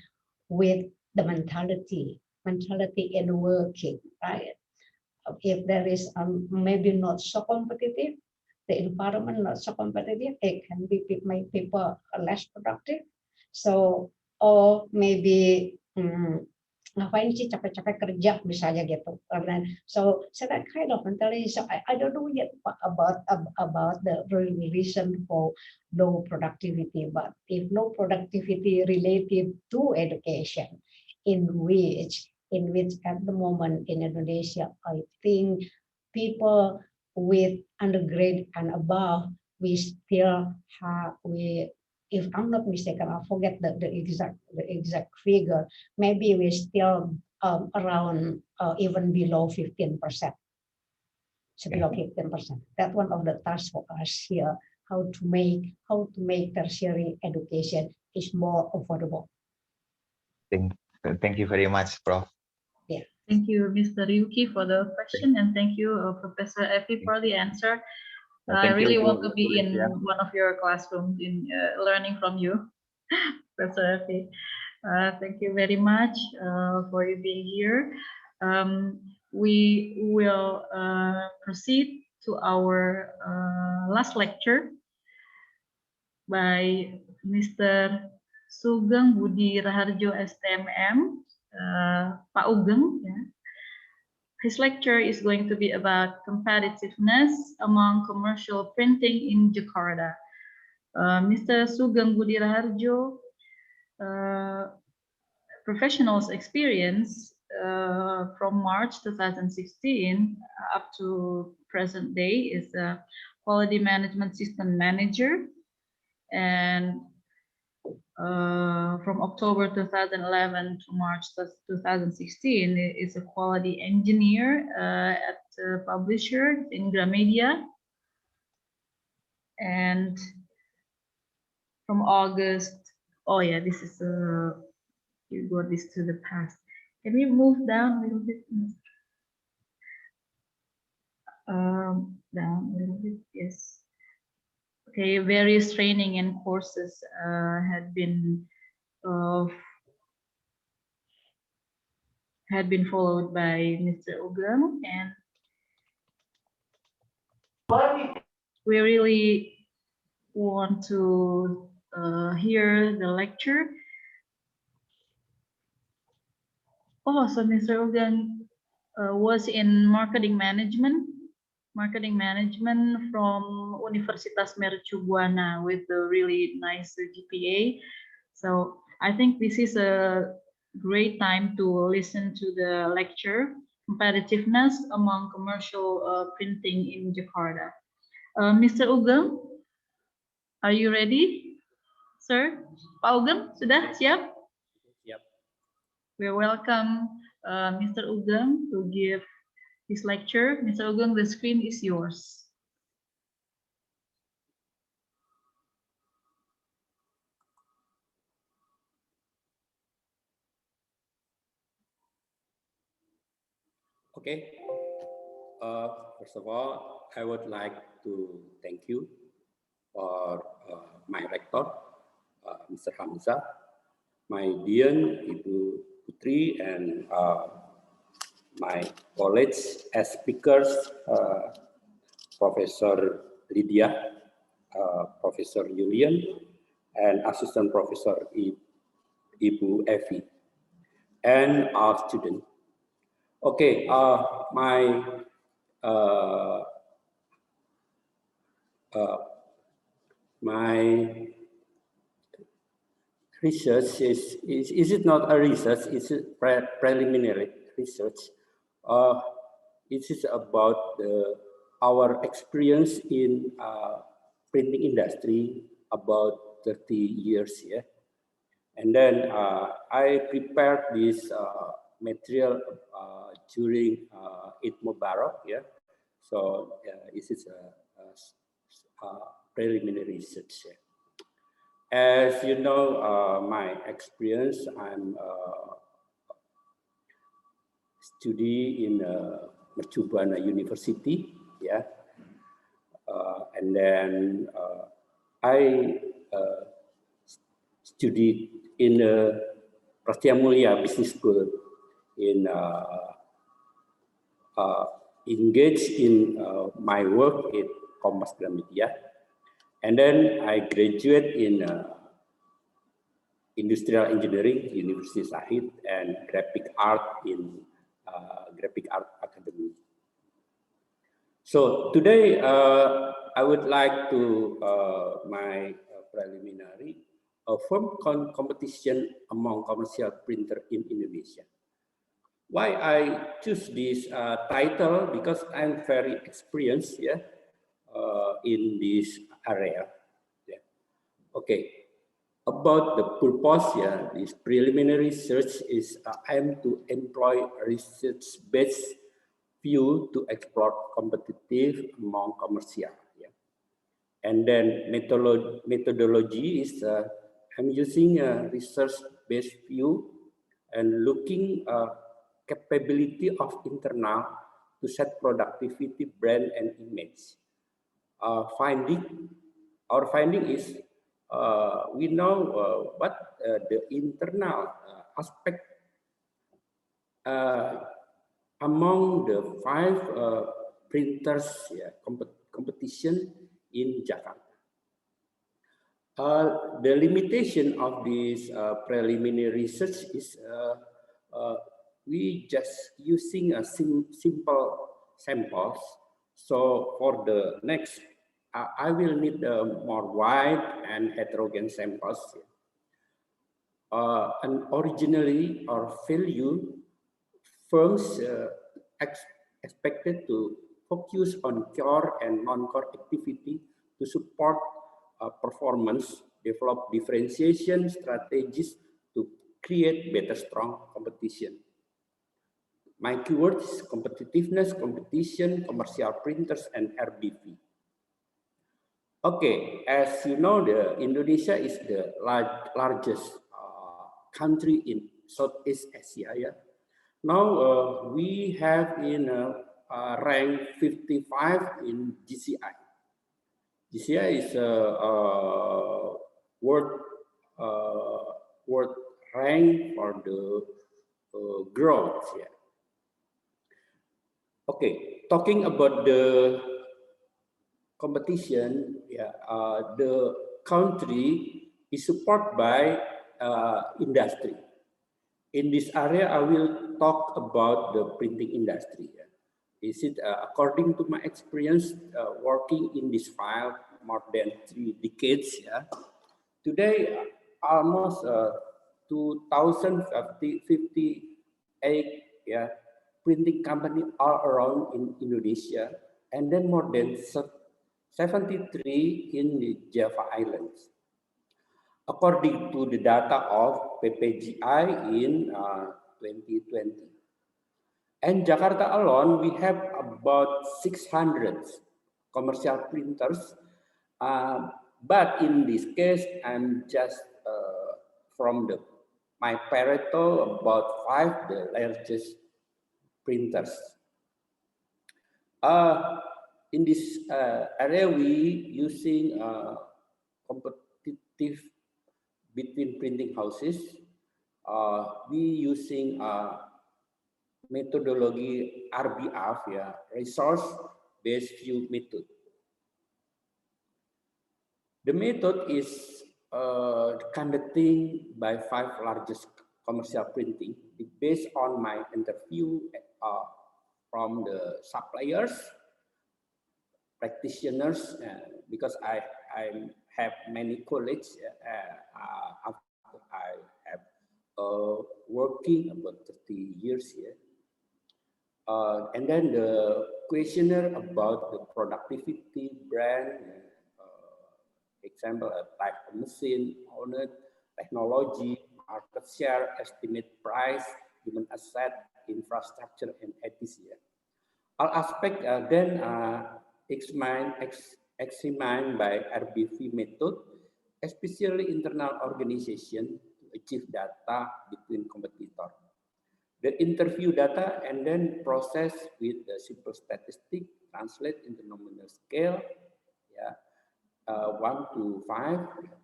[SPEAKER 13] with the mentality in working, right? If there is maybe not so competitive, the environment not so competitive, it can make people less productive. So, or maybe ngapain sih capek-capek kerja misalnya gitu. So that kind of mentality. So I don't know yet about the reason for low productivity, but if low productivity related to education, in which at the moment in Indonesia, I think people with undergrad and above, we still have, if I'm not mistaken, I forget the exact figure. Maybe we're still around even below 15%. So below 15%. That's one of the tasks for us here. How to make tertiary education is more affordable.
[SPEAKER 14] Thank you very much, Prof.
[SPEAKER 13] Yeah.
[SPEAKER 1] Thank you, Mr. Yuki, for the question, and thank you, Professor Effie, for the answer. I really want to be in one of your classrooms in learning from you, Professor Effie. Thank you very much for you being here. We will proceed to our last lecture by Mr. Sugeng Budi Raharjo, STMM, Pak Ugeng. Yeah. His lecture is going to be about competitiveness among commercial printing in Jakarta. Mr. Sugeng Budi Raharjo, professional's experience from March 2016 up to present day is a quality management system manager, and from October 2011 to March 2016 is a quality engineer at a publisher in Gramedia, and from August, oh yeah, this is you got this to the past. Can we move down a little bit? Down a little bit, yes. Okay, various training and courses had been followed by Mr. Ugeng, and we really want to hear the lecture. Oh, so Mr. Ugeng was in marketing management from Universitas Mercu Buana with a really nice GPA. So I think this is a great time to listen to the lecture, Competitiveness Among Commercial Printing in Jakarta. Mr. Ugeng, are you ready, sir? Pak Ugeng, sudah siap?
[SPEAKER 5] Yep.
[SPEAKER 1] We welcome Mr. Ugeng to give his lecture. Mr. Ugeng, the screen is yours.
[SPEAKER 15] Okay. First of all, I would like to thank you for my rector, Mr. Hamza, my dean, Ibu Putri, and my colleagues as speakers, Professor Lydia, Professor Julian, and Assistant Professor Ibu Effie, and our students. Okay, my research is it not a research? It's a preliminary research. It is about our experience in printing industry about 30 years, yeah. And then I prepared this material during Eid Mubarak, yeah. So this is a preliminary research. Yeah. As you know, my experience, I'm study in Mercu Buana University, yeah. And then I studied in Prasetya Mulia Business School in engaged in my work in Kompas Gramedia, and then I graduate in Industrial Engineering, University Sahid, and Graphic Art in Graphic Art Academy. So today I would like to my preliminary firm competition among commercial printer in Indonesia. Why I choose this title? Because I'm very experienced, yeah, in this area. Yeah. Okay. About the purpose, yeah, this preliminary research is aimed to employ a research-based view to explore competitive among commercial. Yeah. And then methodology is I'm using a research-based view and looking capability of internal to set productivity, brand, and image. Our finding is we know what the internal aspect among the 5 printers, yeah, competition in Jakarta. The limitation of this preliminary research is we just using a simple samples. So for the next, I will need more wide and heterogeneous samples. And originally our value firms expected to focus on core and non-core activity to support performance, develop differentiation strategies to create better strong competition. My keywords is competitiveness, competition, commercial printers, and RBV. Okay, as you know, Indonesia is the largest country in Southeast Asia. Yeah? Now we have in rank 55 in GCI. GCI is a world rank for the growth. Yeah. Okay, talking about the competition, yeah, the country is supported by industry. In this area, I will talk about the printing industry. Yeah. Is it according to my experience working in this field more than 3 decades? Yeah. Today, almost 2,058 yeah, printing company all around in Indonesia, and then more than 73 in the Java Islands. According to the data of PPGI in 2020. And Jakarta alone, we have about 600 commercial printers. But in this case, I'm just from my Pareto, about 5 the largest printers. In this area, we using competitive between printing houses. We using methodology RBF, yeah, resource-based view method. The method is conducting by 5 largest commercial printing based on my interview from the suppliers, practitioners, because I have many colleagues after I have working about 30 years here. And then the questionnaire about the productivity, brand, example type of machine, owner, technology, market share, estimate price, human asset, infrastructure, and etc. All aspects then examined by RBV method, especially internal organization to achieve data between competitors. The interview data and then process with the simple statistic, translate into nominal scale, yeah, 1 to 5,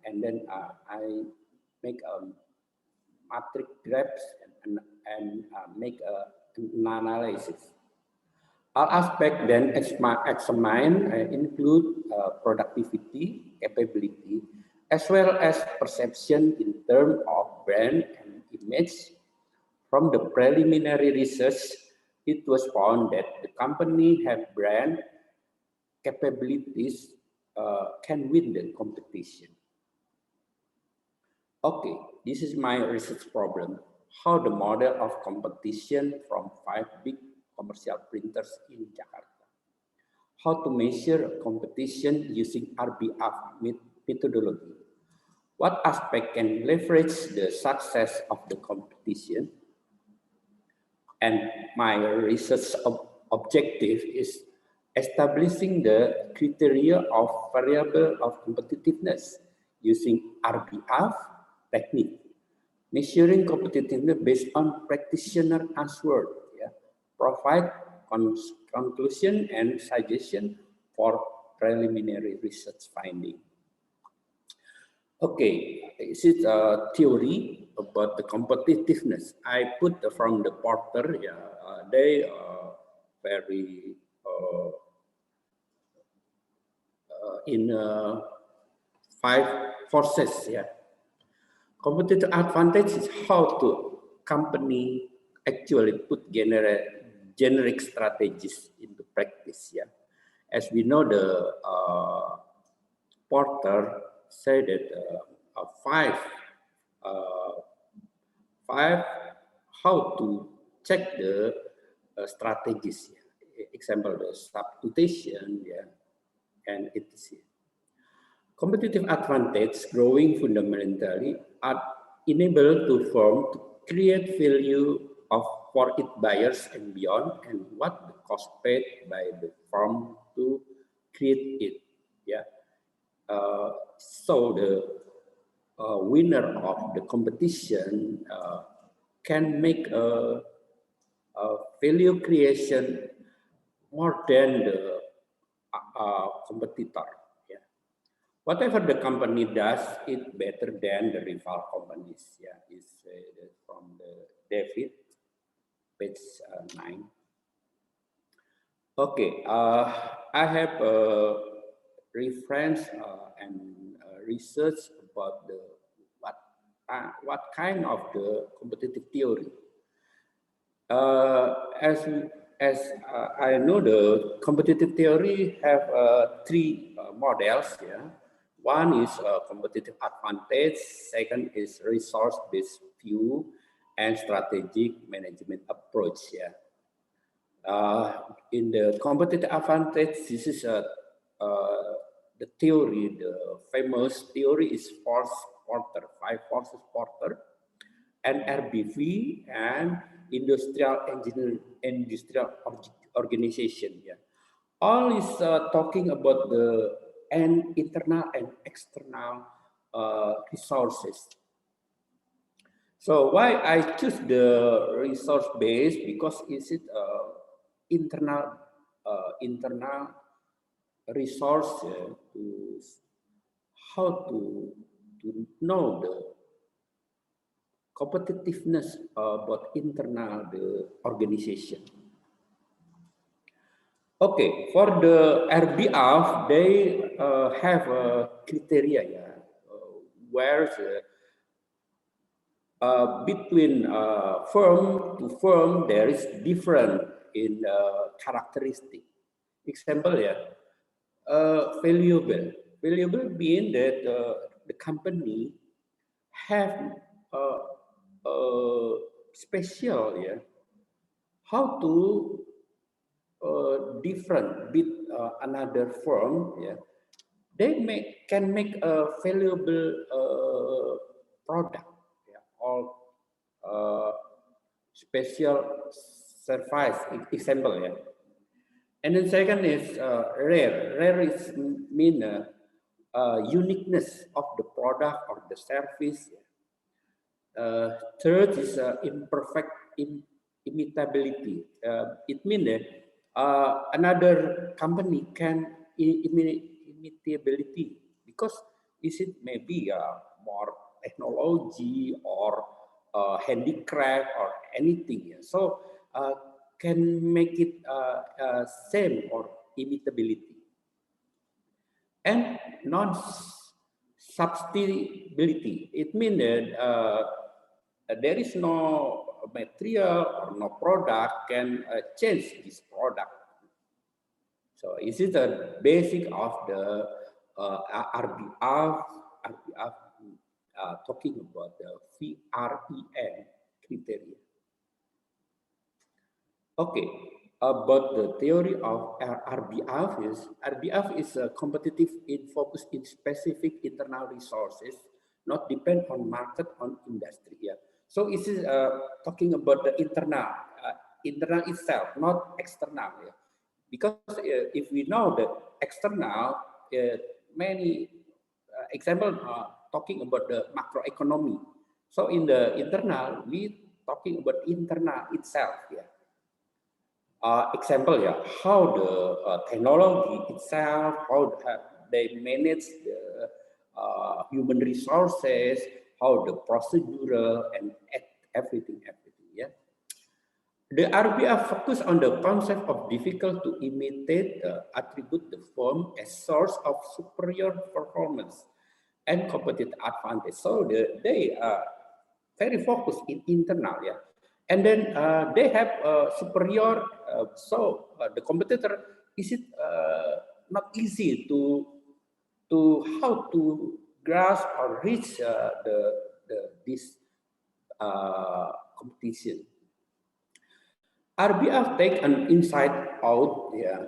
[SPEAKER 15] and then I make a matrix graphs and make an analysis. All aspects then examined include productivity, capability, as well as perception in terms of brand and image. From the preliminary research, it was found that the company have brand capabilities can win the competition. Okay, this is my research problem. How the model of competition from 5 big commercial printers in Jakarta. How to measure competition using RBF methodology. What aspect can leverage the success of the competition? And my research objective is establishing the criteria of variable of competitiveness using RBF technique, measuring competitiveness based on practitioner answer, provide conclusion and suggestion for preliminary research finding. Okay, this is a theory about the competitiveness. I put from the Porter. They are very in 5 forces. Competitive advantage is how to company actually put generic strategies into practice. As we know, the Porter said that 5 how to check the strategies. Example, the substitution, and etc. Competitive advantage growing fundamentally are enabled to firm to create value for its buyers and beyond, and what the cost paid by the firm to create it. So the winner of the competition can make a value creation more than the competitor. Whatever the company does, it's better than the rival companies. It's from the David, page 9. Okay, I have a reference and research about the what kind of the competitive theory. As I know, the competitive theory have 3 models. One is competitive advantage, second is resource-based view, and strategic management approach. In the competitive advantage, this is the theory, the famous theory is Force Porter, 5 forces Porter, and RBV, and industrial organization. All is talking about the internal and external resources. So why I choose the resource base, because is it internal resource to how to know the competitiveness about internal the organization. Okay, for the RBF, they have a criteria, where between firm to firm there is different in characteristic. Example, valuable. Valuable mean that the company have special, how to different with another firm, they can make a valuable product, or special service. Example, and then second is rare. Rare is mean uniqueness of the product or the service. Third is imperfect imitability. It means that another company can imitability, because is it maybe more technology or handicraft or anything. So can make it same or imitability. And substitutability. It means that there is no material or no product can change this product. So this is the basic of the RBF talking about the VREN criteria. Okay, about the theory of RBF is competitive in focus in specific internal resources, not depend on market on industry. Yeah. So this is talking about the internal itself, not external. Yeah. Because if we know that external, many example talking about the macroeconomy. So in the internal, we talking about internal itself. Yeah. Example, yeah, how the technology itself, how they manage the human resources, how the procedural and everything. Yeah. The RBF focus on the concept of difficult to imitate attribute the firm as source of superior performance and competitive advantage. So they are very focused in internal, yeah. And then they have superior, the competitor, is it not easy to how to grasp or reach this competition. RBF take an inside out, yeah,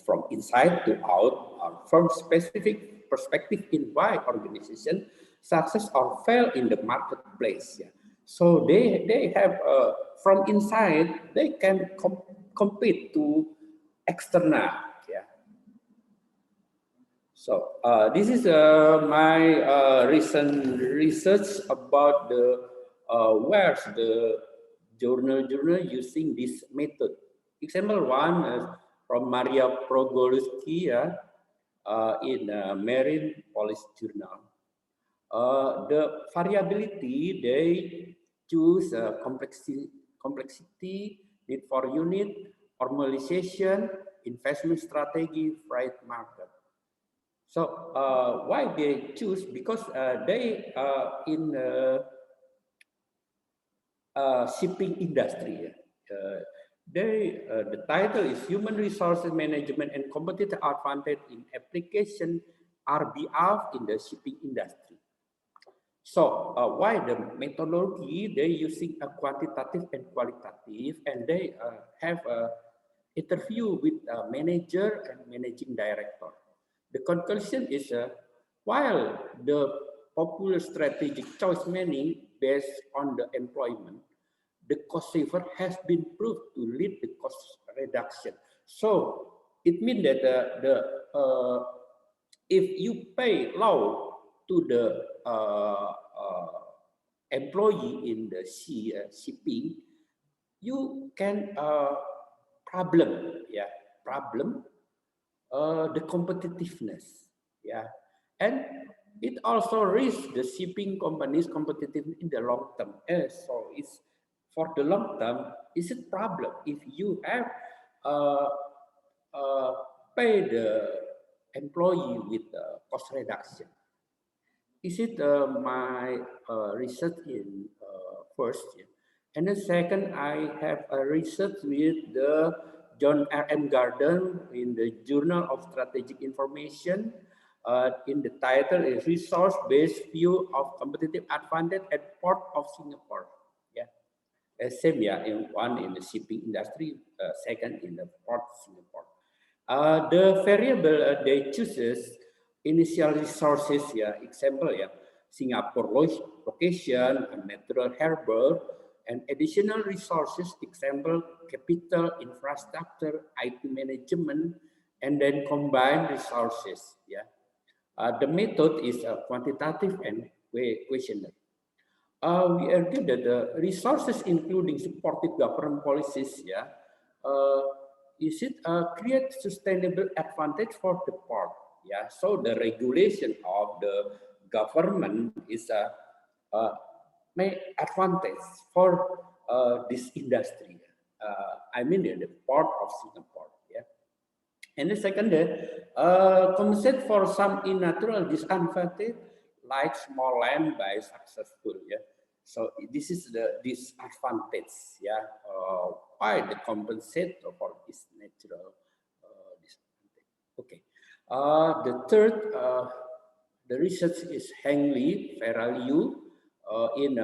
[SPEAKER 15] from inside to out, from specific perspective in why organization success or fail in the marketplace. Yeah. So they have from inside they can compete to external. Yeah. So this is my recent research about the where's the journal using this method. Example one is from Maria Progolski in Marine Policy Journal. The variability they choose complexity, need for unit, formalization, investment strategy, freight market. So why they choose? Because they in shipping industry. The title is Human Resources Management and Competitive Advantage in Application RBF in the Shipping Industry. So why the methodology? They using a quantitative and qualitative, and they have a interview with a manager and managing director. The conclusion is while the popular strategic choice many based on the employment, the cost saver has been proved to lead the cost reduction. So it means that if you pay low to the employee in the shipping, you can problem the competitiveness, yeah, and it also risks the shipping companies' competitiveness in the long term. So it's for the long term, is a problem if you have pay the employee with cost reduction. Is it my research in first, yeah. And then second, I have a research with the John R.M. Garden in the Journal of Strategic Information. In the title is Resource-Based View of Competitive Advantage at Port of Singapore. Yeah, same, yeah, one in the shipping industry, second in the Port of Singapore. The variable they chooses initial resources, yeah, example, yeah, Singapore location, a natural harbor, and additional resources, example, capital, infrastructure, IT management, and then combined resources. Yeah, the method is quantitative and questionnaire. We argue that the resources, including supportive government policies, yeah, is it create sustainable advantage for the port? Yeah, so the regulation of the government is a make advantage for this industry. I mean the port of Singapore. Yeah, and the second, compensate for some unnatural disadvantage like small land by successful. Yeah. So this is the disadvantage. Yeah. Why the compensate for this natural disadvantage? Okay. The third, the research is Heng Li, Vera Liu, in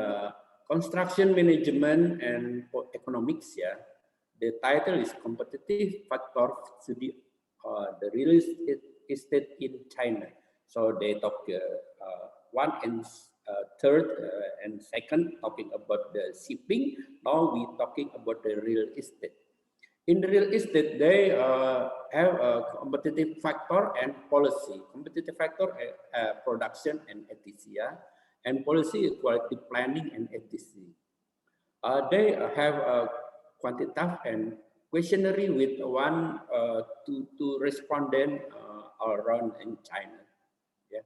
[SPEAKER 15] construction management and economics. Yeah. The title is Competitive Factor Study the Real Estate in China. So they talk one and third and second talking about the shipping. Now we talking about the real estate. In the real estate, they have a competitive factor and policy. Competitive factor, production and etc. And policy, quality planning and etc. They have a quantitative and questionnaire with one to respondent around in China. Yeah.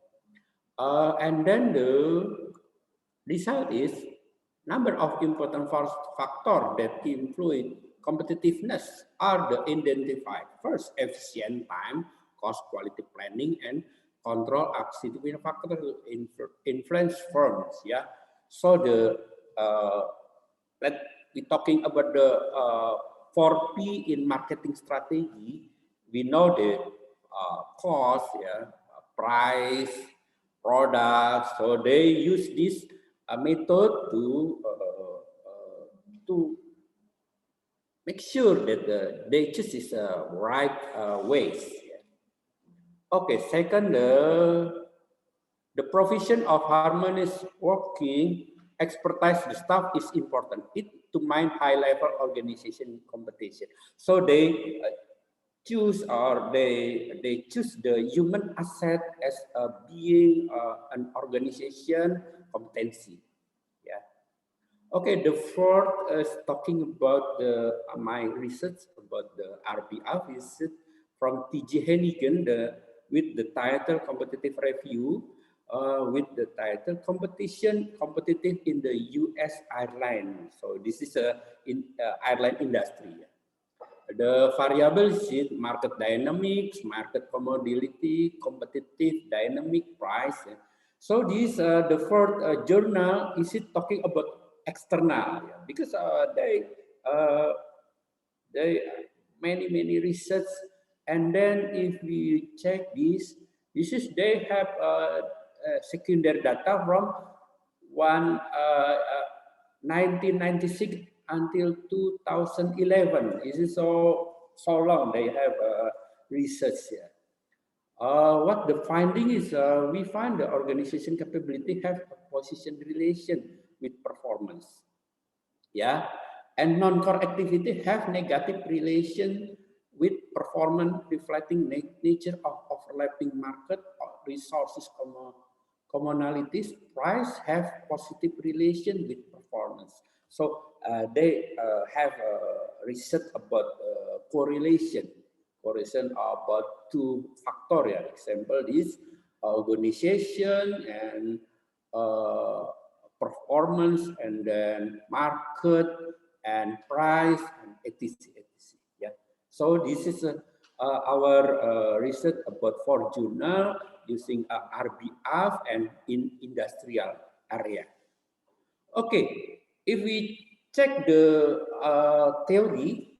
[SPEAKER 15] And then the result is number of important factors that influence competitiveness are the identified. First, efficient time, cost, quality planning, and control activity factors influence firms. Yeah. So the we're talking about the 4P in marketing strategy. We know the cost, yeah, price, products. So they use this method to make sure that they choose this right ways. Okay, second, the provision of harmonious working expertise the staff is important. It to mind high-level organization competition. So they choose or they choose the human asset as being an organization competency. Yeah. Okay. The fourth is talking about my research about the RBF is from T.J. Hennigan with the title Competitive Review. With the title competitive in the U.S. airline. So this is airline industry. The variables is market dynamics, market commodity, competitive dynamic price. So this the fourth journal is it talking about external, because they many research, and then if we check this is they have secondary data from 1996 until 2011. This is so long they have research here. What the finding is, we find the organization capability have a position relation with performance. Yeah, and non-core activity have negative relation with performance, reflecting nature of overlapping market or resources commonalities. Price have positive relation with performance. So they have research about correlation about two factors. Example is organization and performance, and then market and price and etc. Yeah. So this is our research about 4 journal using RBF and in industrial area. Okay, if we check the theory,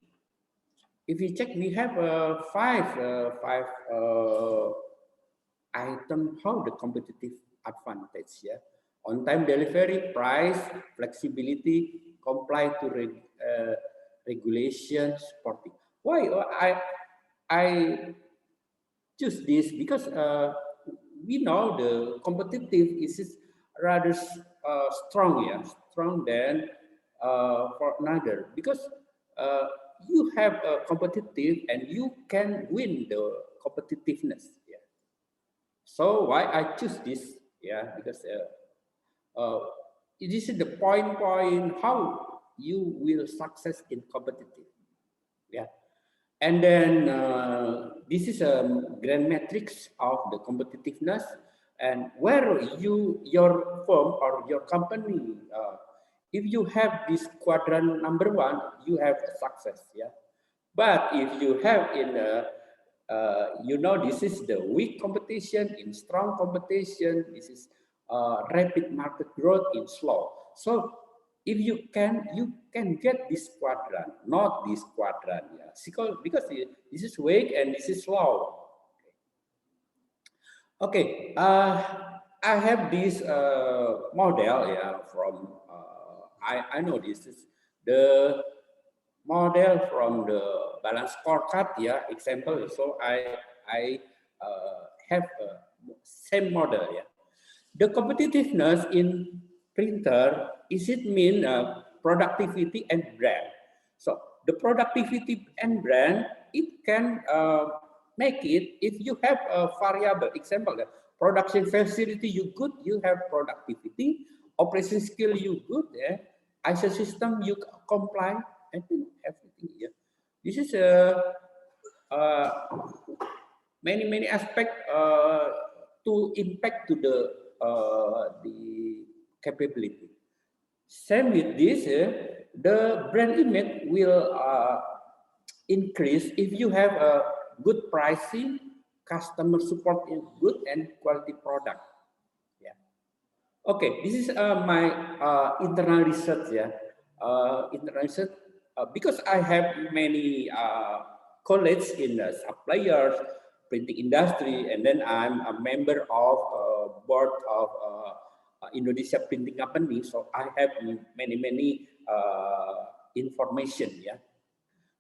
[SPEAKER 15] if we check, we have five items how the competitive advantage. Yeah, on time delivery, price, flexibility, comply to regulations, supporting. Why I choose this? Because we know the competitive is rather strong, strong than for another, because you have a competitive and you can win the competitiveness. Yeah. So why I choose this? Yeah, because this is the point how you will success in competitive. Yeah. And then this is a grand matrix of the competitiveness, and where your firm or your company, if you have this quadrant number 1, you have success. Yeah. But if you have in this is the weak competition, in strong competition, this is rapid market growth in slow. So if you can get this quadrant, not this quadrant, yeah. Because this is weak and this is slow. Okay, I have this model, yeah, from I know this is the model from the balance scorecard, yeah, example. So I have a same model, yeah. The competitiveness in printer, is it mean productivity and brand? So the productivity and brand, it can make it if you have a variable. Example, production facility you good, you have productivity. Operation skill you good, yeah. ISO system you comply, and everything. Yeah, this is many aspects to impact to the capability. Same with this, the brand image will increase if you have a good pricing, customer support is good, and quality product. Yeah. Okay, this is my internal research. Yeah, internal research because I have many colleagues in the suppliers, printing industry, and then I'm a member of board of Indonesia Printing Company. So I have many information. Yeah.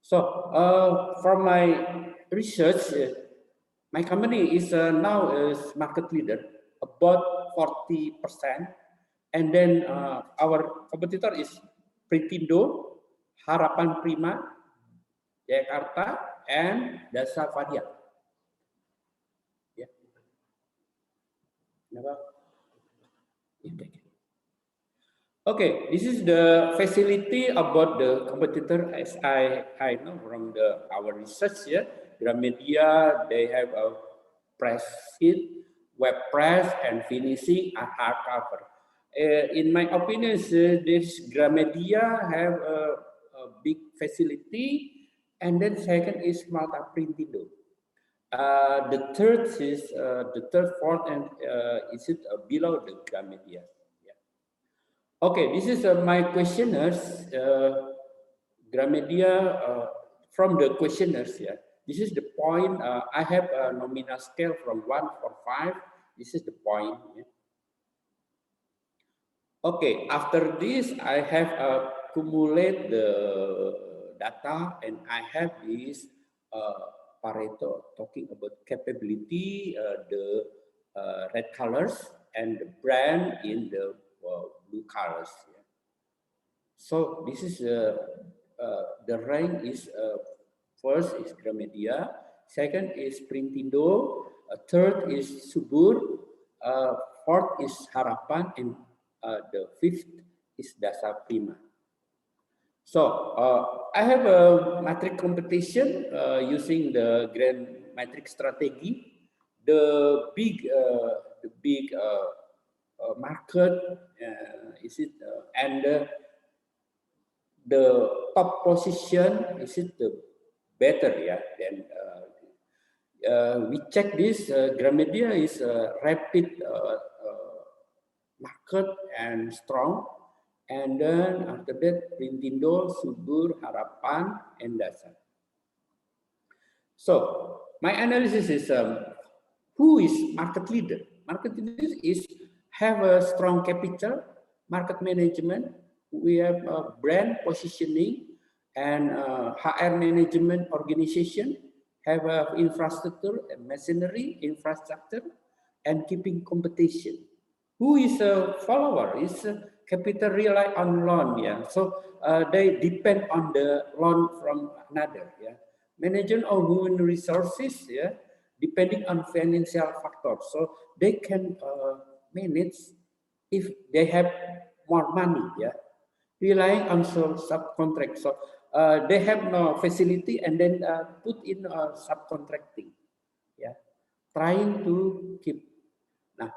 [SPEAKER 15] So from my research, my company is now is market leader, about 40%, and then our competitor is Printindo, Harapan Prima, Jakarta, and Dasa Fadia. Yeah. Okay, this is the facility about the competitor as I know from our research. Yeah, Gramedia, they have a press sheet, web press, and finishing and hardcover. In my opinion, this Gramedia have a big facility, and then second is Malta Printindo. The third is fourth, and is it below the Gramedia? Okay, this is my questionnaires, Gramedia, from the questionnaires. Yeah, this is the point. I have a nominal scale from 1 to 5. This is the point. Yeah. Okay, after this, I have accumulate the data, and I have this Pareto talking about capability, the red colors, and the brand in the blue colors. Yeah. So this is the rank is first is Gramedia, second is Printindo, third is Subur, fourth is Harapan, and the fifth is Dasa Prima. So I have a matrix competition using the grand matrix strategy. The big market is it and the top position is it the better, yeah. Then we check this Gramedia is a rapid market and strong, and then after that Printindo, Subur, Harapan, and Dasa. So my analysis is who is market leader? Market leader is have a strong capital, market management, we have a brand positioning, and HR management organization, have a infrastructure and machinery infrastructure, and keeping competition. Who is a follower? Is capital rely on loan, yeah. So they depend on the loan from another, yeah. Management of human resources, yeah, depending on financial factors. So they can manage if they have more money, yeah, relying on subcontract. So they have no facility and then put in subcontracting, yeah, trying to keep. Now,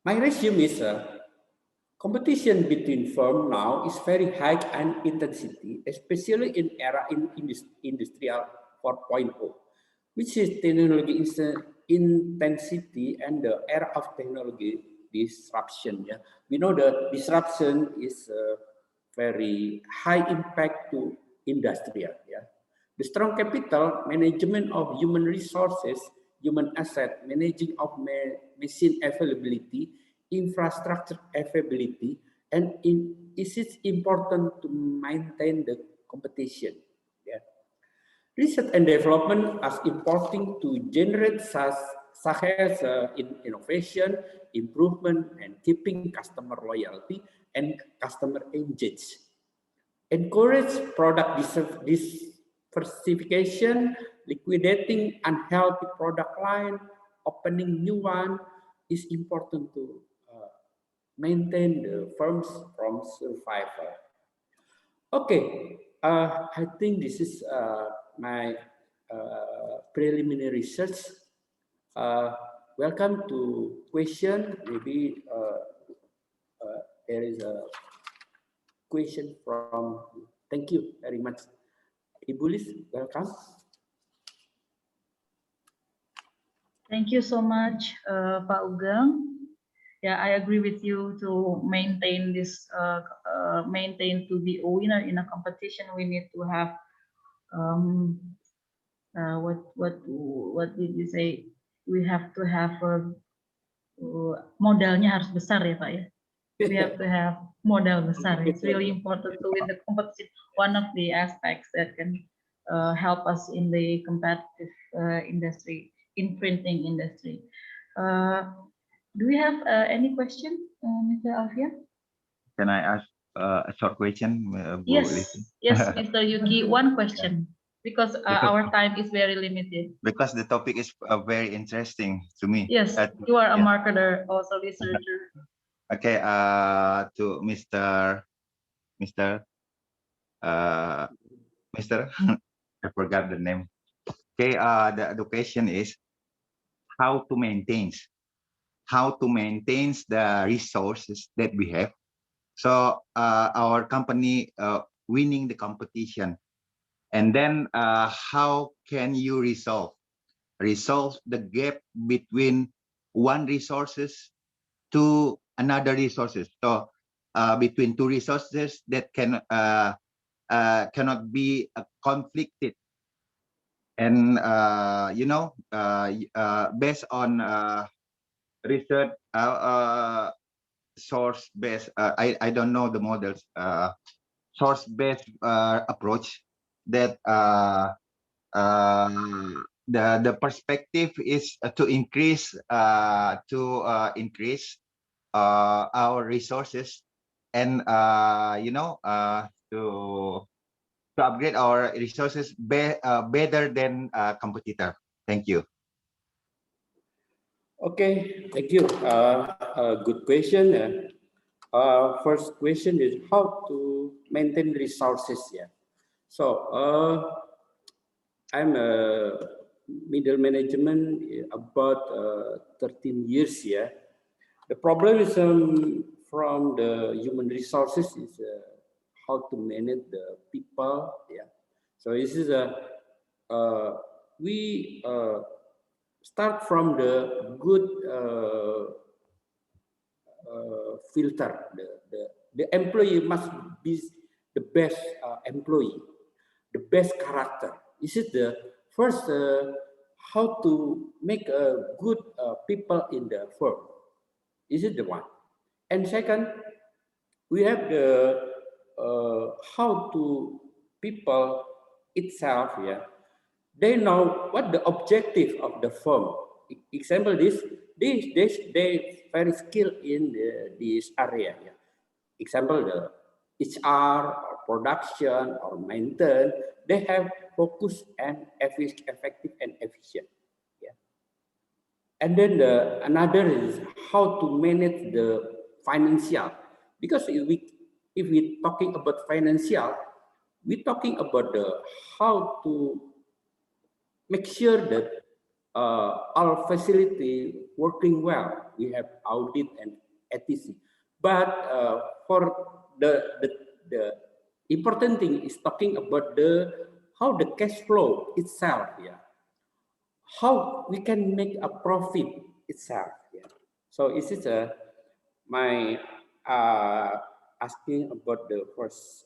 [SPEAKER 15] my resume is competition between firms now is very high and intensity, especially in era in industrial 4.0, which is technology intensity and the era of technology disruption. Yeah, we know the disruption is very high impact to industrial. Yeah, the strong capital management of human resources, human asset, managing of machine availability, infrastructure availability, and it is important to maintain the competition. Yeah. Research and development as important to generate such as innovation, improvement, and keeping customer loyalty and customer engaged. Encourage product diversification, liquidating unhealthy product line, opening new one is important to maintain the firms from survival. Okay, I think this is my preliminary research. Welcome to question. Maybe there is a question from. Thank you very much, Ibu Liz. Welcome.
[SPEAKER 1] Thank you so much, Pak Ugeng. Yeah, I agree with you. To maintain this, to be a winner in a competition, we need to have what did you say? We have to have modalnya harus besar ya Pak ya. We have to have modal besar. It's really important to win the competition. One of the aspects that can help us in the competitive industry, in printing industry. Do we have any question, Mr. Alfian?
[SPEAKER 14] Can I ask a short question?
[SPEAKER 1] Yes, yes, Mr. Yuki, one question, because our time is very limited.
[SPEAKER 14] Because the topic is very interesting to me.
[SPEAKER 1] Yes, you are a marketer, also researcher.
[SPEAKER 14] Okay, to Mr. I forgot the name. Okay, the question is how to maintain the resources that we have. So our company winning the competition, and then how can you resolve the gap between one resources to another resources? So between two resources that cannot be conflicted, and based on research source based, I don't know the models, source based approach, that the perspective is to increase our resources, and to upgrade our resources better than competitor. Thank you.
[SPEAKER 15] Okay, thank you. Good question. First question is how to maintain resources. Yeah. So I'm a middle management about 13 years. Yeah. The problem is from the human resources is how to manage the people. Yeah. So this is we start from the good filter. The employee must be the best employee, the best character. This is the first how to make a good people in the firm. This is the one. And second, we have the how to people itself. Yeah. They know what the objective of the firm. Example, they very skilled in this area. Yeah. Example, the HR or production or maintenance, they have focus and effective and efficient. Yeah. And then another is how to manage the financial, because if we talking about financial, we're talking about the how to make sure that our facility working well. We have audit and etc. But for the important thing is talking about how the cash flow itself. Yeah. How we can make a profit itself. Yeah. So this is my asking about the first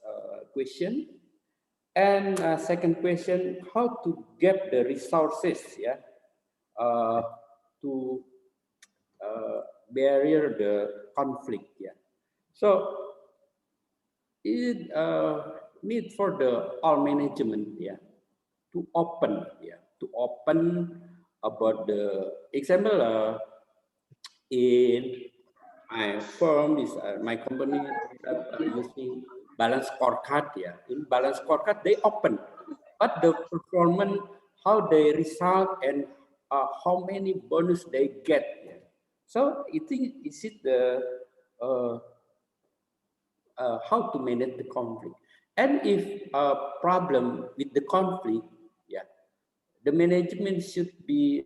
[SPEAKER 15] question. And second question, how to get the resources, yeah, to barrier the conflict, yeah. So it need for the all management, yeah, to open about the example in my firm is my company using balance scorecard, yeah. In balance scorecard they open, but the performance, how they result, and how many bonus they get, yeah. So I think is it the how to manage the conflict. And if a problem with the conflict, yeah, the management should be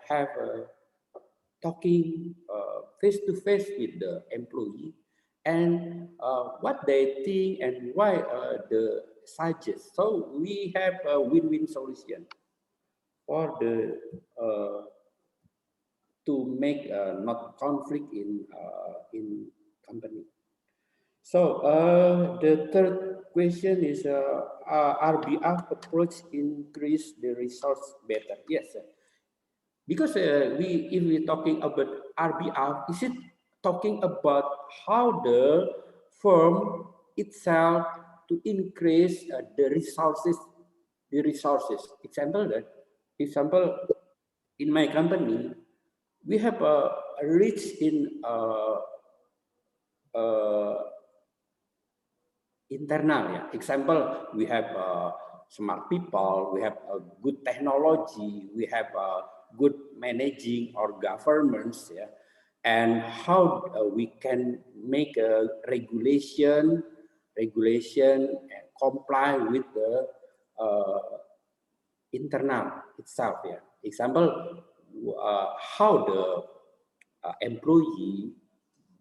[SPEAKER 15] have a talking face to face with the employee and what they think and why the suggest. So we have a win-win solution for the to make not conflict in company. So the third question is RBF approach increase the resource better? Yes, sir. Because if we're talking about RBF, is it talking about how the firm itself to increase the resources? Example in my company, we have a rich in internal, yeah. Example, we have smart people, we have a good technology, we have a good managing or governments, yeah. And how we can make a regulation and comply with the internal itself, yeah. Example, how the employee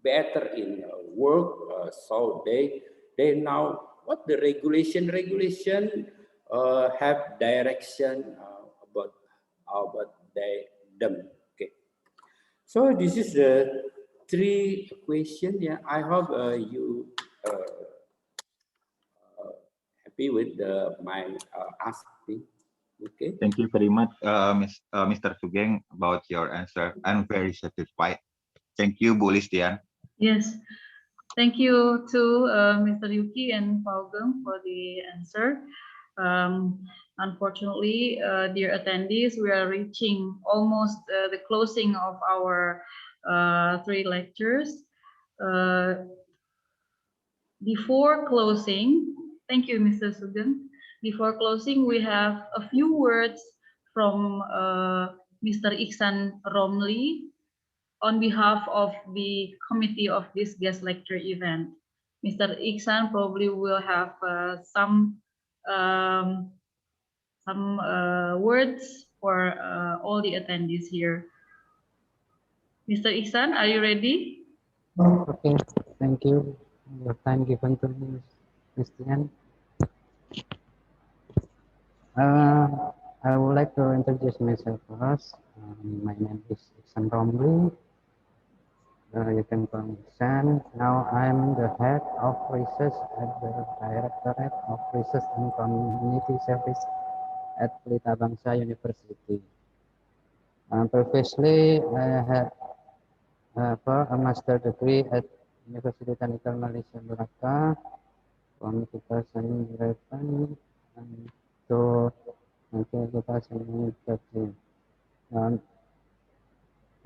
[SPEAKER 15] better in work, so they know what the regulation have direction about them. Okay, so this is the three questions. Yeah, I hope you happy with my asking. Okay.
[SPEAKER 14] Thank you very much, Mr. Sugeng, about your answer. I'm very satisfied. Thank you, Bu Listian.
[SPEAKER 1] Yes, thank you to Mr. Yuki and Paugeng for the answer. Unfortunately, dear attendees, we are reaching almost the closing of our three lectures. Before closing, thank you, Mr. Sugeng. Before closing, we have a few words from Mr. Iksan Romli on behalf of the committee of this guest lecture event. Mr. Iksan probably will have some words for all the attendees here. Mr. Iksan, are you ready?
[SPEAKER 16] Okay, thank you. Your time given to me, Christian. I would like to introduce myself first. My name is Iksan Romli. You can call me Iksan. Now I'm the head of research at the Directorate of Research and Community Service at Pelita Bangsa University. Previously, I had a master degree at University Technical Malaysia Melaka from 2011 to until 2013.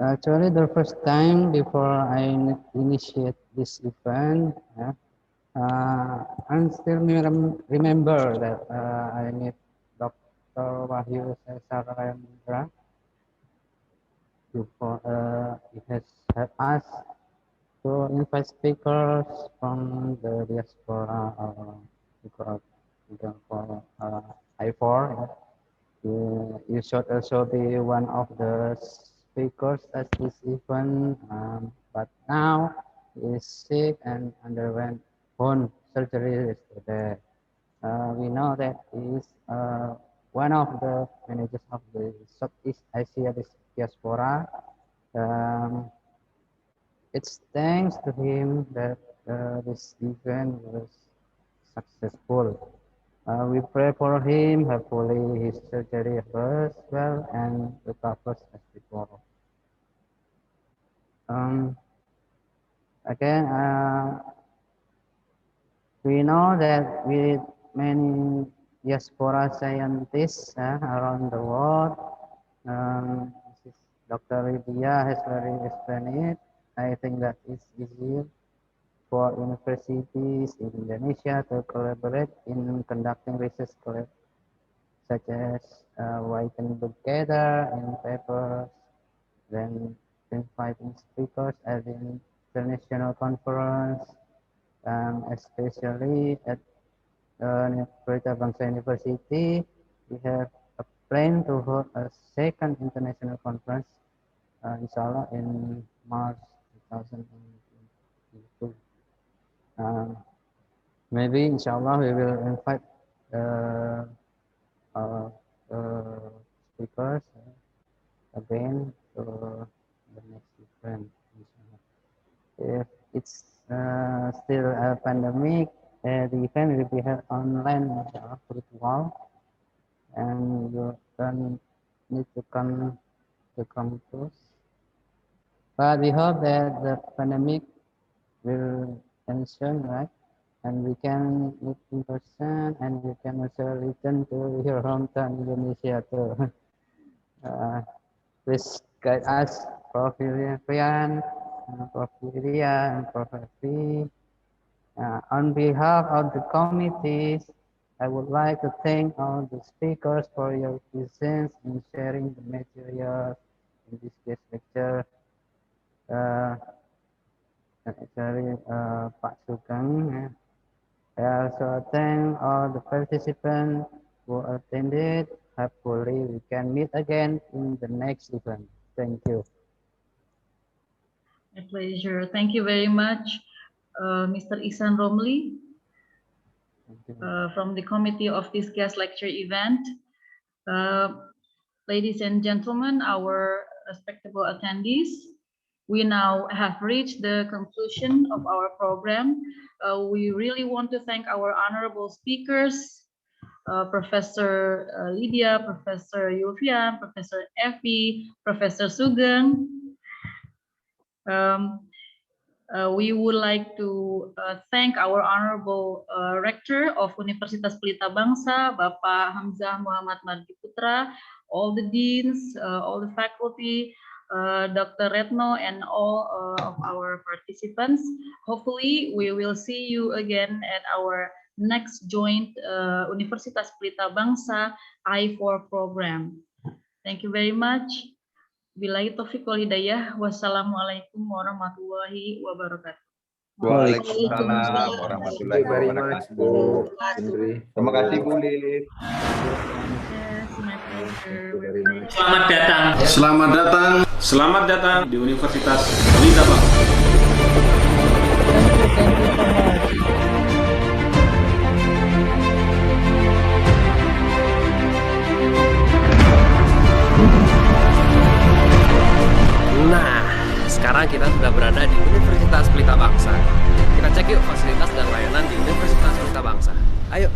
[SPEAKER 16] Actually, the first time before I initiate this event, I still remember that I met Dr. Wahyu Sarayamudra before he has helped us to invite speakers from the diaspora for I4. You should also be one of the speakers at this event, but now he is sick and underwent bone surgery yesterday. We know that he is one of the managers of the Southeast Asia diaspora. it's thanks to him that this event was successful. We pray for him, hopefully his surgery goes well and recovers as before. Again, we know that with many diaspora scientists around the world, Dr. Lydia has already explained it. I think that it's easier for universities in Indonesia to collaborate in conducting research such as writing together in papers, then inviting speakers at the international conference, especially at Pelita Bangsa University. We have a plan to hold a second international conference, inshallah, in March 2022. Maybe inshallah we will invite speakers again to the next event. If it's still a pandemic, the event will be held online, virtual, and you don't need to come to campus. But we hope that the pandemic will end soon, right? And we can meet in person, and you can also return to your hometown Indonesia too. Please guide us, Prof. Rian, Prof. Lydia, and Prof. Evi. On behalf of the committees, I would like to thank all the speakers for your presence in sharing the materials in this guest lecture. Actually, Pak Sugeng. I also thank all the participants who attended. Hopefully, we can meet again in the next event. Thank you.
[SPEAKER 1] My pleasure. Thank you very much, Mr. Ihsan Romli, from the committee of this guest lecture event. Ladies and gentlemen, our respectable attendees, we now have reached the conclusion of our program. We really want to thank our honorable speakers, Professor Lydia, Professor Yulfian, Professor Evi, Professor Sugeng. We would like to thank our honorable rector of Universitas Pelita Bangsa, Bapak Hamzah Muhammad Mardi Putra, all the deans, all the faculty, Dr. Retno, and all of our participants. Hopefully, we will see you again at our next joint Universitas Pelita Bangsa I4 program. Thank you very much. Billahi taufiq wal hidayah. Wassalamualaikum warahmatullahi wabarakatuh.
[SPEAKER 14] Waalaikumsalam warahmatullahi wabarakatuh. Terima kasih Bu Lilis.
[SPEAKER 10] Selamat datang. Selamat datang. Selamat datang di Universitas Pelita Bangsa.
[SPEAKER 5] Nah, sekarang kita sudah berada di Universitas Pelita Bangsa. Kita cek yuk fasilitas dan layanan di Universitas Pelita Bangsa. Ayo.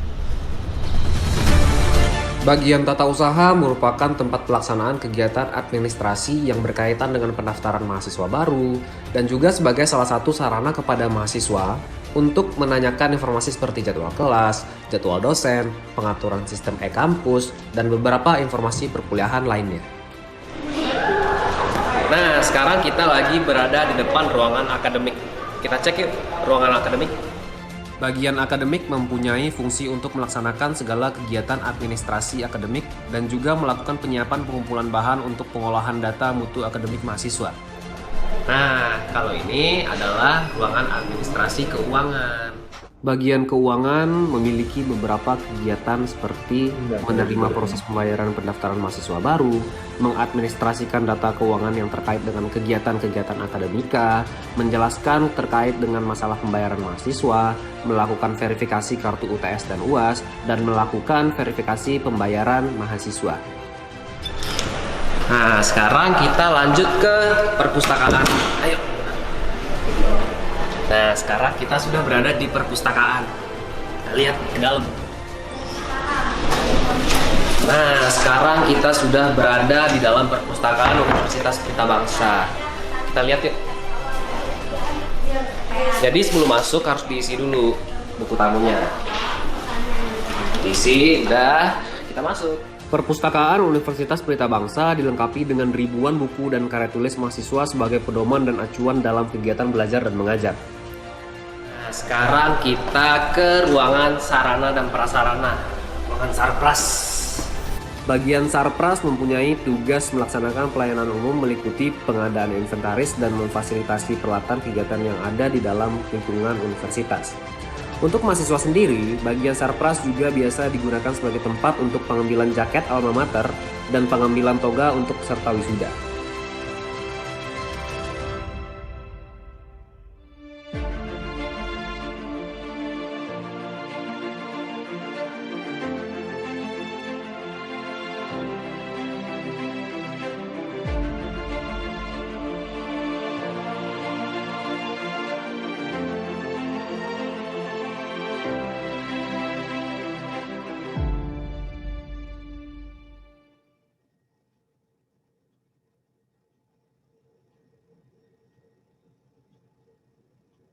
[SPEAKER 5] Bagian tata usaha merupakan tempat pelaksanaan kegiatan administrasi yang berkaitan dengan pendaftaran mahasiswa baru dan juga sebagai salah satu sarana kepada mahasiswa untuk menanyakan informasi seperti jadwal kelas, jadwal dosen, pengaturan sistem e-kampus, dan beberapa informasi perkuliahan lainnya. Nah, sekarang kita lagi berada di depan ruangan akademik. Kita cek yuk ruangan akademik. Bagian akademik mempunyai fungsi untuk melaksanakan segala kegiatan administrasi akademik dan juga melakukan penyiapan pengumpulan bahan untuk pengolahan data mutu akademik mahasiswa. Nah, kalau ini adalah ruangan administrasi keuangan. Bagian keuangan memiliki beberapa kegiatan seperti menerima proses pembayaran pendaftaran mahasiswa baru, mengadministrasikan data keuangan yang terkait dengan kegiatan-kegiatan akademika, menjelaskan terkait dengan masalah pembayaran mahasiswa, melakukan verifikasi kartu UTS dan UAS, dan melakukan verifikasi pembayaran mahasiswa. Nah, sekarang kita lanjut ke perpustakaan. Ayo. Nah, sekarang kita sudah berada di perpustakaan. Kita lihat ke dalam. Nah, sekarang kita sudah berada di dalam perpustakaan Universitas Pelita-Bangsa. Kita lihat yuk. Jadi sebelum masuk harus diisi dulu buku tamunya. Diisi, udah, kita masuk.
[SPEAKER 7] Perpustakaan Universitas Pelita-Bangsa dilengkapi dengan ribuan buku dan karya tulis mahasiswa sebagai pedoman dan acuan dalam kegiatan belajar dan mengajar.
[SPEAKER 5] Nah, sekarang kita ke ruangan sarana dan prasarana, ruangan Sarpras.
[SPEAKER 7] Bagian Sarpras mempunyai tugas melaksanakan pelayanan umum meliputi pengadaan inventaris dan memfasilitasi peralatan kegiatan yang ada di dalam lingkungan universitas. Untuk mahasiswa sendiri, bagian Sarpras juga biasa digunakan sebagai tempat untuk pengambilan jaket alma mater dan pengambilan toga untuk peserta wisuda.